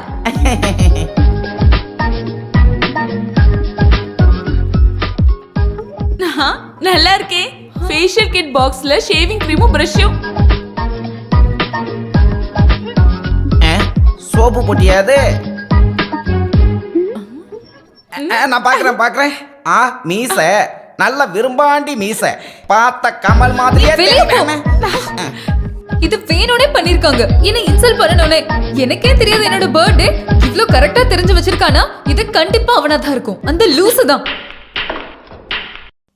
நல்லா இருக்கே. ஃபேஷியல் கிட் பாக்ஸ்ல ஷேவிங் கிரீமும் பிரஷும். சோப்பு போட்டியாது. நான் பாக்குறேன். மீச நல்ல விரும்பாண்டி மீச. பார்த்த கமல் மாதிரியே. இது வேணும்னே பண்ணிருக்காங்க. என்ன இன்சல்ட் பண்ணனும்னே. எனக்கே தெரியாது என்னோட பர்த்டே. இவ்ளோ கரெக்ட்டா தெரிஞ்சு வச்சிருக்கானா? இது கண்டிப்பா அவனா தான் இருக்கும். அந்த லூசு தான்.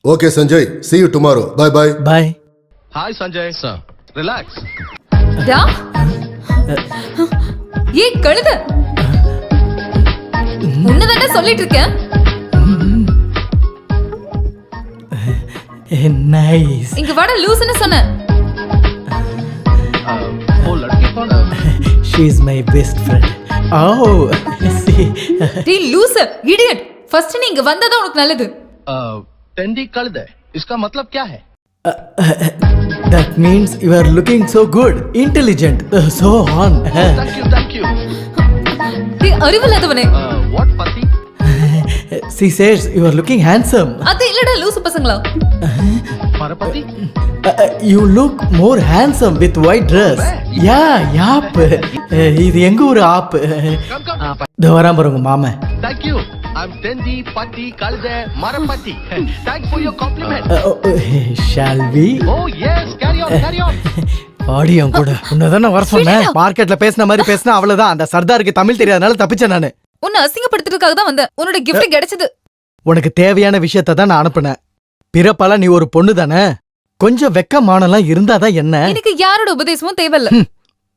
Okay Sanjay, see you tomorrow. Bye bye. Bye. Hi Sanjay. Sir, relax. டா. ஏய் கழுத. உன்னதானே சொல்லிட்டு இருக்கேன். Nice. இங்க வாடா லூசுன்னு சொன்ன. वो लड़की कौन है? She is my best friend. Oh, see. டேய் லூசு, இடியட். ஃபர்ஸ்ட் நீ இங்க வந்ததா உனக்கு நல்லது. टेंडी कल्द है. इसका मतलब क्या है? That means you are looking so good, intelligent, so on. Thank you. டேய் அறிவில்லாதவனே. What Pati? She says you are looking handsome. அது இல்லடா லூசு பசங்களா. Marapati? You look more handsome with white dress. Yeah, இது எங்க ஒரு ஆப். Come. இந்த வராம பாருங்க மாமா. Thank you. I'm Tenji Patti Kalde Marapatti. Thanks for your compliment. Shall we? Oh yes, carry on. ஆடியம் கூட உன்னதான வர சொன்னேன். மார்க்கெட்ல பேசின மாதிரி பேசினா அவ்வளவுதான். அந்த சர்தாருக்கு தமிழ் தெரியாதனால தப்பிச்சேன் நானு. உன்னை அசிங்கப்படுத்துறதுக்காக தான் வந்தேன். உன்னோட கிஃப்ட் கிடைச்சது. உனக்கு தேவையான விஷயத்தை தான் நான் அனுப்புனேன். பிறப்பால நீ ஒரு பொண்ணு தானே, கொஞ்சம் வெக்கமானலாம் இருந்தாதான் என்ன. எனக்கு யாரோட உபதேசமும் தேவையில்ல.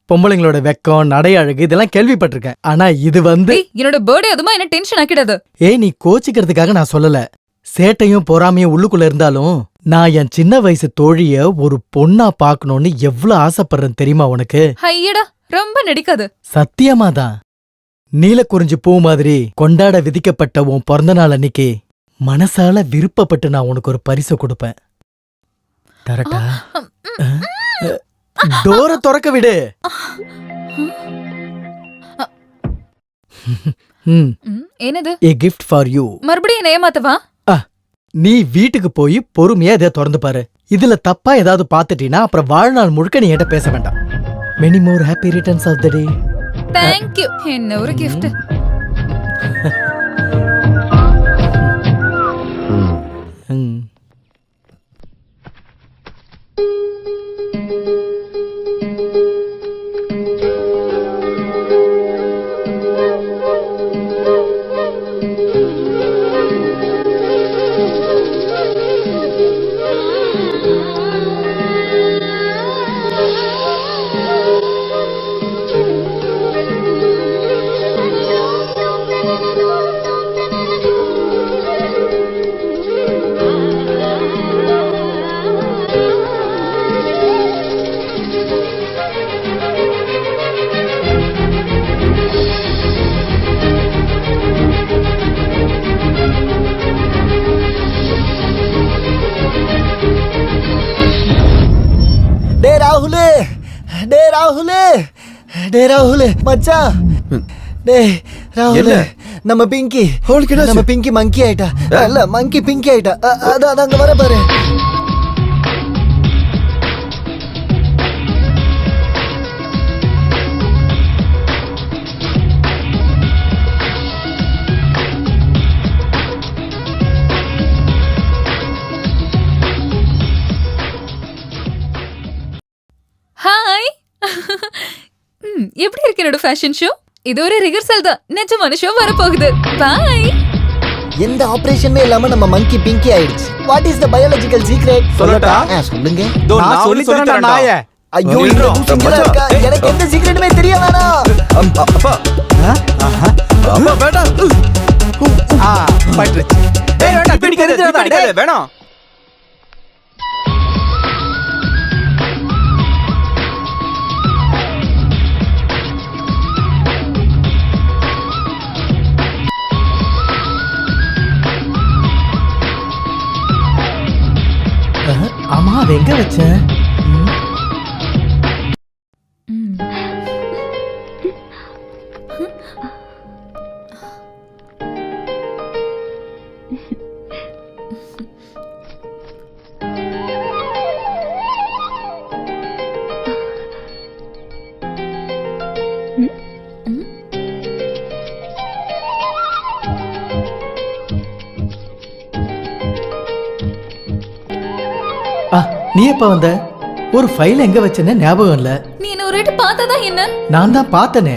பொம்பளைங்களோட வெக்கம், நடை அழகு இதெல்லாம் கேள்விப்பட்டிருக்கேன். ஆனா இது என்னோட பர்த்டே அதுமா என்ன டென்ஷன் ஆக்கிடாது. நீ கோச்சிக்கிறதுக்காக நான் சொல்லல. சேட்டையும் பொறாமையும் உள்ளுக்குள்ள இருந்தாலும் நான் என் சின்ன வயசு தோழிய ஒரு பொண்ணா பாக்கணும்னு எவ்வளவு ஆசைப்படுறேன் தெரியுமா உனக்கு? ஐயடா ரொம்ப நடிக்காது. சத்தியமாதான். நீலக்குறிஞ்சி பூ மாதிரி கொண்டாட விதிக்கப்பட்ட உன் பிறந்த நாள் அன்னைக்கு மனசால விருப்பப்பட்டு நான் உனக்கு ஒரு பரிசு கொடுப்பேன். தரட்டா? டோரை திறக்க விடு. என்னது? A gift for you. மறுபடியும் என்ன ஏமாத்தவா? நீ வீட்டுக்கு போய் பொறுமையா இதை திறந்து பாரு. இதுல தப்பா ஏதாவது பாத்துட்டீனா அப்புறம் வாழ்நாள் முழுக்க நீ என்கிட்ட பேச வேண்டாம். Many more happy returns of the day. Thank you. என்ன ஒரு gift. டே ராகுல் மச்சான். டே ராகுல் நம்ம பிங்கி மங்கி ஆயிட்டா. இல்ல மங்கி பிங்கி ஆயிட்டா. அதான் அங்க வர பாரு. ஹாய். எப்படி இருக்கு என்னோட ஃபேஷன் ஷோ? இது ஒரு ரிஹர்சல் தான். நிஜமான ஷோ வர போகுது. பை. எந்த ஆபரேஷனுமே இல்லாம நம்ம மங்கி பிங்கி ஆயிடுச்சு. What is the biological secret? சொல்லட்டா? சொல்லுங்க. நான் சொல்லி தரேன் நாயே. ஐயோ எனக்கு எந்த சீக்ரெட்டுமே தெரிய வேணாம். அப்பா அப்பா வேண்டாம். பட்றச்சு. டேய் வேண்டாம், பிடிக்காத வேணாம். ஆமா அது எங்க வச்சேன்? நீ எப்ப வந்த? ஒரு ஃபைல் எங்க வச்சேன்னு ஞாபகம் இல்ல. நீ என்ன ஒரு வாட்டி பார்த்ததா என்ன? நான் தான் பார்த்தனே.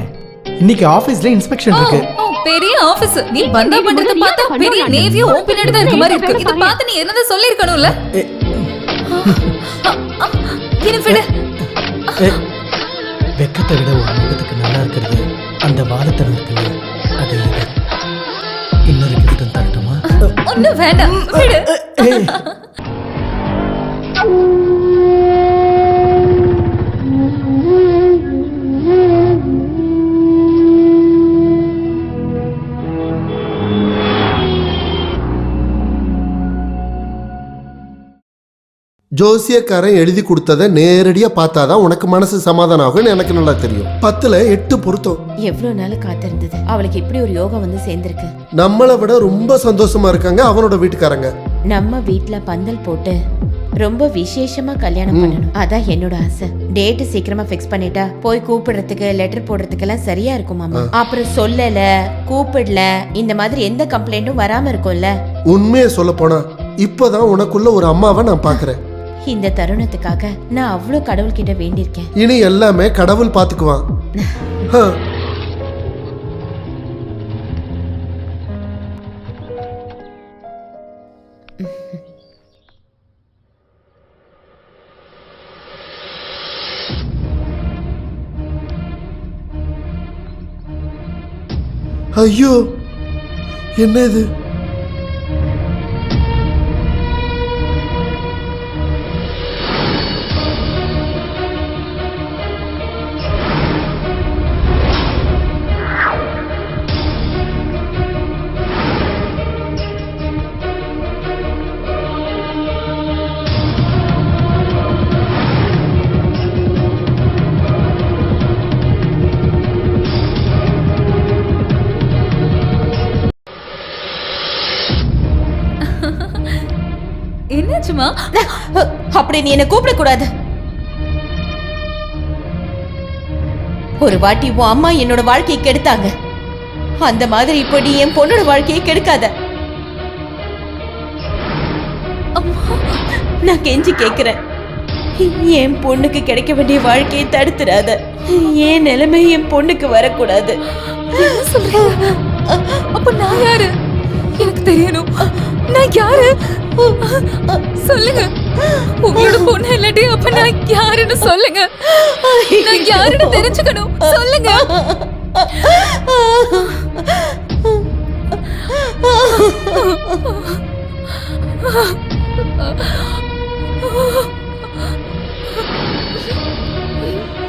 இன்னைக்கு ஆபீஸ்ல இன்ஸ்பெக்ஷன் இருக்கு. பெரிய ஆபீஸ். நீ பந்தா பண்றத பார்த்தா பெரிய நேவியோ ஓ பின்னாடி தான் இருக்க மாதிரி இருக்கு. இத பார்த்து நீ என்னத சொல்லி இருக்கணும்ல? என்ன விடு. வெக்கத்தை விட ஒரு முகத்துக்கு நல்லா இருக்கிறது அந்த வாதத்தனம் இருக்குல்ல, அது இன்னொரு கிஃப்ட் தரட்டுமா? ஒன்னும் வேண்டாம், விடு. ஜோசியக்காரன் எழுதி கொடுத்ததை நேரடியா பார்த்தாதான் உனக்கு மனசு சமாதானம் ஆகும்னு எனக்கு நல்லா தெரியும். 10ல் 8 பொருத்தம். எவ்வளவு நாள் காத்திருந்தது. அவளுக்கு இப்படி ஒரு யோகா வந்து சேர்ந்திருக்கு. நம்மளை விட ரொம்ப சந்தோஷமா இருக்காங்க அவனோட வீட்டுக்காரங்க. நம்ம வீட்டுல பந்தல் போட்டு ரொம்ப விசேஷமா கல்யாணம் பண்ணணும். அதான் என்னோட ஆசை. டேட் சீக்கிரமா ஃபிக்ஸ் பண்ணிட்டா போய் கூப்பிடுறதுக்கு லெட்டர் போடுறதுக்கு எல்லாம் சரியா இருக்கும் மாமா. அப்புறம் சொல்லல கூப்பிடல இந்த மாதிரி எந்த கம்ப்ளைண்ட்டும் வராம இருக்கும்ல. உண்மையை சொல்ல போனா இப்பதான் உனக்குள்ள ஒரு அம்மாவை நான் பாக்குறேன். இந்த தருணத்துக்காக நான் அவ்வளவு கடவுள்கிட்ட வேண்டியிருக்கேன். இனி எல்லாமே கடவுள் பாத்துக்குவான். ஐயோ என்ன இது? என்னாச்சுமா? அப்படி நீ என்ன கூப்பிட கூடாது. ஒரு வாட்டி உன் அம்மா என்னோட வாழ்க்கையை கெடுத்தாங்க. அந்த மாதிரி இப்ப நீ என் பொண்ணோட வாழ்க்கையை கெடுக்காத. நான் கெஞ்சி கேக்குறேன். என் பொண்ணுக்கு கிடைக்க வேண்டிய வாழ்க்கையை தடுத்துடாத. என் நிலைமை என் பொண்ணுக்கு வரக்கூடாது. அப்ப நான் யாரு? எனக்கு தெரியணும். நான் யாரு சொல்லுங்க. உங்களோட பொண்ணு இல்லாட்டி அப்ப நான் யாருன்னு சொல்லுங்க. நான் யாருன்னு தெரிஞ்சுக்கணும். சொல்லுங்க.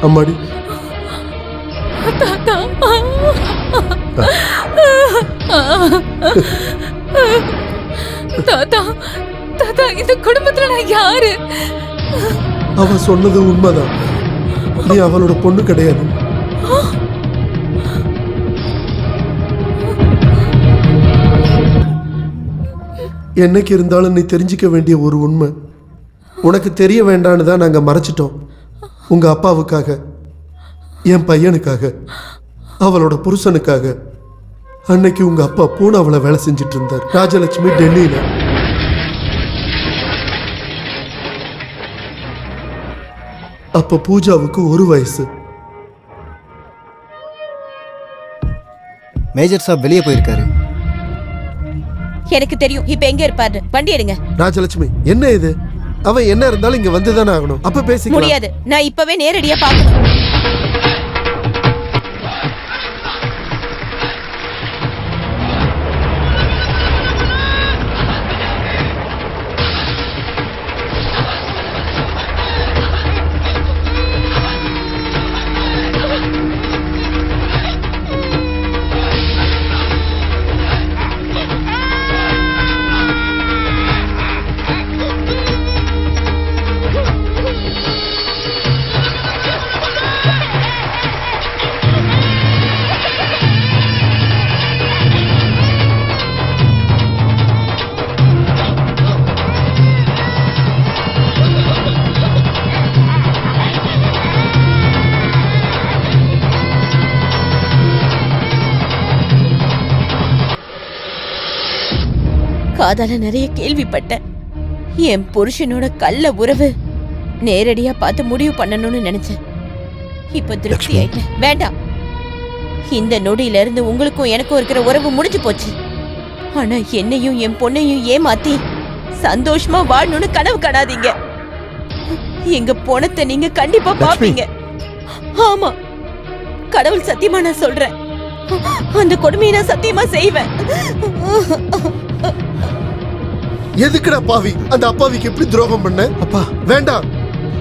அம்மாடி தாத்தா தாத்தா தாத்தா இந்த குடும்பத்துல நான் யாரு? அவ சொன்னது உண்மைதான். நீ அவளோட பொண்ணு கிடையாது. என்னைக்கு இருந்தாலும் நீ தெரிஞ்சுக்க வேண்டிய ஒரு உண்மை உனக்கு தெரிய வேண்டான்னு தான் நாங்க மறைச்சிட்டோம். உங்க அப்பாவுக்காக, என் பையனுக்காக, அவளோட புருஷனுக்காக. அன்னைக்கு உங்க அப்பா பூனாவுல வேலை செஞ்சிட்டு இருந்தார். ராஜலட்சுமி டெல்லியில. அப்ப பூஜாவுக்கு 1 வயசு. மேஜர் சாப் வெளியே போயிருக்காரு. எனக்கு தெரியும் இப்ப எங்க இருப்பாரு. வண்டி எடுங்க. ராஜலட்சுமி என்ன இது? அவன் என்ன இருந்தாலும் இங்க வந்துதானே ஆகணும். அப்ப பேசிக்கலாம். முடியாது. நான் இப்பவே நேரடியா பார்க்கணும். காதால நிறைய கேள்விப்பட்டேன். என் புருஷனோட கள்ள உறவு நேரடியா பார்த்து முடிவு பண்ணணும்னு நினைச்சேன். இப்ப திருப்தி ஆயிட்டேன். வேண்டாம். இந்த நொடியில இருந்து உங்களுக்கும் எனக்கும் இருக்கிற உறவு முடிஞ்சு போச்சு. ஆனா என்னையும் என் பொண்ணையும் ஏமாத்தி சந்தோஷமா வாழணும்னு கனவு காணாதீங்க. எங்க பொணத்தை நீங்க கண்டிப்பா பாப்பீங்க. ஆமா, கடவுள் சத்தியமா நான் சொல்றேன். அந்த கொடுமையை நான் சத்தியமா செய்வேன். எதுக்குடா பாவி அந்த அப்பாவிக்கு எப்படி துரோகம் பண்ண? அப்பா வேண்டாம்.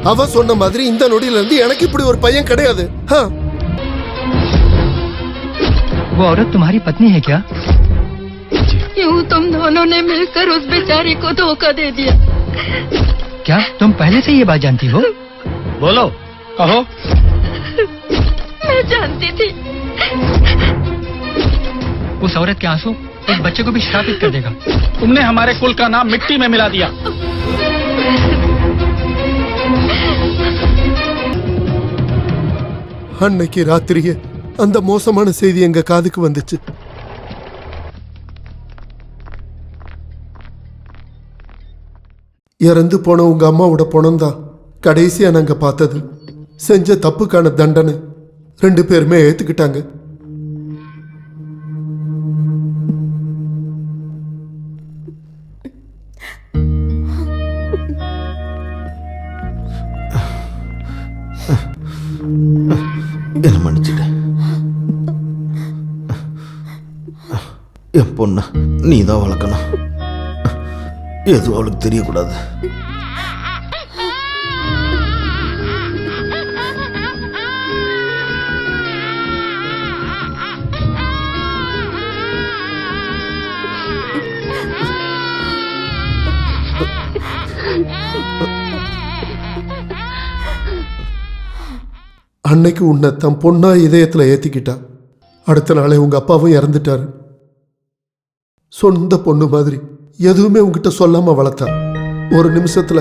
அவ சொன்ன மாதிரி இந்த நொடியில இருந்து எனக்கு இப்படி ஒரு பையன் கிடையாது. वो औरत तुम्हारी पत्नी है क्या? यूं तुम दोनों ने मिलकर उस बेचारे को धोखा दे दिया। क्या तुम पहले से ये बात जानती हो? बोलो, कहो। मैं जानती थी। उस औरत के आंसू एक बच्चे को भी श्रापित कर देगा। तुमने हमारे कुल का नाम मिट्टी में मिला दिया। அன்னைக்கு ராத்திரியே அந்த மோசமான செய்தி எங்க காதுக்கு வந்துச்சு. இறந்து போன உங்க அம்மாவோட பணம்தான் கடைசியா நாங்க பார்த்தது. செஞ்ச தப்புக்கான தண்டனை 2 பேருமே ஏத்துக்கிட்டாங்க. என்ன மன்னிச்சுட்டேன். என் பொண்ண நீ தான் வளர்க்கணும். எதுவும் அவளுக்கு தெரியக்கூடாது. அன்னைக்கு உன்னை தன் பொண்ணா இதயத்துல ஏத்திக்கிட்டா. அடுத்த நாளே உங்க அப்பாவும் இறந்துட்டாரு. சொந்த பொண்ணு மாதிரி எதுவுமே உங்ககிட்ட சொல்லாம வளர்த்தா. ஒரு நிமிஷத்துல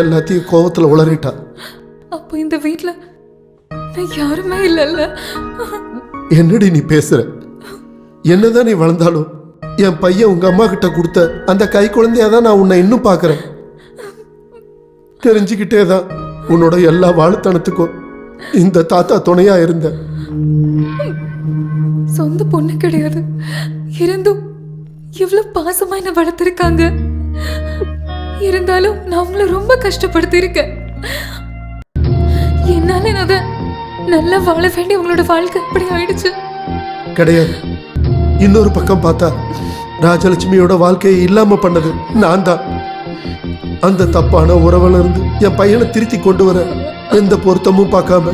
எல்லாத்தையும் கோவத்துல உளறிட்டா. அப்போ இந்த வீட்ல நான் யாருமே இல்லைல்ல. என்னடி நீ பேசுற? என்னதான் நீ வளர்ந்தாலும் என் பையன் உங்க அம்மா கிட்ட கொடுத்த அந்த கை குழந்தையாதான் நான் உன்னை இன்னும் பார்க்கறேன். தெரிஞ்சுக்கிட்டே தான் உன்னோட எல்லா வாழுத்தனத்துக்கும் இந்த தாத்தா துணையா இருந்த. சொந்த பொண்ணு கிடையாது, இருந்தும் எவ்வளவு பாசமா என்ன வளர்த்திருக்காங்க. இருந்தாலும் நான் அவங்கள ரொம்ப கஷ்டப்படுத்திருக்கேன். என்னால அத நல்லா வாழ வேண்டிய உங்களோட வாழ்க்கை அப்படி ஆயிடுச்சு. கிடையாது. இன்னொரு பக்கம் பார்த்தா ராஜலட்சுமியோட வாழ்க்கையை இல்லாம பண்ணது நான் தான். அந்த தப்பான உறவுல இருந்து என் பையனை திருத்தி கொண்டு வர எந்த பொருத்தமும் பார்க்காம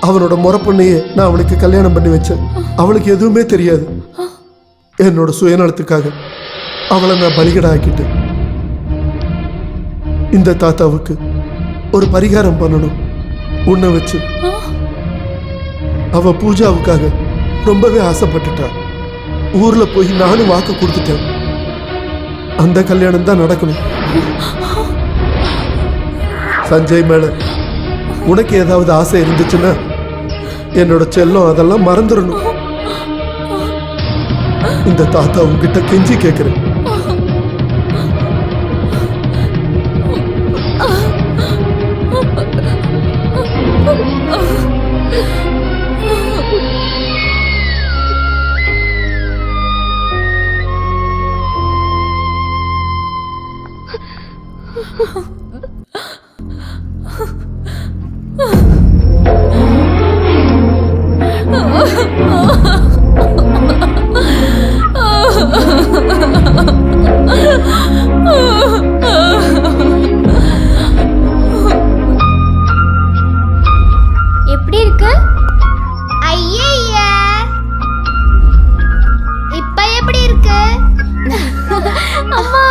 அவனோட முறை பொண்ணையே நான் அவளுக்கு கல்யாணம் பண்ணி வச்சேன். அவளுக்கு எதுவுமே தெரியாது. என்னோட சுயநலத்துக்காக அவளை நான் பலிகடா ஆக்கிட்டேன். இந்த தாத்தாவுக்கு ஒரு பரிகாரம் பண்ணணும் உன்னை வச்சு. அவ பூஜாவுக்காக ரொம்பவே ஆசைப்பட்டுட்டா. ஊர்ல போய் நானும் வாக்கு கொடுத்துட்டேன். அந்த கல்யாணம் தான் நடக்கணும். சஞ்சய் மேல உனக்கு ஏதாவது ஆசை இருந்துச்சுன்னா என்னோட செல்லம் அதெல்லாம் மறந்துடணும். இந்த தாத்தா உங்ககிட்ட கெஞ்சி கேட்கிறேன். எப்படி இருக்கு? ஐயா, இப்ப எப்படி இருக்கு? அம்மா,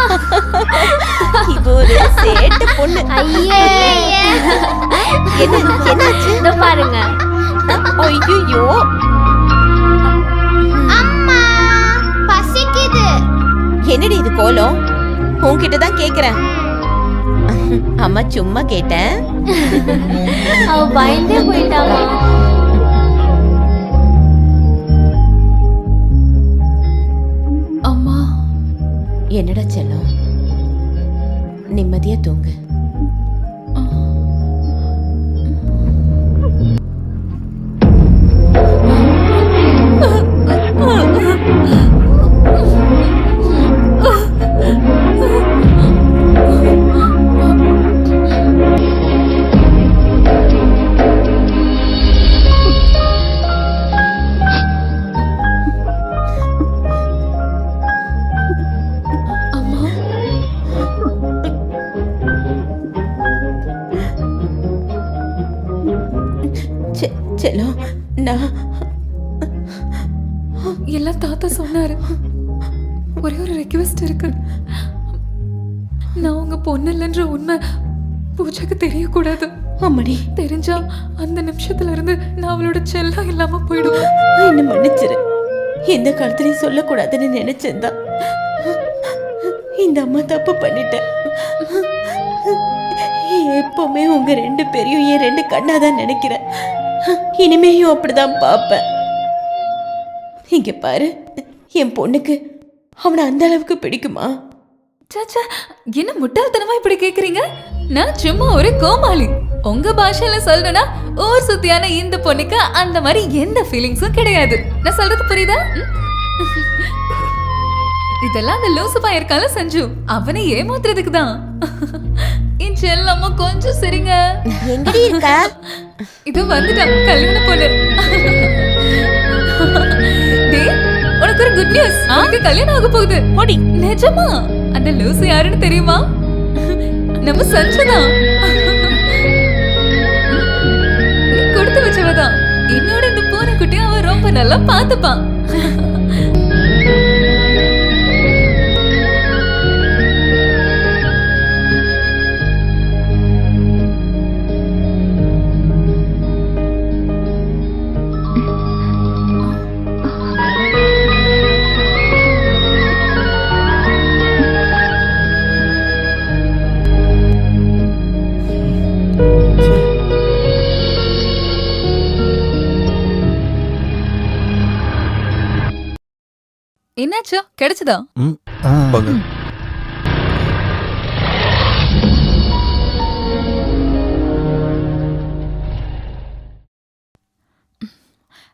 இது ஒரு சேட்டு பொண்ணு. ஐயே, என்னாச்சு? இதோ பாருங்க. ஐயோ, அம்மா, பசிக்குது. என்னடி இது கோலம்? உன்கிட்ட தான் கேக்குறேன். அம்மா சும்மா கேட்டேன். அவ பயந்தே போயிட்டாமா. அம்மா, என்னடா செல்லம், நிம்மதியா தூங்கு. செல்லம், நான் எல்லாம் தாத்தா சொன்னாரு. ஒரே ஒரு ரெக்வெஸ்ட் இருக்கு. நான் உங்க பொண்ணு இல்லைன்ற உண்மை பூஜைக்கு தெரியக்கூடாது. அம்மடி, தெரிஞ்சா அந்த நிமிஷத்துல இருந்து நான் அவளோட செல்லம் இல்லாம போயிடுவேன். என்ன மன்னிச்சிரு. எந்த காலத்துலயும் சொல்லக்கூடாதுன்னு நினைச்சேன்தான். இந்த அம்மா தப்பு பண்ணிட்டேன். எப்பவுமே உங்க 2 பேரையும் என் 2 கண்ணாதான் நினைக்கிறேன். இனிமேயும் அப்படிதான் பார்ப்பேன். இங்க பாரு, என் பொண்ணுக்கு அவனை அந்த அளவுக்கு பிடிக்குமா? சாச்சா, என்ன முட்டாள்தனமா இப்படி கேக்குறீங்க? நான் சும்மா ஒரு கோமாளி. உங்க பாஷையில சொல்லணும்னா ஊர் சுத்தியான இந்த பொண்ணுக்கு அந்த மாதிரி எந்த ஃபீலிங்ஸும் கிடையாது. நான் சொல்றது புரியுதா? இதெல்லாம் அந்த லூசுப்பா இருக்கால சஞ்சு, அவனை ஏமாத்துறதுக்கு தான். என் செல்லம்மா கொஞ்சம் சரிங்க. எங்கடி இருக்கா? இது வந்துட்டா கல்யாண பொண்ணு. டேய், உனக்கு ஒரு குட் நியூஸ். உனக்கு கல்யாணம் ஆக போகுது. ஓடி. நிஜமா? அந்த லூசு யாருன்னு தெரியுமா? நம்ம சஞ்சுதான். நீ கொடுத்து வச்சவதான். என்னோட இந்த பூனைக்குட்டி அவன் ரொம்ப நல்லா பார்த்துப்பான். என்னாச்சோ கிடைச்சதா?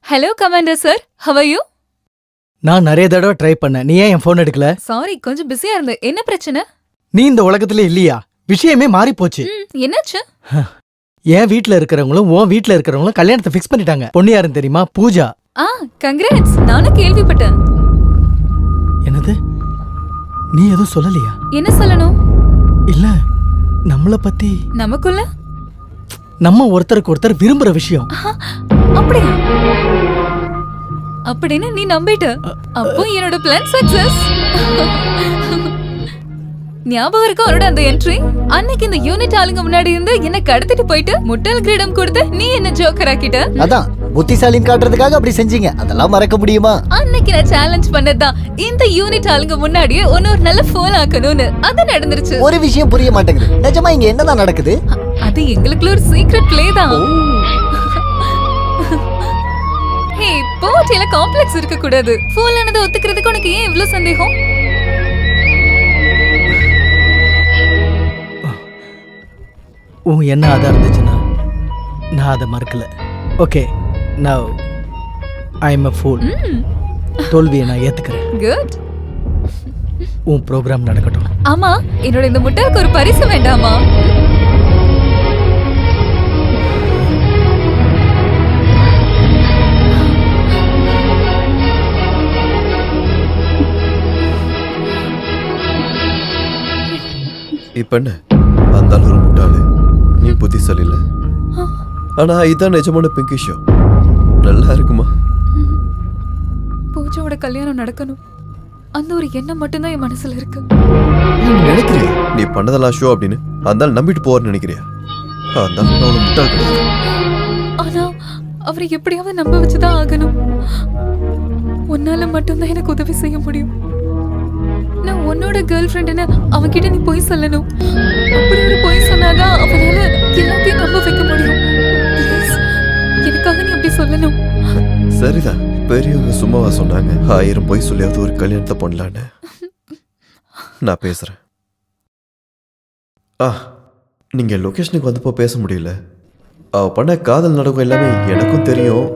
Hello commander sir, how are you? நான் நிறைய தடவை ட்ரை பண்ணேன். நீ ஏன் என் ஃபோன் எடுக்கல? சாரி, கொஞ்சம் பிஸியா இருந்தேன். என்ன பிரச்சனை? நீ இந்த உலகத்துல இல்லையா? விஷயமே மாறி போச்சு. என்னாச்சு? என் வீட்ல இருக்கிறவங்களும் உன் வீட்ல இருக்கிறவங்களும் கல்யாணத்தை ஃபிக்ஸ் பண்ணிட்டாங்க. பொண்ணு யாருன்னு தெரியுமா? பூஜா. கங்க்ராட்ஸ். நானும் கேள்விப்பட்டேன். என்னது? நீ எதுவும் சொல்லலையா? என்ன சொல்லணும்? இல்ல, நம்மள பத்தி. நமக்குள்ள நம்ம ஒருத்தருக்கு ஒருத்தர் விரும்புற விஷயம். அப்படியா? அப்படின்னு நீ நம்பிட்ட. அப்போ என்னோட பிளான் சக்சஸ். ஞாபகம் இருக்கா அவரோட அந்த என்ட்ரி? அன்னைக்கு இந்த யூனிட் ஆளுங்க முன்னாடி இருந்து என்ன கடத்திட்டு போயிட்டு முட்டாள் கிரீடம் கொடுத்து நீ என்ன ஜோக்கர் ஆக்கிட்ட. அதான் புத்திசாலின்னு காட்டுறதுக்காக அப்படி செஞ்சீங்க. அதெல்லாம் மறக்க முடியுமா? அன்னைக்கு நான் சேலஞ்ச் பண்ணதான் இந்த யூனிட் ஆளுங்க முன்னாடியே ஒரு நல்ல ஃபோன் ஆக்கணும்னு. அது நடந்துருச்சு. ஒரு விஷயம் புரிய மாட்டேங்குது. நிஜமா இங்க என்னதான் நடக்குது? அது எங்களுக்குள்ள ஒரு சீக்ரெட் ப்ளே தான். ஹே, போட்டியில காம்ப்ளெக்ஸ் இருக்க கூடாது. ஃபூல் ஆனதை ஒத்துக்கிறதுக்கு உனக்கு ஏன் இவ்ளோ சந்தேகம்? உன் என்ன ஆதா இருந்துச்சுன்னா நான் அதை மறக்கல. Okay, now I am a fool. தோல்வியை நான் ஏத்துக்கிறேன். குட். உன் ப்ரோக்ராம் நடக்கட்டும். ஆமா, என்னோட இந்த முட்டாளுக்கு ஒரு பரிசு வேண்டாமா? இப்ப என்ன அந்த ஒரு முட்டாளு, நீ புத்திசாலி இல்ல. ஆனா இதான் நிஜமான பிங்கி ஷோ. நல்லா இருக்குமா? பூஜாவோட கல்யாணம் நடக்கணும். அந்த ஒரு எண்ணம் மட்டும்தான் என் மனசுல இருக்கு. நினைக்கிறியா நீ பண்ணதெல்லாம் ஷோ அப்படின்னு? அந்த நம்பிட்டு போறன்னு நினைக்கிறியா? அதான் முட்டாள் கிடையாது. ஆனா அவரை எப்படியாவது நம்ப வச்சுதான் ஆகணும். உன்னால மட்டும்தான் எனக்கு உதவி செய்ய முடியும். நான் உன்னோட கேர்ள் ஃப்ரெண்ட்னு அவன்கிட்ட நீ போய் சொல்லணும். அப்படி ஒரு போய் சொன்னாதான் அவனால எல்லாத்தையும் நம்ப வைக்க முடியும். Please, எனக்காக நீ அப்படி சொல்லணும். சரிதான், பெரியவங்க சும்மாவா சொன்னாங்க 1000 போய் சொல்லியாவது ஒரு கல்யாணத்தை பண்ணலான்னு? நான் பேசுறேன். நீங்க லொகேஷனுக்கு வந்தப்போ பேச முடியல. அவ பண்ண காதல் நாடகம் எல்லாமே எனக்கும் தெரியும்.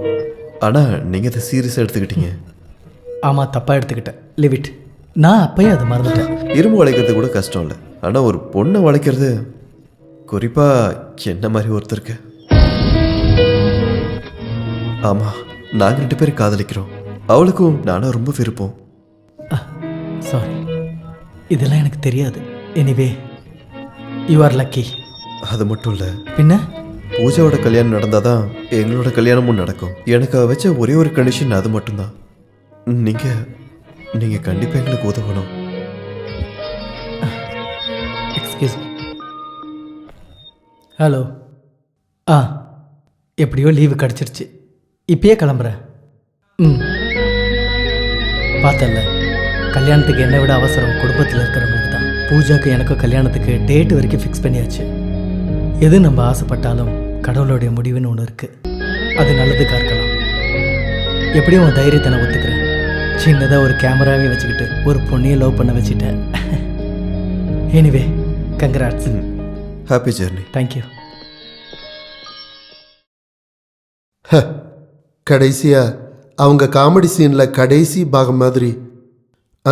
ஆனா நீங்க அதை சீரியஸா எடுத்துக்கிட்டீங்க. ஆமா, தப்பா எடுத்துக்கிட்டேன். Live it. நான் அப்பயே அதை மறந்துட்டேன். இரும்பு வளைக்கிறது கூட கஷ்டம் இல்லை. ஆனா ஒரு பொண்ணை வளைக்கிறது, குறிப்பா என்ன மாதிரி ஒருத்தருக்கு. ஆமா, நாங்க 2 பேரும் காதலிக்கிறோம். அவளுக்கும் நானும் ரொம்ப விருப்பம். சாரி, இதெல்லாம் எனக்கு தெரியாது. Anyway you are lucky. அது மட்டும் இல்ல, பின்ன பூஜாவோட கல்யாணம் நடந்தாதான் எங்களோட கல்யாணமும் நடக்கும். எனக்கு வச்ச ஒரே ஒரு கண்டிஷன் அது மட்டும்தான். நீங்க கண்டிப்பா எங்களுக்கு உதவணும். Excuse me. ஹலோ. எப்படியோ லீவு கிடச்சிருச்சு. இப்பயே கிளம்புறேன். பார்த்தல, கல்யாணத்துக்கு என்னை விட அவசரம் குடும்பத்தில் இருக்கிறவங்களுக்கு தான். பூஜாக்கு எனக்கும் கல்யாணத்துக்கு டேட் வரைக்கும் ஃபிக்ஸ் பண்ணியாச்சு. எது நம்ம ஆசைப்பட்டாலும் கடவுளுடைய முடிவுன்னு ஒன்று இருக்குது. அது நல்லதுக்கா இருக்கலாம். எப்படியும் உன் தைரியத்தை நான் ஒத்துக்கிறேன். சின்னதாக ஒரு கேமராவே வச்சுக்கிட்டு ஒரு பொண்ணையை லவ் பண்ண வச்சுட்டேன். Anyway congrats. Happy journey. Thank you. கடைசியா அவங்க காமெடி சீன்ல கடைசி பாகம் மாதிரி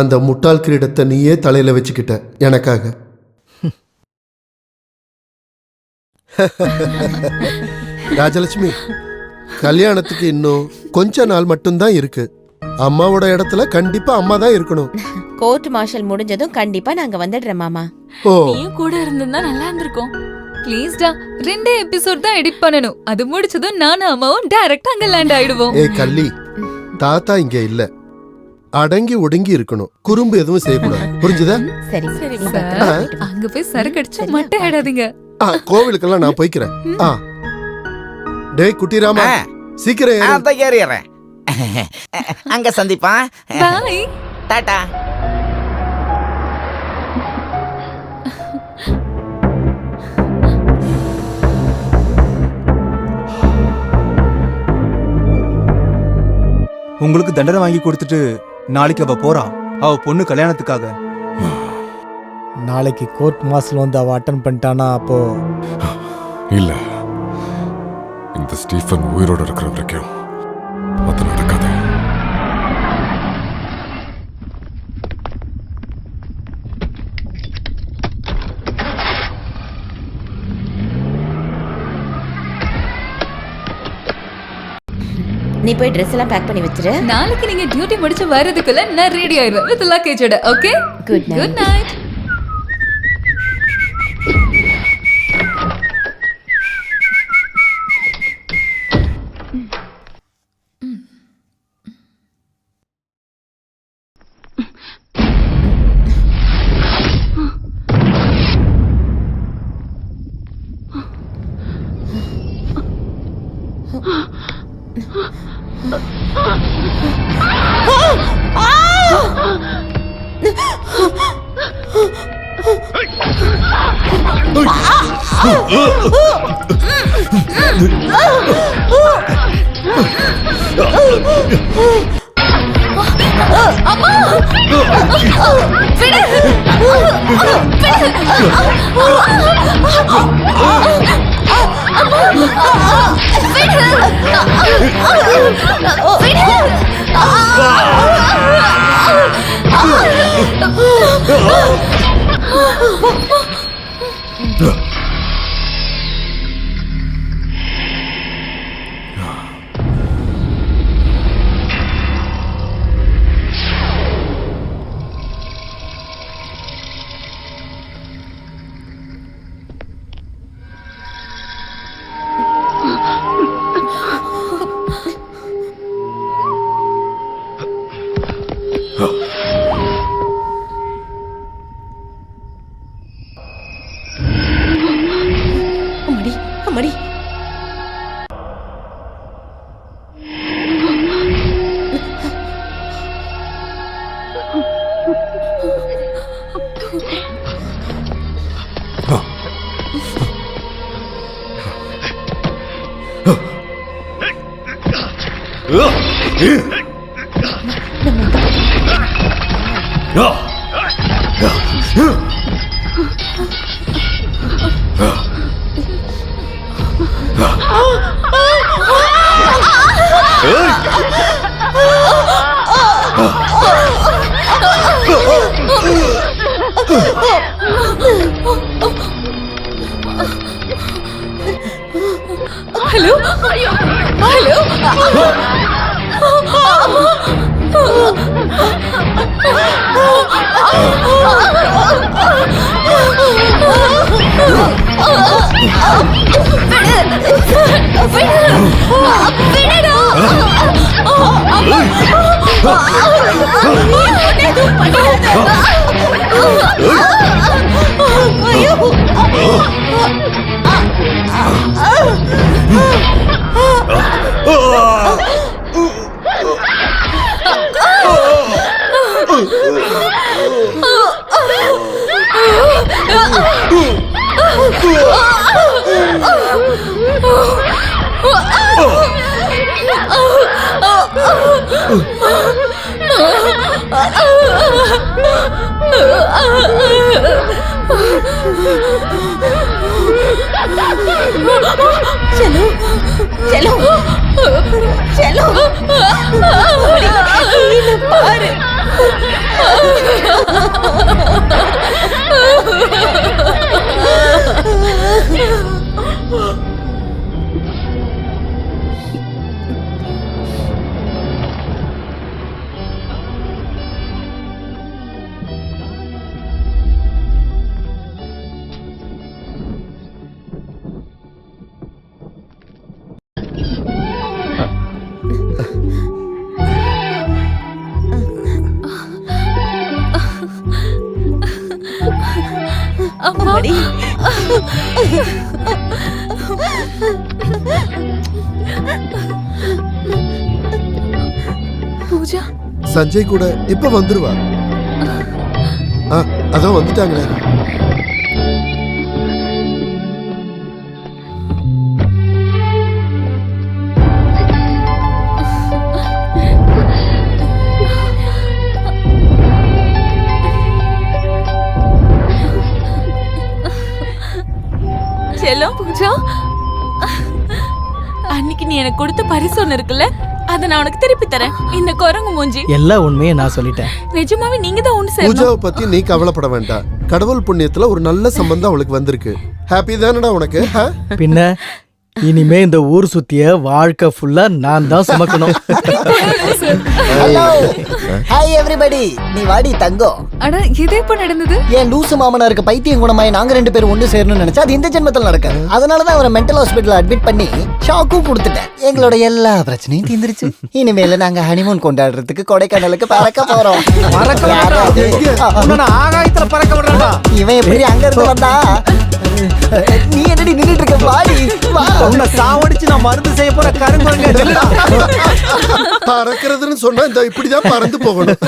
அந்த முட்டாள் கிரீடத்தை நீயே தலையில வச்சுக்கிட்ட எனக்காக. ராஜலட்சுமி, கல்யாணத்துக்கு இன்னும் கொஞ்ச நாள் மட்டும்தான் இருக்கு. அம்மாவோட இடத்துல கண்டிப்பா அம்மா தான் இருக்கணும். கோர்ட் மார்ஷல் முடிஞ்சதும் கண்டிப்பா நாங்க வந்துடுறேன் மாமா. ஓ, நீயும் கூட இருந்திருந்தா நல்லா இருந்திருக்கும். ப்ளீஸ்டா, 2 எபிசோட் தான் எடிட் பண்ணணும். அது முடிச்சதும் நானும் அம்மாவும் டைரக்டா அங்க லேண்ட் ஆயிடுவோம். ஏ கள்ளி, தாத்தா இங்க இல்ல. அடங்கி ஒடுங்கி இருக்கணும். குறும்பு எதுவும் செய்யக்கூடாது. புரிஞ்சுதா? சரி சரி சார், அங்க போய் சரக்கு அடிச்சு மட்டை ஆடாதீங்க. கோவிலுக்கெல்லாம் நான் போய்க்கிறேன். டேய் குட்டிராமா, சீக்கிரம் ஏறு. அதான் ஏறிடுறேன். அங்க சந்திப்பா. பாய். டாடா. உங்களுக்கு தண்டனை வாங்கி கொடுத்துட்டு நாளைக்கு அவ போறா, அவ பொண்ணு கல்யாணத்துக்காக. நாளைக்கு கோர்ட் மார்ஷல் வந்து அவ அட்டன் பண்ணிட்டானா அப்போ இல்ல, இந்த ஸ்டீஃபன் உயிரோட இருக்கிற வரைக்கும் அது நடக்காது. நீ போய் ட்ரெஸ் எல்லாம் பேக் பண்ணி வச்சிரு. நாளைக்கு நீங்க டியூட்டி முடிச்சு வர்றதுக்குள்ள நான் ரெடி ஆயிடுவேன் வித் லக்கேஜோட. Okay, good night. Good night. அம்மாடி, ஹலோ ஹலோ. செல்லு செல்லு செல்லு பாரு அம்மாடி பூஜா சஞ்சய் கூட இப்ப வந்துருவா. அதான் வந்துட்டாங்களே. செல்லம் பூஜா, அன்னைக்கு நீ எனக்கு கொடுத்த பரிசு ஒண்ணு இருக்குல்ல, அத நான் உனக்கு திருப்பி தரேன். இந்த குரங்கு மூஞ்சி. எல்லா உண்மையை நான் சொல்லிட்டேன். நிஜமாவே நீங்க தான் ஒண்ணு பூஜாவை சேரணும். பத்தி நீ கவலைப்பட வேண்டாம். கடவுள் புண்ணியத்துல ஒரு நல்ல சம்பந்தம் அவளுக்கு வந்திருக்கு. ஹாப்பி தானடா உனக்கு? பின்ன இனிமே இந்த ஊர் சுத்திய வாழ்க்கை ஃபுல்லா நான் தான் சுமக்கணும். Hello hi everybody. நீ வாடி தங்கம். அட இது எப்ப நடந்தது? என் லூசு மாமனாருக்கு பைத்தியம் குணமாய் நாங்க 2 பேரும் ஒன்று சேரணும்னு நினைச்சா அது இந்த ஜென்மத்தில் நடக்காது. அதனாலதான் அவரை மென்டல் ஹாஸ்பிட்டல் அட்மிட் பண்ணி ஷாக்கும் கொடுத்துட்டேன். எங்களோட எல்லா பிரச்சனையும் தீர்ந்துருச்சு. இனிமேல நாங்க ஹனிமூன் கொண்டாடுறதுக்கு கொடைக்கானலுக்கு பறக்க போறோம். ஆகாயத்துல பறக்க விடுறா. இவன் எப்படி அங்க இருந்து வந்தா? நீ என்னடி நின்னுட்டு இருக்க? வாடி வா. உன்னை சாவடிச்சு நான் மருந்து செய்ய போற கருங்குரங்க. பறக்கிறதுன்னு சொன்னா இந்த இப்படிதான் பறந்து போகணும்.